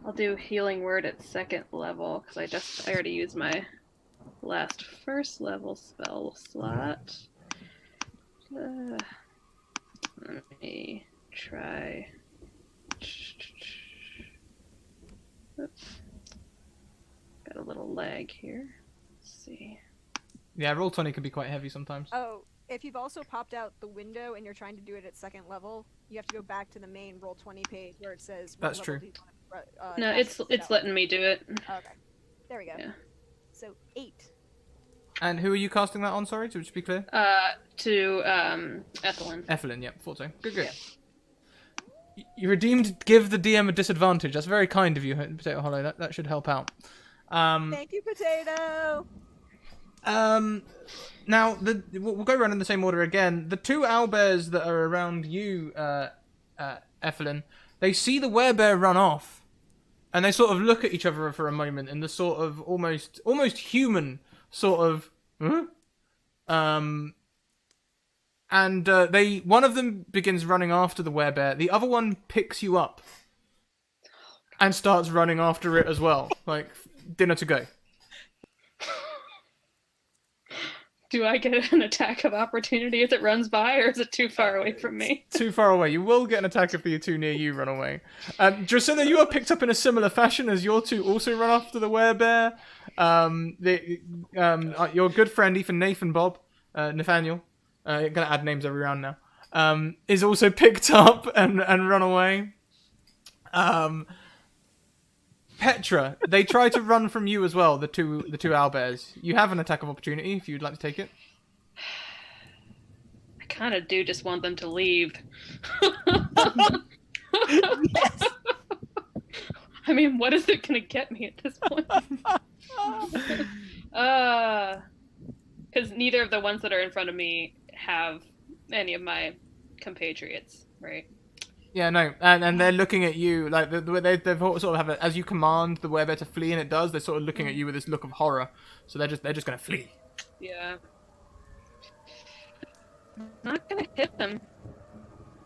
I'll do healing word at 2nd level because I already used my last 1st level spell slot. Let me try. Oops. Got a little lag here. Let's see. Yeah, roll 20 can be quite heavy sometimes. Oh, if you've also popped out the window and you're trying to do it at 2nd level, you have to go back to the main roll 20 page where it says. what That's level true. do you wanna, No, cast it's spell. letting me do it. Okay, there we go. Yeah. So 8. And who are you casting that on, sorry, to just be clear? To Ethelyn. Ethelyn, yep, thought so. Good, good. Yep. You redeemed give the DM a disadvantage. That's very kind of you, Potato Hollow. That should help out. Thank you, Potato! Now, we'll go around in the same order again. The 2 owlbears that are around you, Ethelyn, they see the werebear run off, and they sort of look at each other for a moment in the sort of almost human sort of, and one of them begins running after the werebear. The other one picks you up and starts running after it as well, like dinner to go. Do I get an attack of opportunity as it runs by, or is it too far away from me? Too far away. You will get an attack if the 2 near you run away. Drusilla, you are picked up in a similar fashion as your 2 also run after the werebear. Your good friend, Ethan, Nathan, Bob, Nathaniel, I'm going to add names every round now, is also picked up and run away. Petra, they try to run from you as well, the two owlbears. You have an attack of opportunity if you'd like to take it. I kind of do just want them to leave. I mean, what is it gonna get me at this point? Because neither of the ones that are in front of me have any of my compatriots, right? Yeah, no, and they're looking at you like they've sort of have as you command the werebear to flee, and it does. They're sort of looking at you with this look of horror. So they're just gonna flee. Yeah. Not gonna hit them.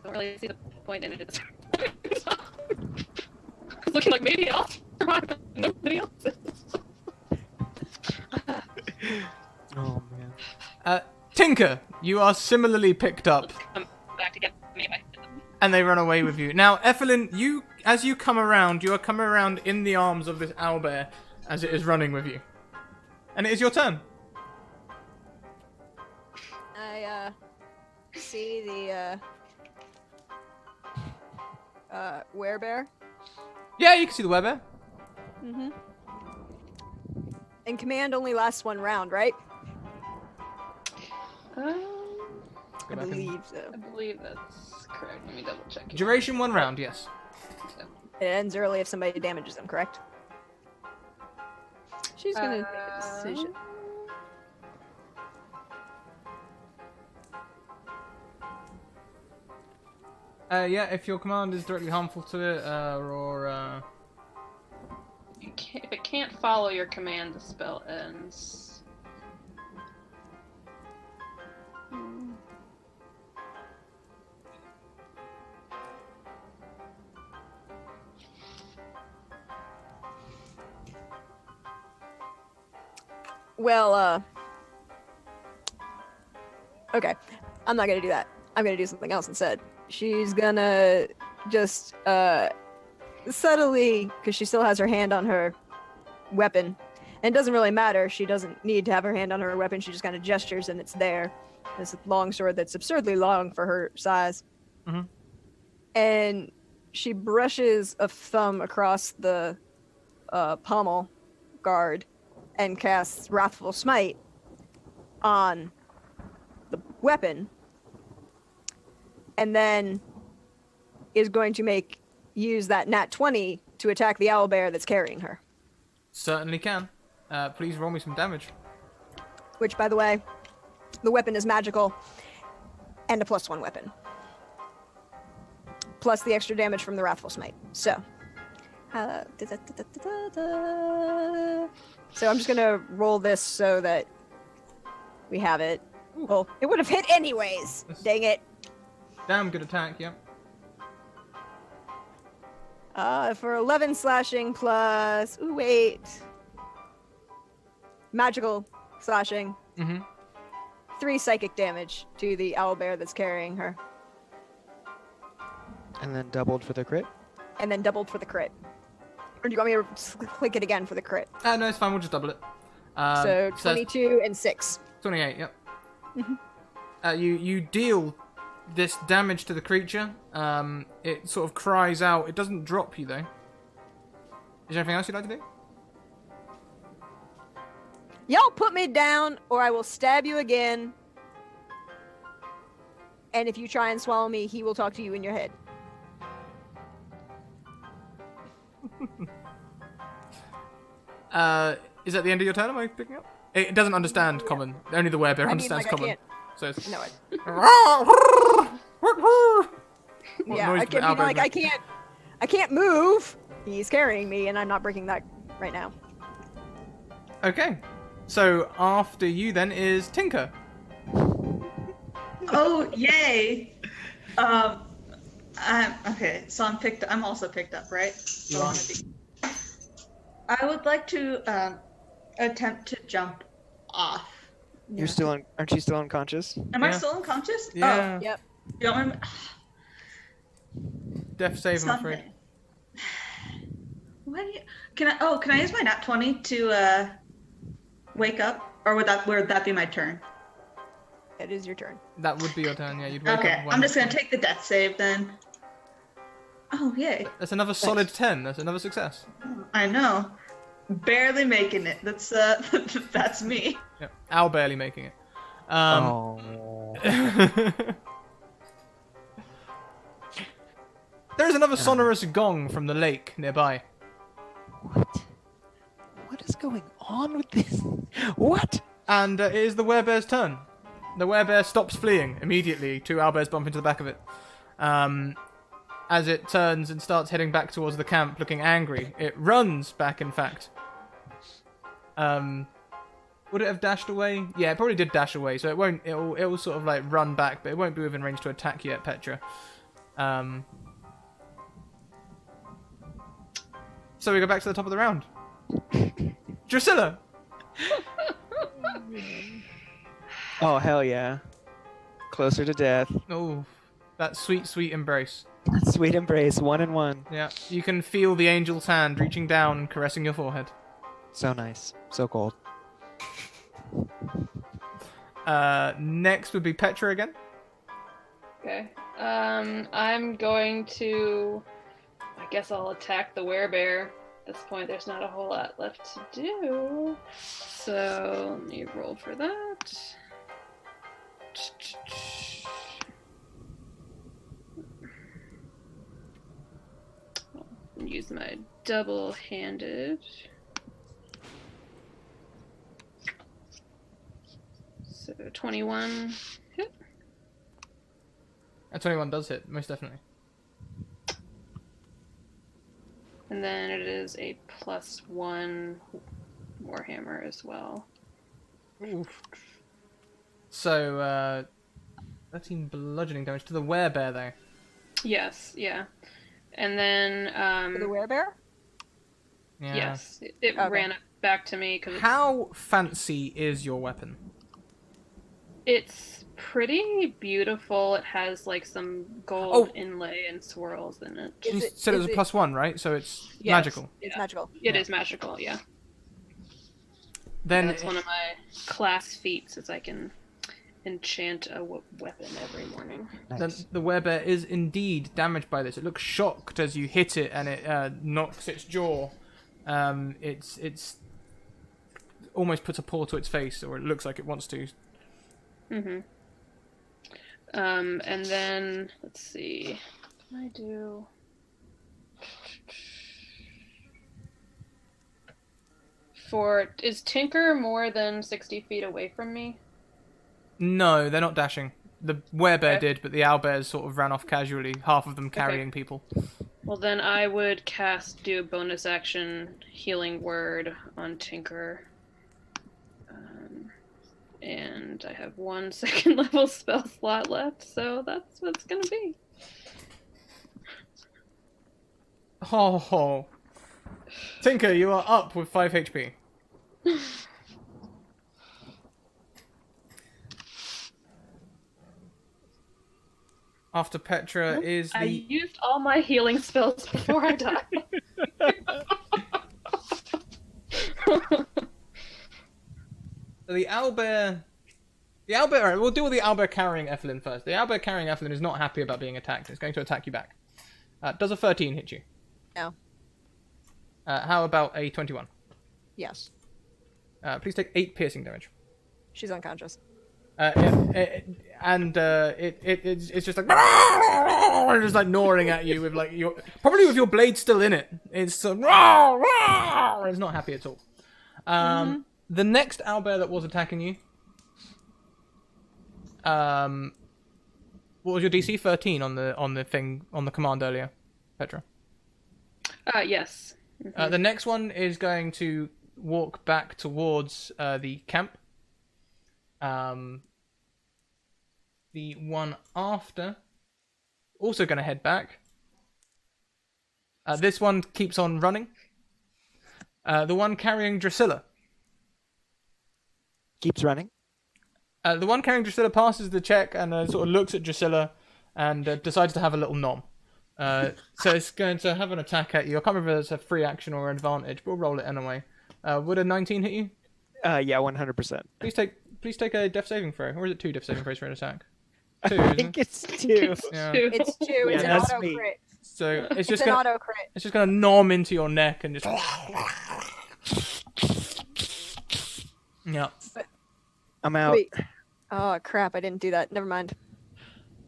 Don't really see the point in it. It's looking like maybe I'll survive, but nobody else is. Oh man. Tinker, you are similarly picked up. Come back to get me. And they run away with you. Now, Ethelyn, as you come around, you are coming around in the arms of this owlbear as it is running with you. And it is your turn. I see the werebear. Yeah, you can see the werebear. Mm-hmm. And command only lasts 1 round, right? I believe so. I believe that's correct. Let me double check. Here. Duration 1 round, yes. It ends early if somebody damages them, correct? She's gonna make a decision. Yeah, if your command is directly harmful to it, or If it can't follow your command, the spell ends. Well, okay. I'm not gonna do that. I'm gonna do something else instead. She's gonna just, subtly, because she still has her hand on her weapon. And it doesn't really matter. She doesn't need to have her hand on her weapon. She just kind of gestures and it's there. This long sword that's absurdly long for her size. Mhm. And she brushes a thumb across the pommel guard and casts Wrathful Smite on the weapon. And then is going to use that nat 20 to attack the owlbear that's carrying her. certainly can. Please roll me some damage. Which, by the way, the weapon is magical and a +1 weapon. Plus the extra damage from the Wrathful Smite. So, so I'm just gonna roll this so that we have it. Well, it would have hit anyways. Dang it. Damn good attack, yep. For 11 slashing plus... Ooh, wait. Magical slashing. Mm-hmm. 3 psychic damage to the owlbear that's carrying her. And then doubled for the crit. And then doubled for the crit. Or do you want me to click it again for the crit? No, it's fine. We'll just double it. So that's 22 and 6. 28, yep. Mhm. You deal this damage to the creature. It sort of cries out. It doesn't drop you, though. Is there anything else you'd like to do? Y'all put me down or I will stab you again. And if you try and swallow me, he will talk to you in your head. Is that the end of your turn? Am I picking up? It doesn't understand common. Only the werebear understands like, I common. can't- So it's... No, What yeah, noise I did the can't, owlbear like, make? I can't move. He's carrying me, and I'm not breaking that right now. Okay. So after you then is Tinker. Oh, yay! Okay, so I'm also picked up, right? You So are. I would like to attempt to jump off. You're still aren't you still unconscious? Am I Yeah. still unconscious? Yeah. Yep. Oh, you want me? Death save, I'm afraid. Something. What do you? Can I use my nat 20 to wake up, or would that be my turn? It is your turn. That would be your turn, yeah. You'd wake Okay, up. I'm just gonna take the death save then. Oh, yay. That's another solid 10. That's another success. I know. Barely making it. That's that's me. Yeah. Al barely making it. Oh. There is another sonorous gong from the lake nearby. What is going on with this? What? And it is the werebear's turn. The werebear stops fleeing immediately. Two owlbears bump into the back of it. As it turns and starts heading back towards the camp, looking angry. It runs back, in fact. Would it have dashed away? Yeah, it probably did dash away, so it won't. It'll sort of like run back, but it won't be within range to attack yet, Petra. So we go back to the top of the round. Drusilla! Oh, hell yeah. Closer to death. Oh, that sweet, sweet embrace. Sweet embrace, 1-1. Yeah, you can feel the angel's hand reaching down and caressing your forehead. So nice. So cold. Next would be Petra again. Okay. I'm going to. I guess I'll attack the werebear. At this point, there's not a whole lot left to do. So let me roll for that. I'll use my double-handed. So 21 hit. A 21 does hit, most definitely. And then it is a +1 Warhammer as well. Oof. So, 13 bludgeoning damage to the werebear, though. Yes, yeah. And then, For the werebear? Yeah. yes, it Okay. ran back to me because How fancy is your weapon? it's pretty beautiful. It has like some gold inlay and swirls in it. Is You it- said it is was a it- +1, right? So it's Yes. magical. It's Yeah. magical. It is magical, yeah. Then That's one of my class feats, is I can enchant a weapon every morning. then Nice. the werebear is indeed damaged by this. It looks shocked as you hit it, and it knocks its jaw. It's almost puts a paw to its face, or it looks like it wants to. Mm-hmm. And then, let's see. What can I do? Is Tinker more than 60 feet away from me? No, they're not dashing. The werebear Okay. did, but the owlbears sort of ran off casually. Half of them carrying people. Well, then I would do a bonus action healing word on Tinker. And I have 1 second level spell slot left, so that's what it's gonna be. Oh, Tinker, you are up with 5 HP. After Petra is I the used all my healing spells before I died. the owlbear. The owlbear. Alright, we'll deal with the owlbear carrying Ethelyn first. The owlbear carrying Ethelyn is not happy about being attacked. It's going to attack you back. Does a 13 hit you? No. How about a 21? Yes. Please take 8 piercing damage. She's unconscious. It's just like just like gnawing at you with like your probably with your blade still in it. It's it's not happy at all. The next owlbear that was attacking you. What was your DC? 13 on the thing on the command earlier, Petra. Yes. The next one is going to walk back towards the camp. The one after also going to head back. This one keeps on running. The one carrying Drusilla. Keeps running. The one carrying Drusilla passes the check and sort of looks at Drusilla and decides to have a little nom. So it's going to have an attack at you. I can't remember if it's a free action or advantage, but we'll roll it anyway. Would a 19 hit you? Yeah, 100%. Please take a death saving throw. Or is it 2 death saving throws for an attack? 2, I isn't think it? it's 2. Yeah. It's 2. It's Yeah, an that's auto me. crit. So it's It's just an gonna auto crit. it's just gonna nom into your neck and just yeah. I'm out. Wait. Oh crap! I didn't do that. Never mind.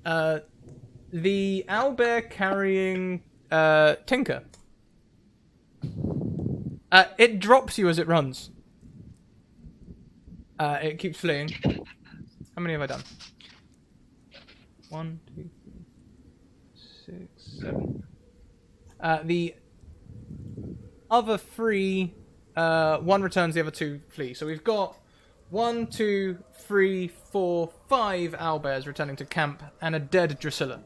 The owlbear carrying Tinker. It drops you as it runs. It keeps fleeing. How many have I done? 1, 2, 3, 6, 7. The other 3, 1 returns, the other 2 flee. So we've got 1, 2, 3, 4, 5 owlbears returning to camp and a dead Drusilla.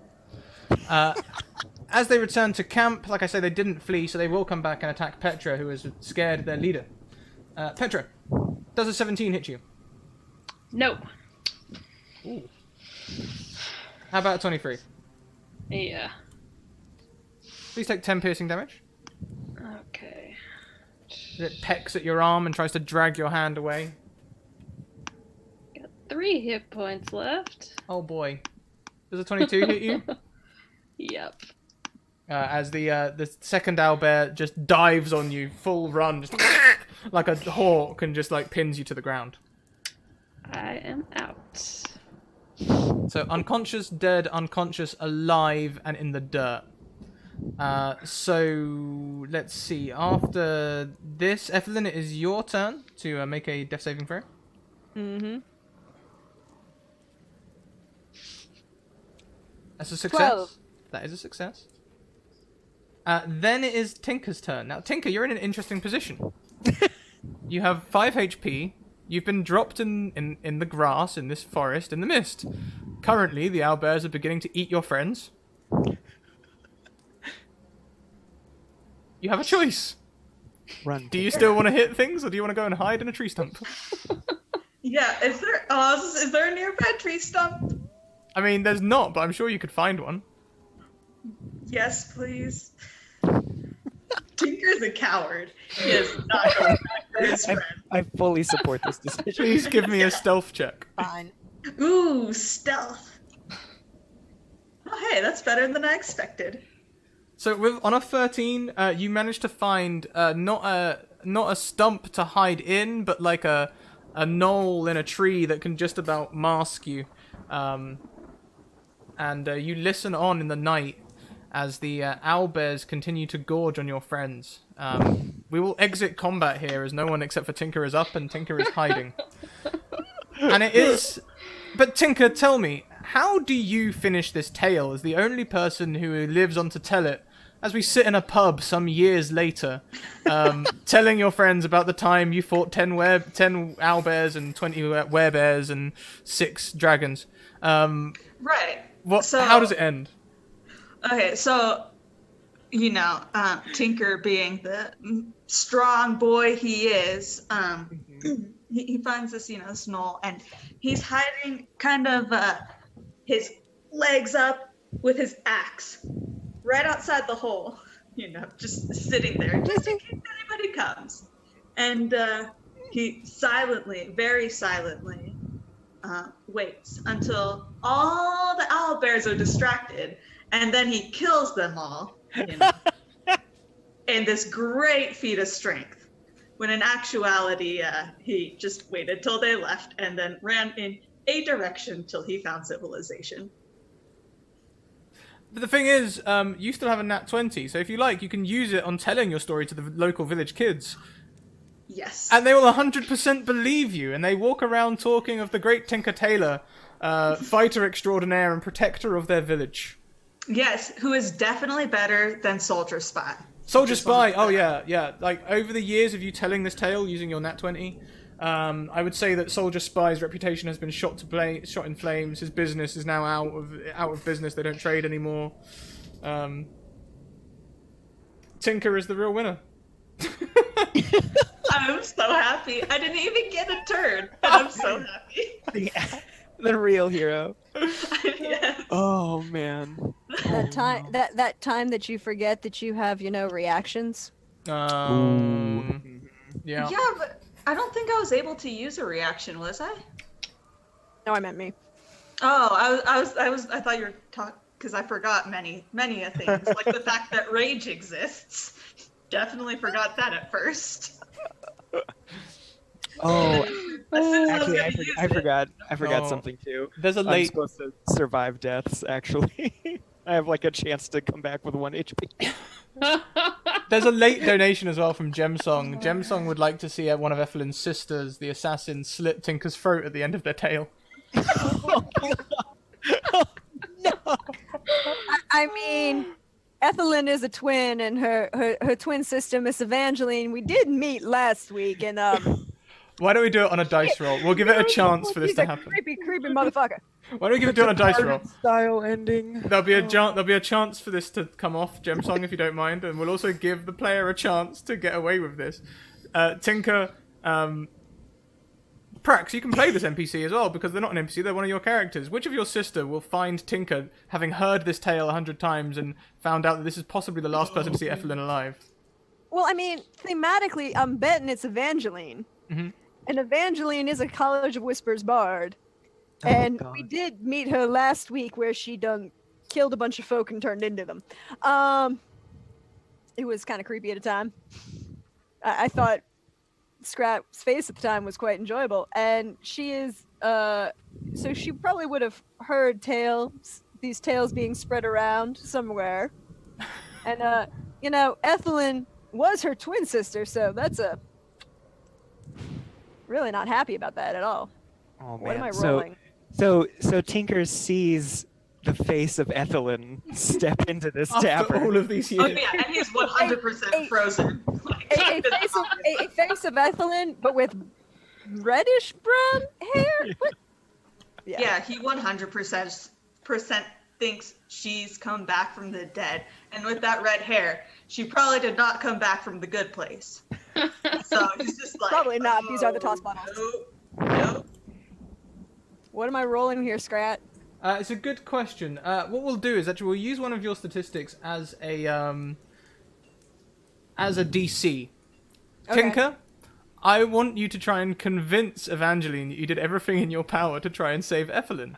As they return to camp, like I say, they didn't flee, so they will come back and attack Petra, who has scared their leader. Petra, does a 17 hit you? No. Ooh. How about a 23? Yeah. Please take 10 piercing damage. Okay. It pecks at your arm and tries to drag your hand away. Got 3 hit points left. Oh boy. Does a 22 hit you? Yep. As the second owlbear just dives on you, full run, just like a hawk, and just like pins you to the ground. I am out. So unconscious, dead, unconscious, alive, and in the dirt. So let's see. After this, Evelyn, it is your turn to make a death saving throw. Mm-hmm. That's a success. 12. That is a success. Then it is Tinker's turn. Now, Tinker, you're in an interesting position. You have 5 HP. You've been dropped in the grass in this forest in the mist. Currently, the owlbears are beginning to eat your friends. You have a choice. Run. Do you still want to hit things, or do you want to go and hide in a tree stump? Yeah, is there a nearby tree stump? I mean, there's not, but I'm sure you could find one. Yes, please. Tinker's a coward. He is not going back for his friend. I fully support this decision. Please give me a stealth check. Fine. Ooh, stealth. Oh, hey, that's better than I expected. So on a 13, you managed to find not a stump to hide in, but like a knoll in a tree that can just about mask you. And you listen on in the night as the owlbears continue to gorge on your friends. We will exit combat here as no one except for Tinker is up and Tinker is hiding. And it is... But Tinker, tell me, how do you finish this tale as the only person who lives on to tell it, as we sit in a pub some years later, telling your friends about the time you fought 10 owlbears and 20 werebears and 6 dragons? Right. How does it end? Okay, so, Tinker being the strong boy he is, he finds this, this knoll, and he's hiding kind of his legs up with his axe right outside the hole, just sitting there, just in case anybody comes. And he silently, very silently, waits until all the owlbears are distracted, and then he kills them all, in this great feat of strength. When in actuality, he just waited till they left and then ran in a direction till he found civilization. But the thing is, you still have a nat 20, so if you like, you can use it on telling your story to the local village kids. Yes. And they will 100% believe you, and they walk around talking of the great Tinker Tailor, fighter extraordinaire and protector of their village. Yes, who is definitely better than Soldier Spy. Soldier Spy, oh yeah. Like, over the years of you telling this tale using your nat 20, I would say that Soldier Spy's reputation has been shot in flames. His business is now out of business. They don't trade anymore. Tinker is the real winner. I'm so happy. I didn't even get a turn, and I'm so happy. The real hero. Yes. Oh man. That time that you forget that you have, reactions. Yeah. Yeah, but I don't think I was able to use a reaction, was I? No, I meant me. Oh, I thought you were talking because I forgot many of things, like the fact that rage exists. Definitely forgot that at first. Oh, As soon as actually, I was gonna use I it. forgot No. something too. There's a I'm late. supposed to survive deaths. Actually, I have like a chance to come back with 1 HP. There's a late donation as well from Gemsong. Gemsong would like to see one of Ethelin's sisters, the assassin, slit Tinker's throat at the end of their tail. I mean, Ethelyn is a twin, and her twin sister, Miss Evangeline, we did meet last week, and Why don't we do it on a dice roll? We'll give it a chance for this he's to a happen. creepy motherfucker. Why don't we give it on a dice roll? Style ending. There'll be a chance for this to come off, Gemsong, if you don't mind, and we'll also give the player a chance to get away with this. Tinker, Prax, you can play this NPC as well, because they're not an NPC, they're one of your characters. Which of your sister will find Tinker, having heard this tale 100 times and found out that this is possibly the last person to see Ethelyn alive? Well, I mean, thematically, I'm betting it's Evangeline. Mhm. And Evangeline is a College of Whispers bard. Oh, And God. we did meet her last week where she done killed a bunch of folk and turned into them. It was kind of creepy at a time. I thought Scrap's face at the time was quite enjoyable. And she is, so she probably would have heard these tales being spread around somewhere. And, you know, Ethelyn was her twin sister, so that's really not happy about that at all. Oh man. What am I rolling? So Tinker sees the face of Ethelyn step into this After tavern. all of these Oh years. yeah, and he's 100% frozen. Like, A face of Ethelyn, but with reddish brown hair? What? yeah, he 100% thinks she's come back from the dead, and with that red hair, she probably did not come back from the good place. So he's just like, Probably not. These are the toss bottles. Nope. What am I rolling here, Scrat? It's a good question. What we'll do is actually we'll use one of your statistics as a DC. Okay. Tinker, I want you to try and convince Evangeline that you did everything in your power to try and save Ethelyn.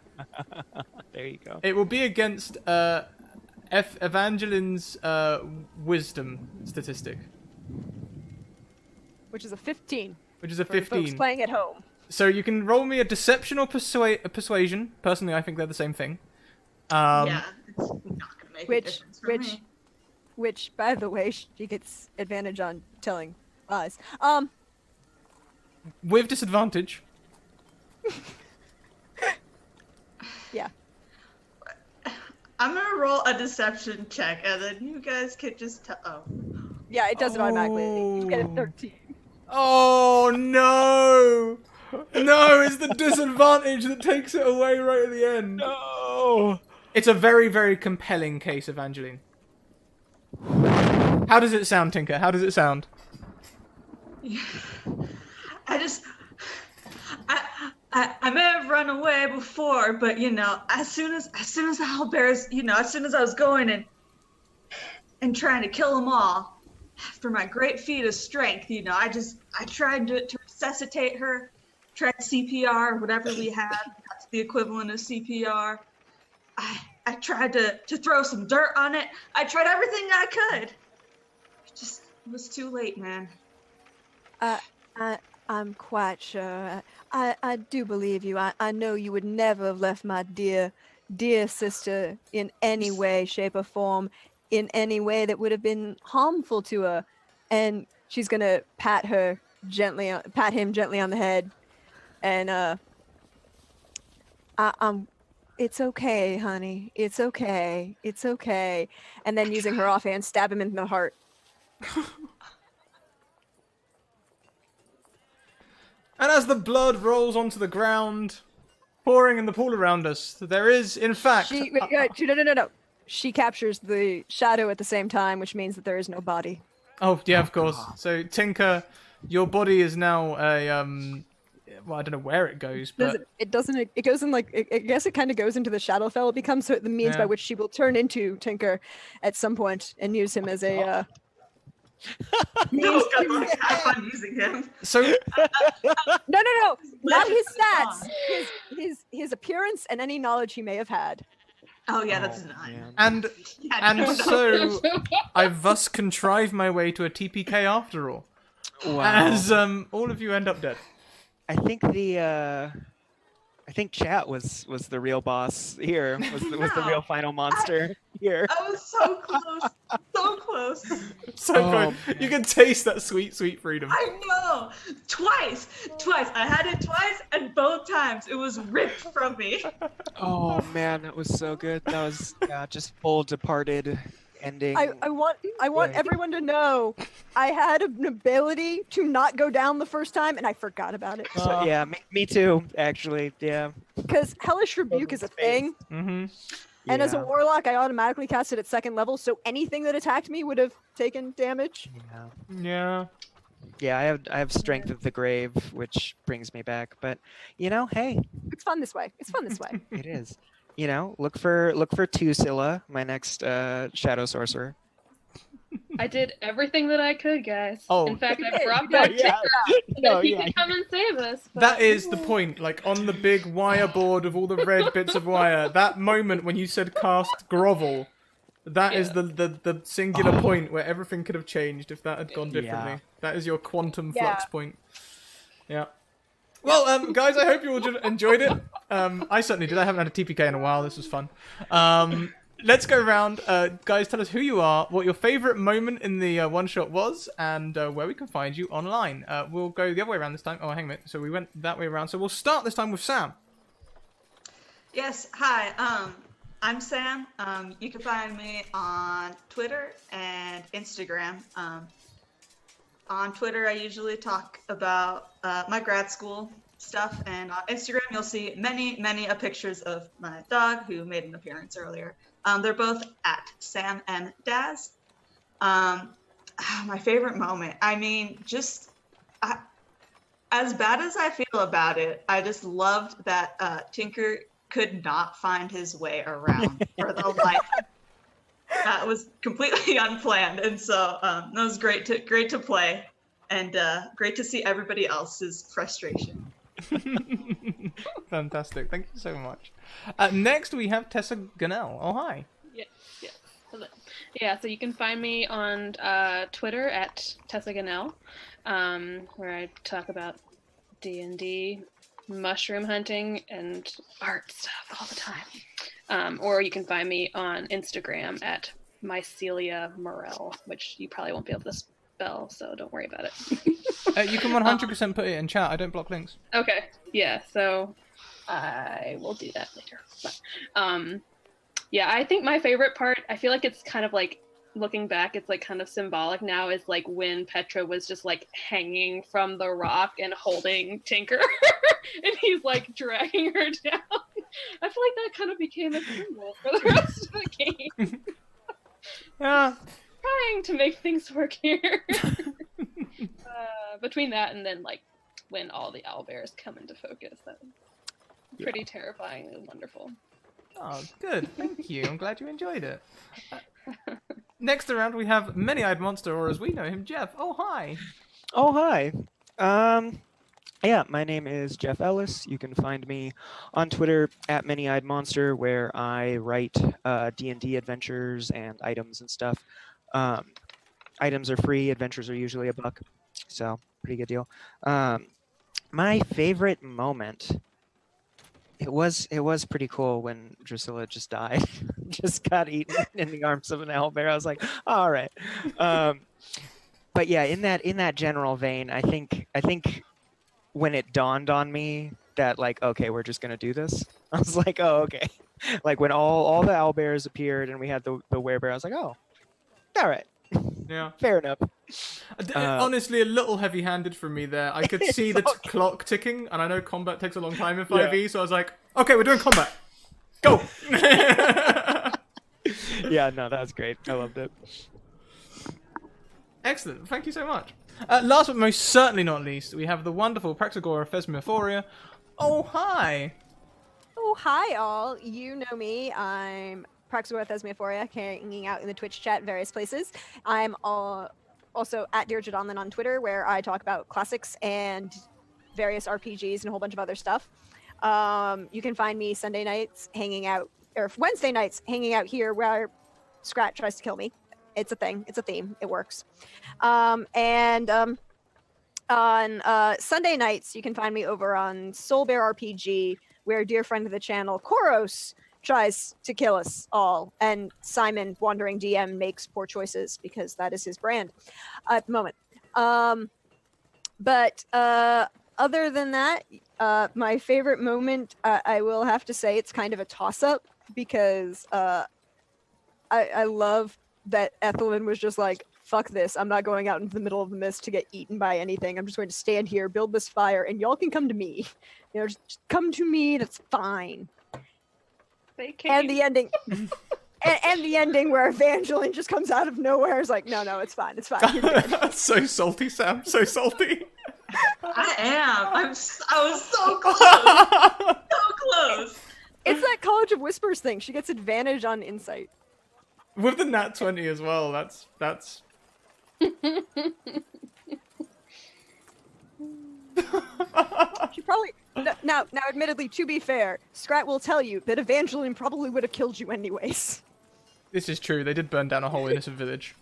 There you go. It will be against Evangeline's wisdom statistic, Which is a 15. which is a For folks 15. playing at home. So you can roll me a deception or persuasion. Personally, I think they're the same thing. Yeah, it's not gonna make a difference for me. Which, by the way, she gets advantage on telling lies. With disadvantage. Yeah. I'm gonna roll a deception check, and then you guys can just tell. Oh. Yeah, it does it automatically. You get a 13. Oh no! No, it's the disadvantage that takes it away right at the end. No. It's a very, very compelling case, Evangeline. How does it sound, Tinker? How does it sound? I may have run away before, but you know, as soon as owlbears, you know, as soon as I was going and trying to kill them all, after my great feat of strength, you know, I tried to resuscitate her, tried CPR, whatever we had, that's the equivalent of CPR. I tried to throw some dirt on it. I tried everything I could. It was too late, man. I'm quite sure. I do believe you. I know you would never have left my dear sister in any way, shape, or form, in any way that would have been harmful to her. And she's gonna pat him gently on the head, and it's okay, honey. It's okay. It's okay. And then using her offhand, stab him in the heart. And as the blood rolls onto the ground, pouring in the pool around us, there is, in fact... No. She captures the shadow at the same time, which means that there is no body. Oh, yeah, of course. So, Tinker, your body is now a, well, I don't know where it goes, but... It doesn't. It goes in like. I guess it kind of goes into the Shadowfell. It becomes the means by which she will turn into Tinker at some point and use him as a No, These good two- luck. Have fun using him. So no. Not his Legend stats. is His appearance and any knowledge he may have had. Oh yeah, that's Oh, none. man. and Yeah, and no. so I thus contrive my way to a TPK after all, Wow. as all of you end up dead. I think I think chat was the real boss here. Was the No. real final monster here. I was so close, so close. So Oh, good. You can taste that sweet, sweet freedom. I know. Twice. I had it twice, and both times it was ripped from me. Oh man, that was so good. That was just full Departed ending. I want Good. everyone to know I had an ability to not go down the first time, and I forgot about it. So, yeah, me too. Actually, yeah. Because Hellish Rebuke is a thing, Mm-hmm. and as a Yeah. warlock, I automatically cast it at 2nd level, so anything that attacked me would have taken damage. Yeah. Yeah. Yeah, I have Strength of the Grave, which brings me back. But hey, It's fun this way. It's fun this way. it is. Look for Tusila, my next Shadow Sorcerer. I did everything that I could, guys. Oh. In fact, You I did, brought you back did. Tinker so No, that he yeah. could come and save us. but- That is the point. Like on the big wire board of all the red bits of wire, that moment when you said cast grovel, that is Yeah. the singular point where everything could have changed if that had gone differently. Yeah. That is your quantum Yeah. flux point. Yeah. Well, guys, I hope you all enjoyed it. I certainly did. I haven't had a TPK in a while. This was fun. Let's go around. Guys, tell us who you are, what your favorite moment in the one-shot was, and where we can find you online. We'll go the other way around this time. Oh, hang on a minute. So we went that way around. So we'll start this time with Sam. Yes. Hi. I'm Sam. You can find me on Twitter and Instagram. On Twitter, I usually talk about my grad school stuff, and on Instagram, you'll see many pictures of my dog, who made an appearance earlier. They're both at Sam and Daz. My favorite moment. I mean, as bad as I feel about it, I just loved that Tinker could not find his way around for the life. That was completely unplanned, and so that was great to play, and great to see everybody else's frustration. Fantastic. Thank you so much. Next, we have Tessa Gunnell. Oh, hi. Yes. Hello. Yeah, so you can find me on Twitter at Tessa Gunnell, where I talk about D&D, mushroom hunting, and art stuff all the time. Or you can find me on Instagram at Mycelia Morel, which you probably won't be able to spell, so don't worry about it. You can 100% put it in chat. I don't block links. Okay, yeah, so I will do that later. But, yeah, I think my favorite part, I feel like it's kind of like, looking back, it's like kind of symbolic now, is like when Petra was just like hanging from the rock and holding Tinker, and he's like dragging her down. I feel like that kind of became a symbol for the rest of the game. Yeah. Trying to make things work here. Between that and then like when all the owlbears come into focus, that's pretty terrifying and wonderful. Oh, good. Thank you. I'm glad you enjoyed it. Next around, we have Many-Eyed Monster, or as we know him, Jeff. Oh, hi. Oh, hi. Yeah, my name is Jeff Ellis. You can find me on Twitter at Many-Eyed Monster, where I write D&D adventures and items and stuff. Items are free, adventures are usually $1, so pretty good deal. My favorite moment, it was pretty cool when Drusilla just died, just got eaten in the arms of an owlbear. I was like, all right. But yeah, in that general vein, I think when it dawned on me that like, okay, we're just gonna do this, I was like, oh, okay. Like when all the owlbears appeared and we had the werebear, I was like, oh, all right. Yeah. Fair enough. Honestly, a little heavy-handed from me there. I could see the clock ticking, and I know combat takes a long time in 5e, so I was like, okay, we're doing combat. Go! Yeah, no, that was great. I loved it. Excellent. Thank you so much. Last but most certainly not least, we have the wonderful Praxagora Phesmophoria. Oh, hi! Oh, hi, all. You know me. I'm Praxagora Thesmophoria, hanging out in the Twitch chat, various places. I'm also at Deirdre Donlin on Twitter, where I talk about classics and various RPGs and a whole bunch of other stuff. You can find me Sunday nights hanging out, or Wednesday nights hanging out here where Scrat tries to kill me. It's a thing. It's a theme. It works. And on Sunday nights, you can find me over on Soul Bear RPG, where a dear friend of the channel, Koros, tries to kill us all. And Simon, Wandering DM, makes poor choices because that is his brand at the moment. But other than that, my favorite moment, I will have to say it's kind of a toss-up because I love that Ethelyn was just like, fuck this, I'm not going out into the middle of the mist to get eaten by anything. I'm just going to stand here, build this fire, and y'all can come to me. You know, just come to me, that's fine. They came. And the ending... and the ending where Evangeline just comes out of nowhere is like, no, it's fine, it's fine. You're good. So salty, Sam, so salty. I am. I was so close. So close. It's that College of Whispers thing. She gets advantage on insight. With the nat 20 as well, that's... She probably... Now, admittedly, to be fair, Scrat will tell you that Evangeline probably would have killed you anyways. This is true, they did burn down a whole innocent village.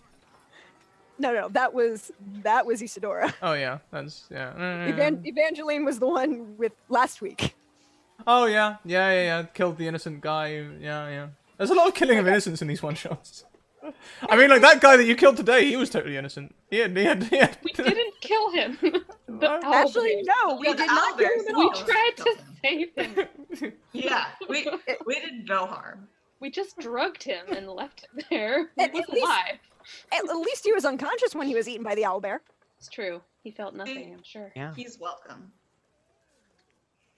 No, that was Isadora. Oh yeah, that's, yeah. Evangeline was the one with last week. Oh yeah, killed the innocent guy, yeah. There's a lot of killing of innocents in these one-shots. I mean, like, that guy that you killed today, he was totally innocent. He had... We didn't kill him. Actually, no, we did not kill him at all. We tried to save him. Yeah, we did no harm. We just drugged him and left him there. He At was least- alive. At least he was unconscious when he was eaten by the owlbear. It's true. He felt nothing, I'm sure. Yeah. He's welcome.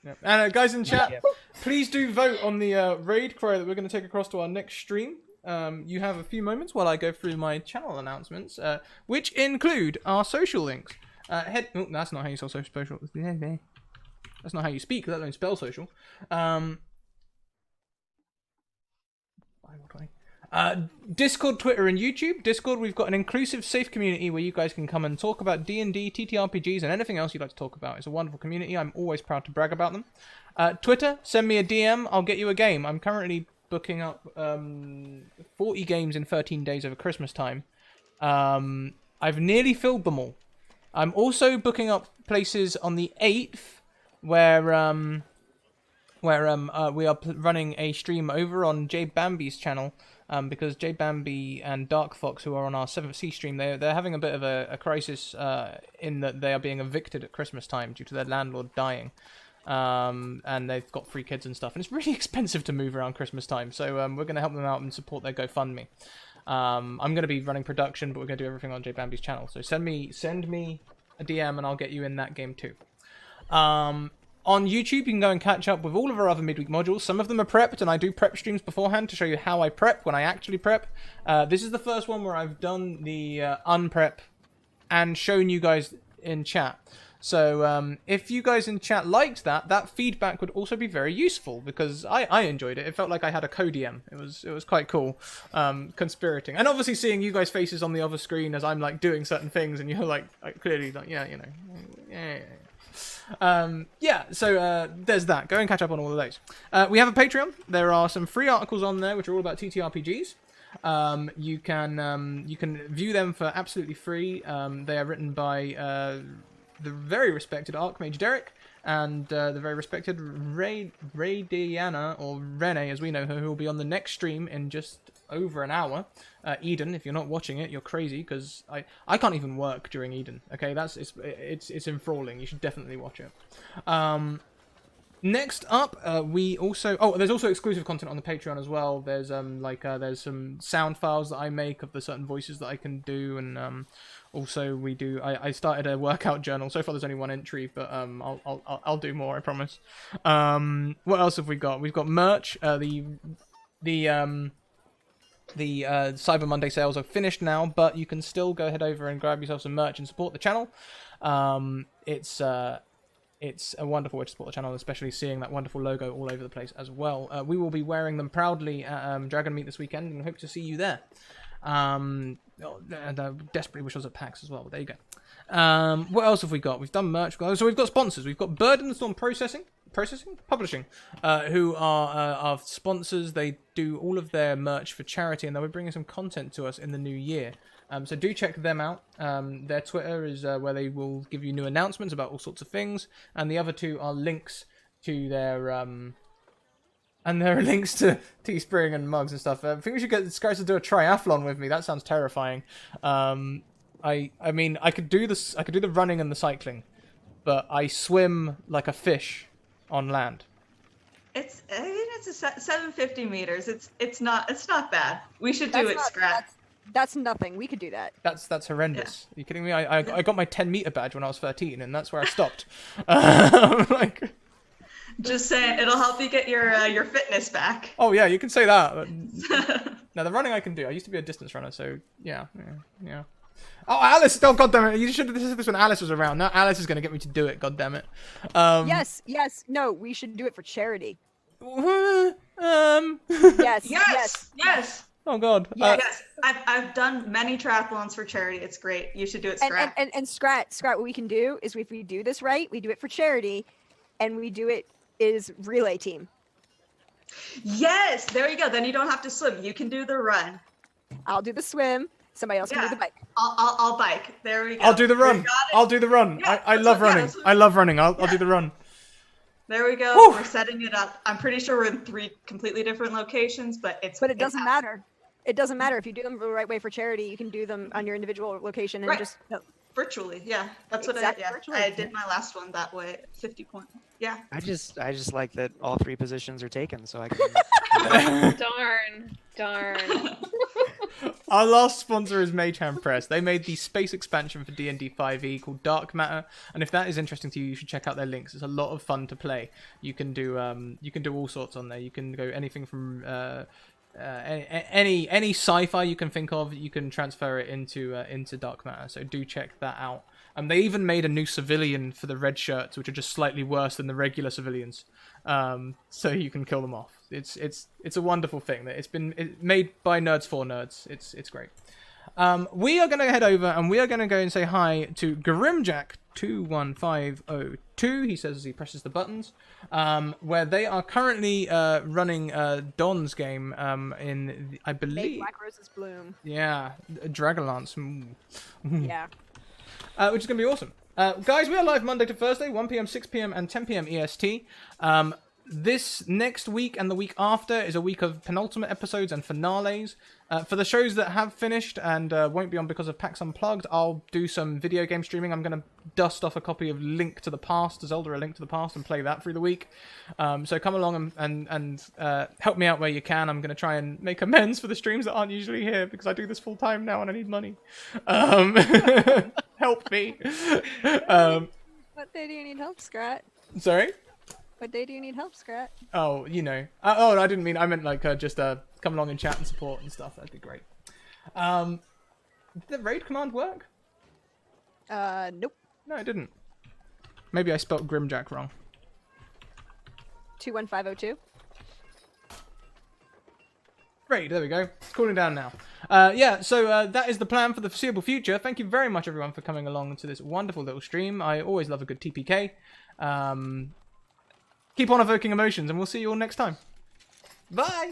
Yeah. And guys in chat, please do vote on the raid cry that we're going to take across to our next stream. You have a few moments while I go through my channel announcements, which include our social links. Oh, that's not how you spell social. That's not how you speak, let alone spell social. Discord, Twitter, and YouTube. Discord, we've got an inclusive, safe community where you guys can come and talk about D&D, TTRPGs, and anything else you'd like to talk about. It's a wonderful community. I'm always proud to brag about them. Twitter, send me a DM. I'll get you a game. I'm currently booking up 40 games in 13 days over Christmas time. I've nearly filled them all. I'm also booking up places on the 8th where we are running a stream over on J Bambi's channel, because J Bambi and Dark Fox, who are on our 7th Sea stream, they're having a bit of a crisis in that they are being evicted at Christmas time due to their landlord dying. And they've got 3 kids and stuff, and it's really expensive to move around Christmas time, so we're going to help them out and support their GoFundMe. I'm going to be running production, but we're going to do everything on J Bambi's channel, so send me a DM and I'll get you in that game too. On YouTube, you can go and catch up with all of our other midweek modules. Some of them are prepped, and I do prep streams beforehand to show you how I prep when I actually prep. This is the first one where I've done the unprep and shown you guys in chat. So if you guys in chat liked that feedback would also be very useful, because I enjoyed it. It felt like I had a co-DM. It was quite cool, conspirating, and obviously seeing you guys' faces on the other screen as I'm like doing certain things, and you're like clearly like so there's that. Go and catch up on all of those. We have a Patreon. There are some free articles on there which are all about TTRPGs. You can view them for absolutely free. They are written by the very respected Archmage Derek and the very respected Diana, or Rene as we know her, who will be on the next stream in just over an hour. Eden, if you're not watching it, you're crazy, because I can't even work during Eden. Okay, it's enthralling. You should definitely watch it. Next up, we also there's also exclusive content on the Patreon as well. There's there's some sound files that I make of the certain voices that I can do, and also we do. I started a workout journal. So far, there's only 1 entry, but I'll do more. I promise. What else have we got? We've got merch. The Cyber Monday sales are finished now, but you can still go head over and grab yourself some merch and support the channel. It's a wonderful way to support the channel, especially seeing that wonderful logo all over the place as well. We will be wearing them proudly at Dragon Meet this weekend, and hope to see you there. And I desperately wish I was at PAX as well. But there you go. What else have we got? We've done merch. So we've got sponsors. We've got Bird in the Storm Publishing, who are our sponsors. They do all of their merch for charity, and they'll be bringing some content to us in the new year. So do check them out. Their Twitter is where they will give you new announcements about all sorts of things, and the other two are links to their and there are links to Teespring and mugs and stuff. I think we should get Skyce to do a triathlon with me. That sounds terrifying. I mean, I could do this. I could do the running and the cycling, but I swim like a fish on land. It's 750 meters. It's not bad. We should do it, Scrat. That's nothing. We could do that. That's horrendous. Yeah. Are you kidding me? I got my 10-meter badge when I was 13, and that's where I stopped. Like, just saying, it'll help you get your fitness back. Oh yeah, you can say that. Now the running I can do. I used to be a distance runner, so yeah. Oh, Alice! Oh, goddammit! You should have said this when Alice was around. Now Alice is going to get me to do it. Goddammit. Yes. No, we should do it for charity. Yes. Oh god. Yes. I've done many triathlons for charity. It's great. You should do it, Scrat. And Scrat, what we can do is if we do this right, we do it for charity, and we do it is relay team. Yes, there you go. Then you don't have to swim. You can do the run. I'll do the swim. Somebody else can do the bike. I'll bike. There we go. I'll do the run. I'll do the run. Yeah, I love running. I love running. I'll do the run. There we go. Woo! We're setting it up. I'm pretty sure we're in 3 completely different locations, but it doesn't matter. It doesn't matter if you do them the right way for charity. You can do them on your individual location and just virtually. Yeah, that's exactly, what I did my last one that way. 50 point. Yeah. I just like that all 3 positions are taken, so I can. Darn. Our last sponsor is Mayhem Press. They made the space expansion for D&D 5e called Dark Matter, and if that is interesting to you, you should check out their links. It's a lot of fun to play. You can do all sorts on there. You can go anything from any sci-fi you can think of. You can transfer it into Dark Matter. So do check that out. They even made a new civilian for the red shirts, which are just slightly worse than the regular civilians. So you can kill them off. It's a wonderful thing. It's made by nerds for nerds. It's great. We are going to head over and we are going to go and say hi to Grimjack21502. He says as he presses the buttons, where they are currently running Don's game in I believe Make Black Roses Bloom. Yeah, Dragonlance. Yeah. Which is going to be awesome. Guys, we are live Monday to Thursday, 1 p.m., 6 p.m., and 10 p.m. EST. This next week and the week after is a week of penultimate episodes and finales. For the shows that have finished and won't be on because of PAX Unplugged, I'll do some video game streaming. I'm going to dust off a copy of Link to the Past, Zelda: A Link to the Past, and play that through the week. So come along and help me out where you can. I'm going to try and make amends for the streams that aren't usually here because I do this full time now and I need money. Help me. What day do you need help, Scrat? Sorry? What day do you need help, Scrat? Oh, you know. Oh, I didn't mean. I meant like just come along and chat and support and stuff. That'd be great. Did the raid command work? Nope. No, it didn't. Maybe I spelt Grimjack wrong. 21502. Great, there we go. It's cooling down now. So that is the plan for the foreseeable future. Thank you very much, everyone, for coming along to this wonderful little stream. I always love a good TPK. Keep on evoking emotions, and we'll see you all next time. Bye!